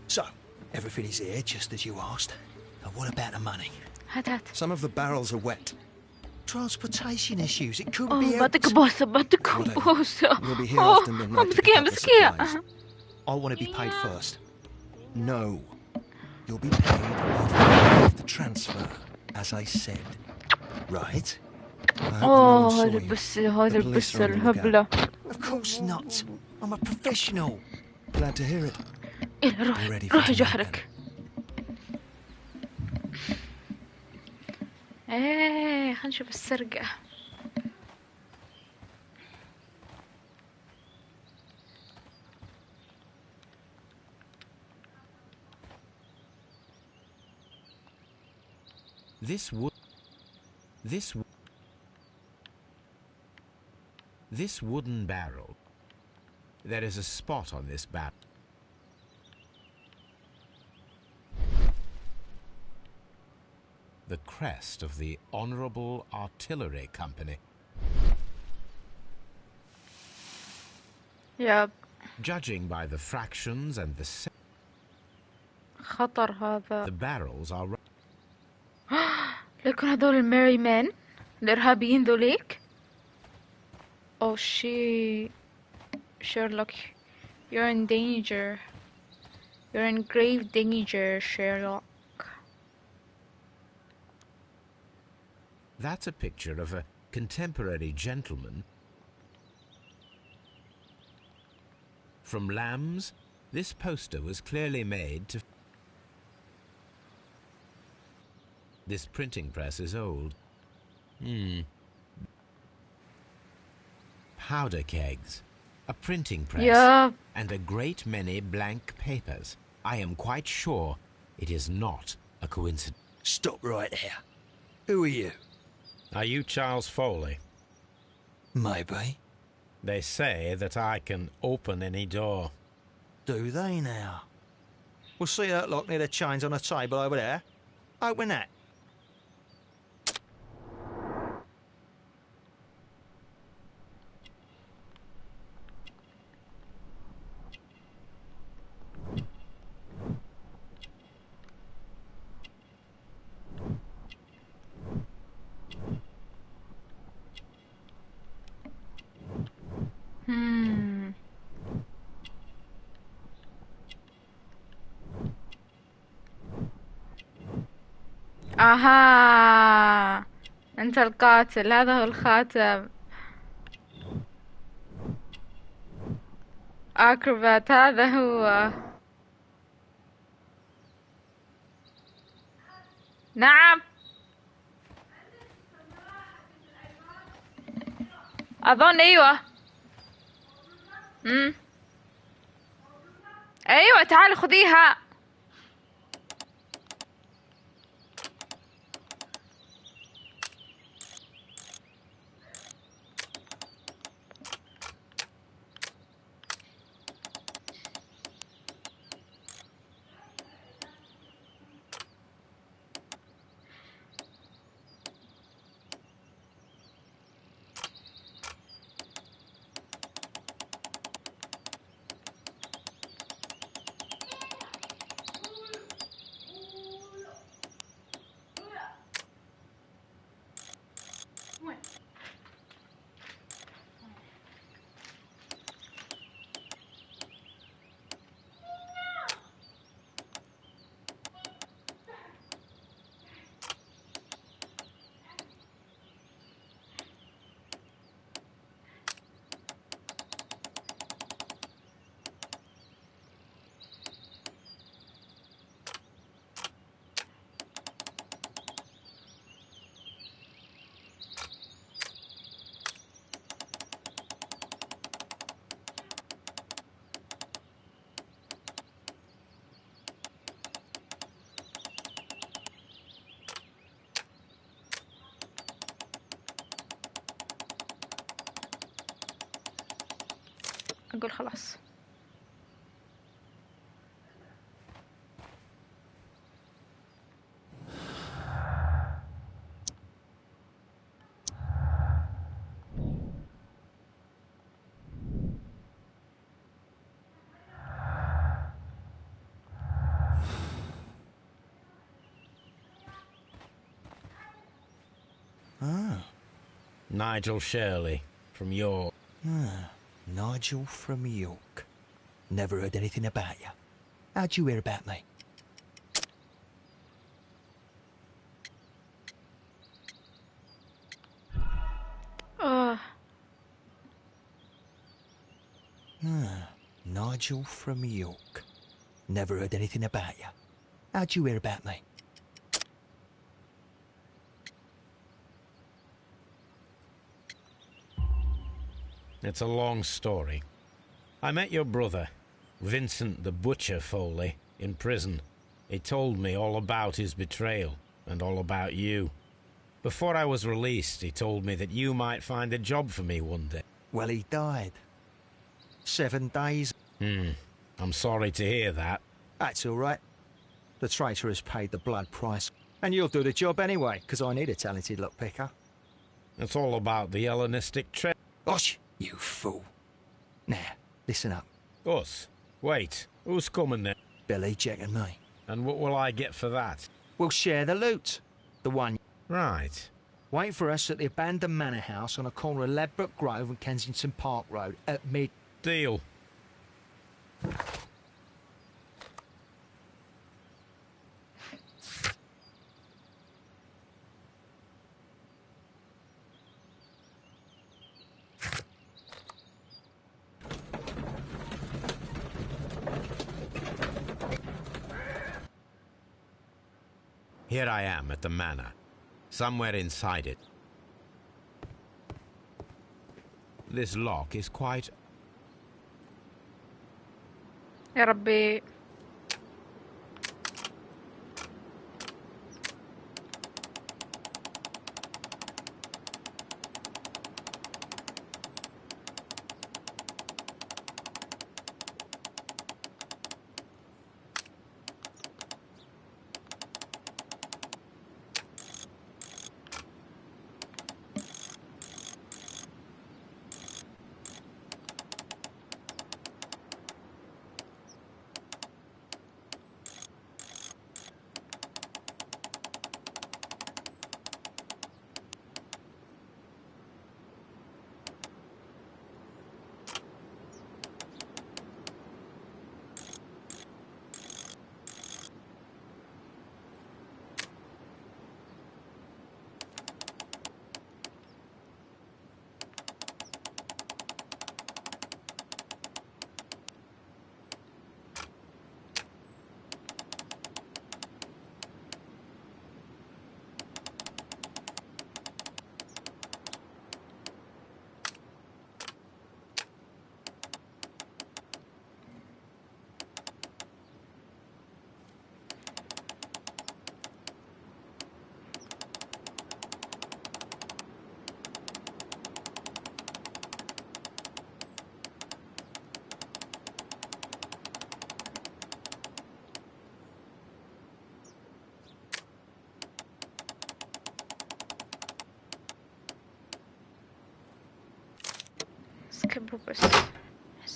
So, everything is here, just as you asked. And what about the money? هات هات. Some of the barrels are wet. Transportation issues, it couldn't be أوه helped. بعطيك بوسة بعطيك Whatever. بوسة. You'll be here أوه after midnight to pick مسكية up the مسكية. supplies. I want to be paid first. No. You'll be paid after the transfer, as I said. Right? I hope no one أوه saw هذا you. البسة هذا The police are البسة on the lookout. الهبلة. Of course not. I'm a professional. Glad to hear it. إيه روح Be ready for روح tonight, جحرك. إيه خلينا نشوف السرقة. This wooden barrel. There is a spot on this barrel. The crest of the Honourable Artillery Company. ياب. Judging by the fractions and the خطر هذا. the barrels are لكن هذول الميري مان الإرهابيين ذوليك. Oh shit. Sherlock, you're in danger. You're in grave danger, Sherlock. That's a picture of a contemporary gentleman. From Lamb's, this poster was clearly made to... This printing press is old. Powder kegs, a printing press, Yeah. and a great many blank papers. I am quite sure it is not a coincidence. Stop right there. Who are you? Are you Charles Foley? Maybe. They say that I can open any door. Do they now? We'll see that lock near the chains on the table over there. Open that. اها، انت القاتل، هذا هو الخاتم. اكروبات، هذا هو. نعم، اظن ايوه. ايوه، تعالي خذيها. اقول خلاص. Nigel Shirley, from York. Nigel from York. Never heard anything about you. How'd you hear about me? Nigel from York. Never heard anything about you. How'd you hear about me? It's a long story. I met your brother, Vincent the Butcher Foley, in prison. He told me all about his betrayal and all about you. Before I was released, he told me that you might find a job for me one day. Well, he died. 7 days. I'm sorry to hear that. That's all right. The traitor has paid the blood price. And you'll do the job anyway, because I need a talented lockpicker. It's all about the Hellenistic trade. Osh, you fool. Now, listen up. Us? Wait, who's coming then? Billy, Jack and me. And what will I get for that? We'll share the loot. The one... Right. Wait for us at the abandoned manor house on a corner of Ladbroke Grove and Kensington Park Road at mid... Deal. Here I am at the manor. Somewhere inside it. This lock is quite... يا ربي.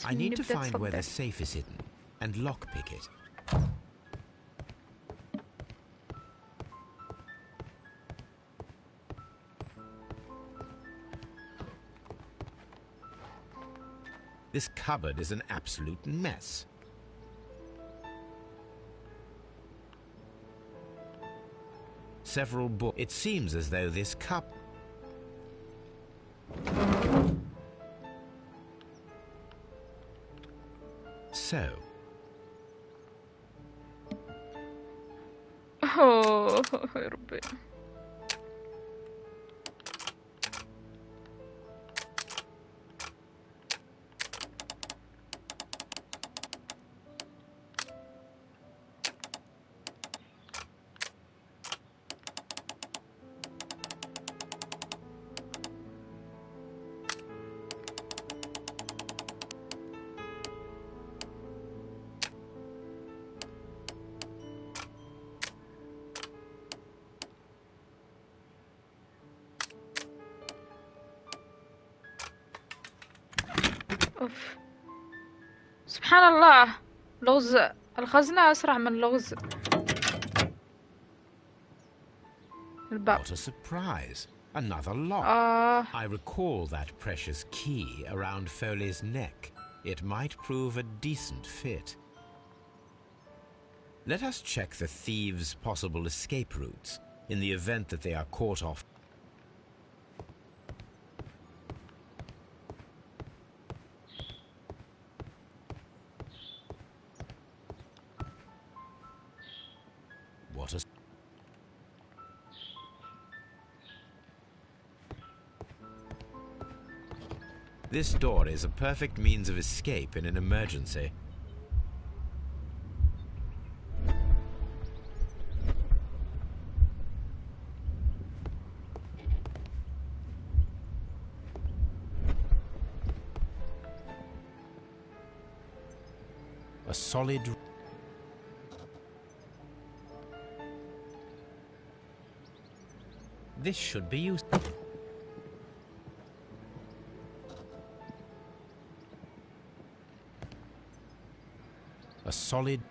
I need to find where the safe is hidden and lockpick it. This cupboard is an absolute mess. Several books. It seems as though this cup... So... Oh, يا ربي. أوف. سبحان الله، لغز الخزنة أسرع من لغز الباب. What a surprise! Another lock. I recall that precious key around Foley's neck. It might prove a decent fit. Let us check the thieves' possible escape routes in the event that they are caught off. What a... This door is a perfect means of escape in an emergency. A solid... This should be used. A solid...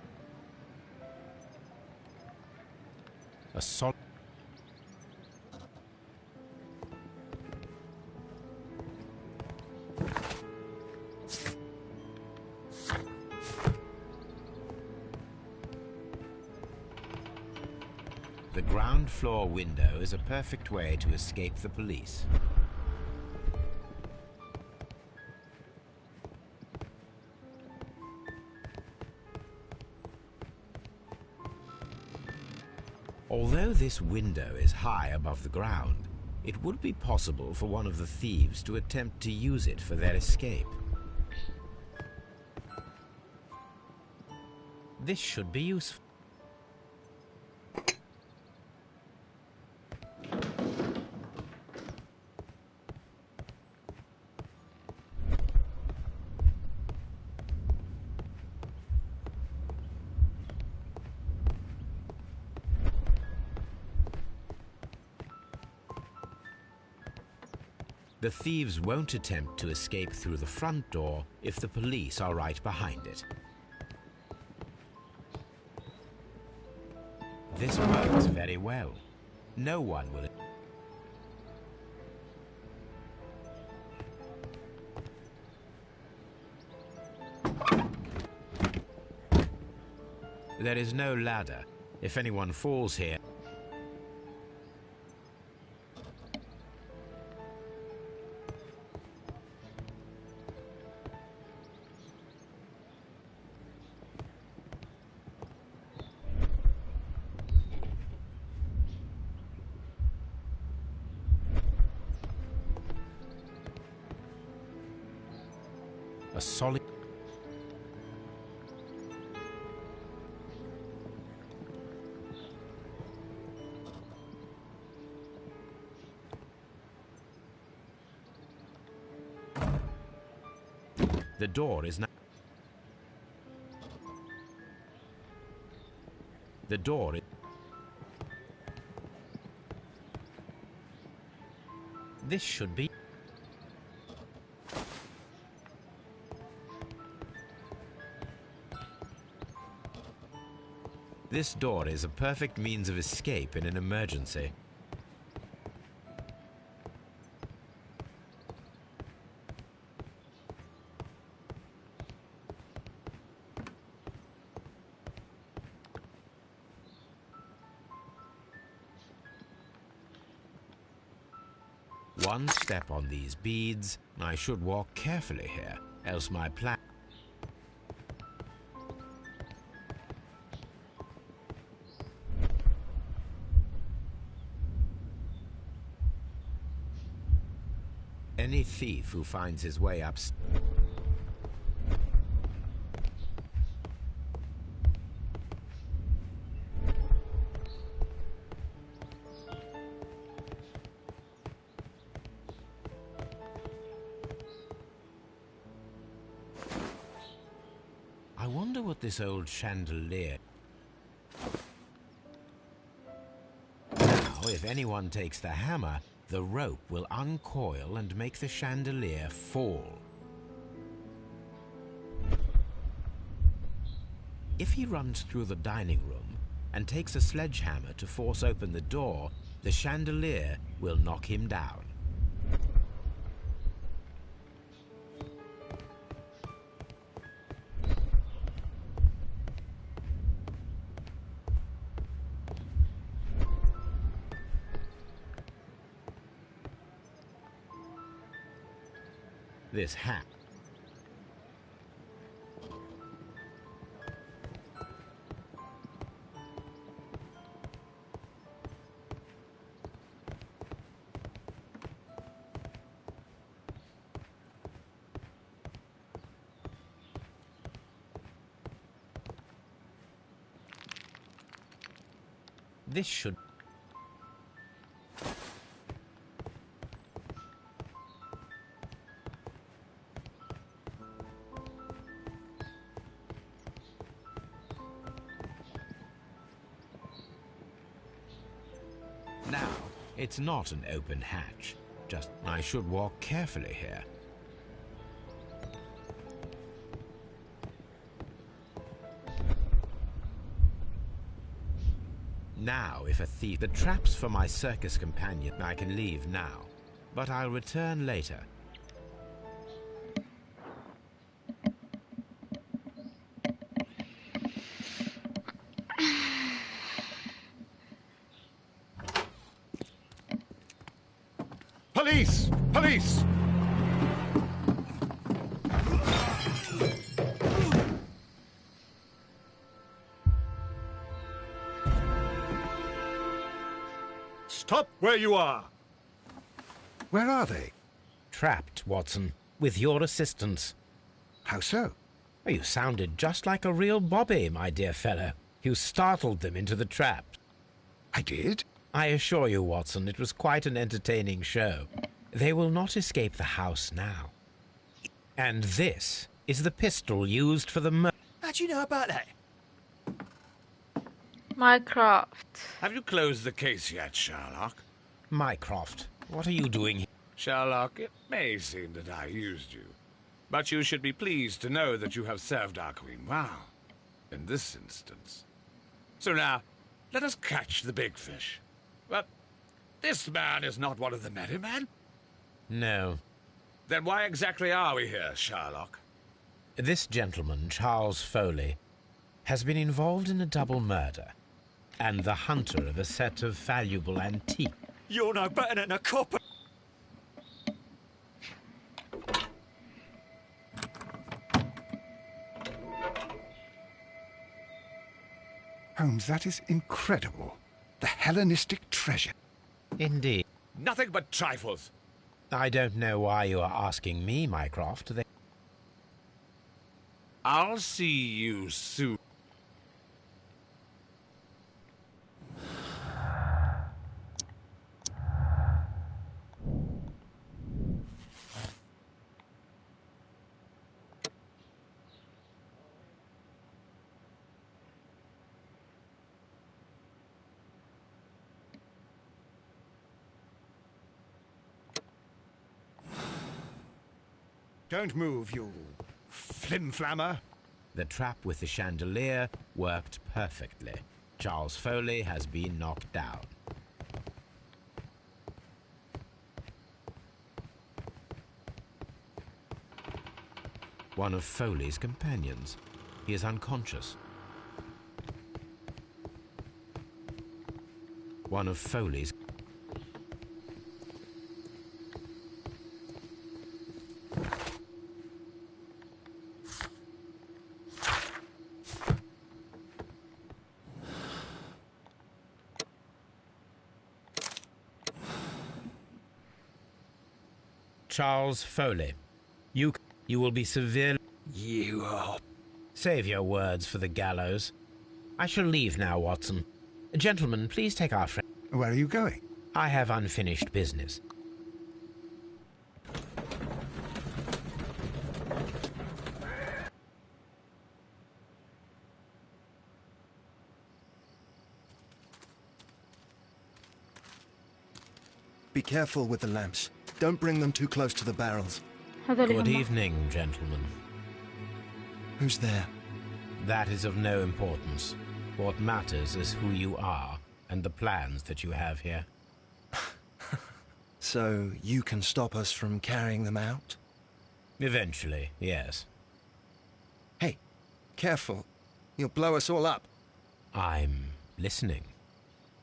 A solid... The ground floor window is a perfect way to escape the police. Although this window is high above the ground, it would be possible for one of the thieves to attempt to use it for their escape. This should be useful. The thieves won't attempt to escape through the front door if the police are right behind it. This works very well. No one will... There is no ladder. If anyone falls here... A solid... The door is now... The door is... This should be... This door is a perfect means of escape in an emergency. One step on these beads, I should walk carefully here, else my plan... Any thief who finds his way up... I wonder what this old chandelier... Now, if anyone takes the hammer, the rope will uncoil and make the chandelier fall. If he runs through the dining room and takes a sledgehammer to force open the door, the chandelier will knock him down. This hat. This should... Now, it's not an open hatch. Just, I should walk carefully here. Now, if a thief... The traps for my circus companion I can leave now, but I'll return later. Police! Police! Stop where you are! Where are they? Trapped, Watson, with your assistance. How so? Oh, you sounded just like a real Bobby, my dear fellow. You startled them into the trap. I did? I assure you, Watson, it was quite an entertaining show. They will not escape the house now. And this is the pistol used for the murder. How do you know about that? Mycroft. Have you closed the case yet, Sherlock? Mycroft, what are you doing here? Sherlock, it may seem that I used you, but you should be pleased to know that you have served our queen well, in this instance. So now, let us catch the big fish. But this man is not one of the merry men? No. Then why exactly are we here, Sherlock? This gentleman, Charles Foley, has been involved in a double murder, and the hunter of a set of valuable antiques. You're no better than a copper. Holmes, that is incredible. The Hellenistic treasure. Indeed. Nothing but trifles. I don't know why you are asking me, Mycroft. I'll see you soon. Don't move, you flim-flammer. The trap with the chandelier worked perfectly. Charles Foley has been knocked down. One of Foley's companions. He is unconscious. One of Foley's... Charles Foley, you will be severely... You are... Save your words for the gallows. I shall leave now, Watson. Gentlemen, please take our friend... Where are you going? I have unfinished business. Be careful with the lamps. Don't bring them too close to the barrels. Good evening, gentlemen. Who's there? That is of no importance. What matters is who you are and the plans that you have here. So you can stop us from carrying them out? Eventually, yes. Hey, careful. You'll blow us all up. I'm listening.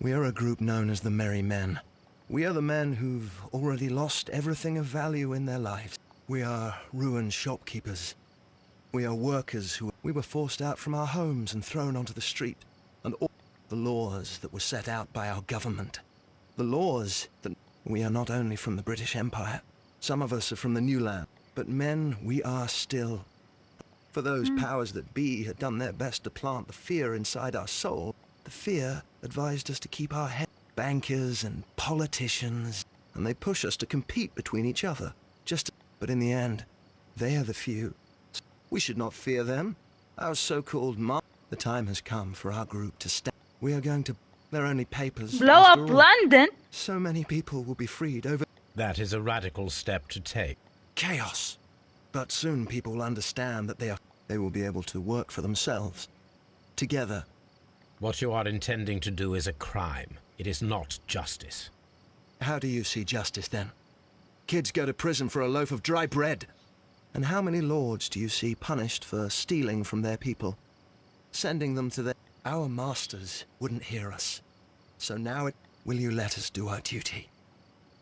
We are a group known as the Merry Men. We are the men who've already lost everything of value in their lives. We are ruined shopkeepers. We are workers who... We were forced out from our homes and thrown onto the street. And all the laws that were set out by our government. The laws that... We are not only from the British Empire. Some of us are from the New Land. But men, we are still. For those powers that be had done their best to plant the fear inside our soul, the fear advised us to keep our heads. Bankers and politicians, and they push us to compete between each other. But in the end, they are the few. We should not fear them. Our so-called The time has come for our group to stand. We are going to... They're only papers. Blow up all. London? So many people will be freed over... That is a radical step to take. Chaos. But soon people will understand that they will be able to work for themselves. Together. What you are intending to do is a crime. It is not justice. How do you see justice, then? Kids go to prison for a loaf of dry bread. And how many lords do you see punished for stealing from their people? Sending them to their... Our masters wouldn't hear us. So now will you let us do our duty?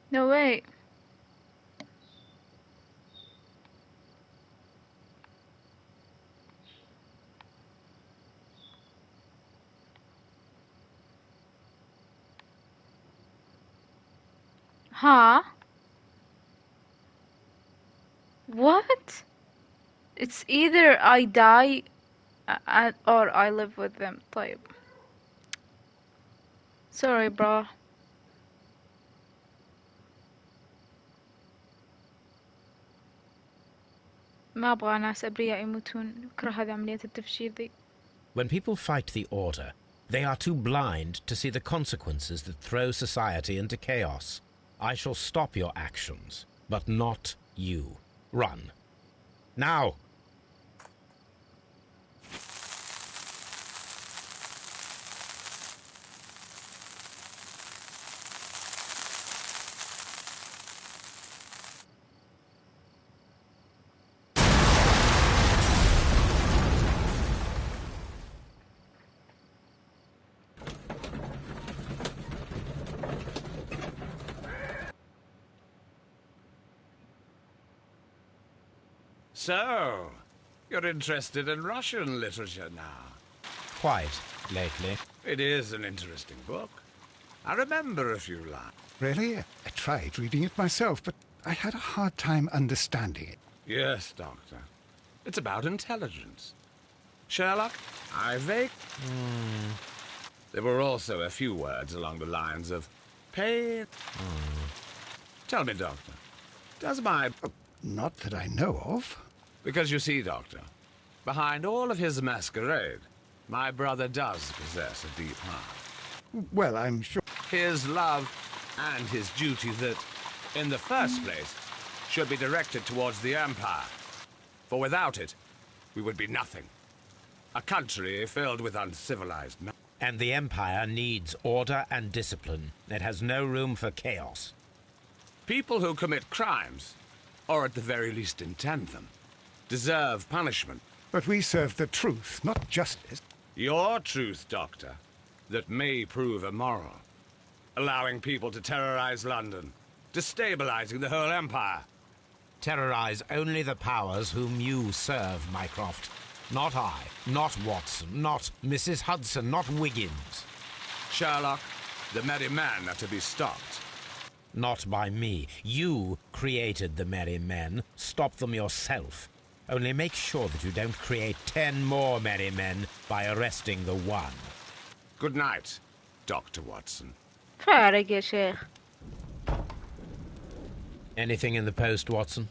No way. Huh? What? It's either I die or I live with them. طيب. Sorry, bro. ما أبغى ناس أبرياء يموتون. أكره هذه عملية التفجير ذي. When people fight the Order, they are too blind to see the consequences that throw society into chaos. I shall stop your actions, but not you. Run. Now! So, you're interested in Russian literature now? Quite, lately. It is an interesting book. I remember a few lines. Really? I tried reading it myself, but I had a hard time understanding it. Yes, Doctor. It's about intelligence. Sherlock, I vague... There were also a few words along the lines of pain. Tell me, Doctor, does my... Not that I know of. Because you see, Doctor, behind all of his masquerade, my brother does possess a deep heart. Well, I'm sure... His love and his duty that, in the first place, should be directed towards the Empire. For without it, we would be nothing. A country filled with uncivilized men. And the Empire needs order and discipline. It has no room for chaos. People who commit crimes, or at the very least intend them, deserve punishment. But we serve the truth, not justice. Your truth, Doctor, that may prove immoral. Allowing people to terrorize London, destabilizing the whole Empire. Terrorize only the powers whom you serve, Mycroft. Not I, not Watson, not Mrs. Hudson, not Wiggins. Sherlock, the merry men are to be stopped. Not by me. You created the merry men. Stop them yourself. Only make sure that you don't create 10 more merry men by arresting the one. Good night, Dr. Watson. فارق يا شيخ. Anything in the post, Watson?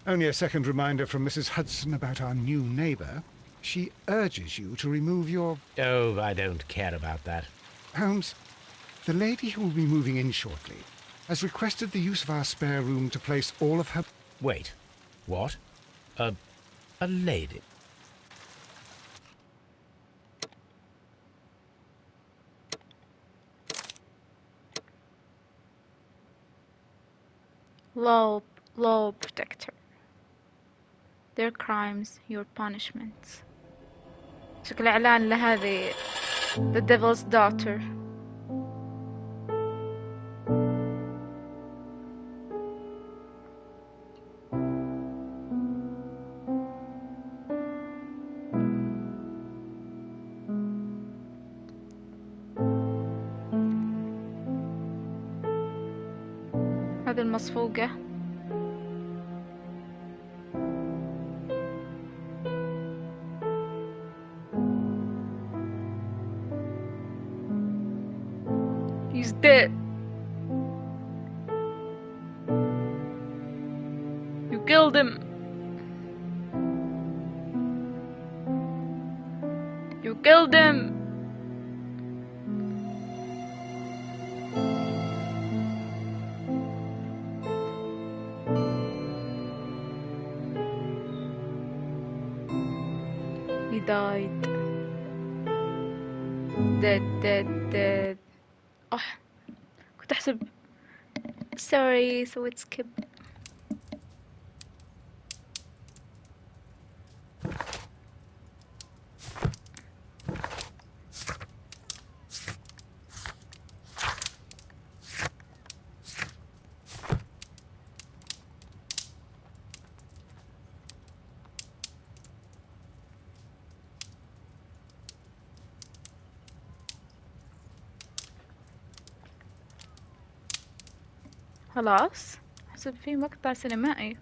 Only a second reminder from Mrs. Hudson about our new neighbour. She urges you to remove your... Oh, I don't care about that. Holmes, the lady who will be moving in shortly has requested the use of our spare room to place all of her... Wait. What? A lady? Law protector. Their crimes, your punishments. شكل إعلان لهذه The Devil's Daughter. هذه المصفوقة. He's dead. You killed him. You killed him. He died. Dead. Oh, كنت أحسب. Sorry, سويت skip. خلاص حسب في مقطع سينمائي.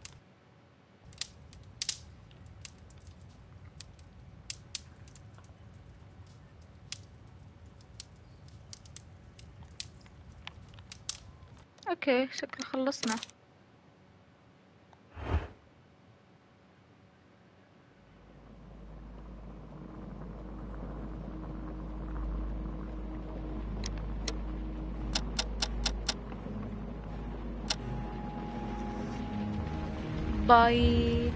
اوكي شكل خلصنا. باي.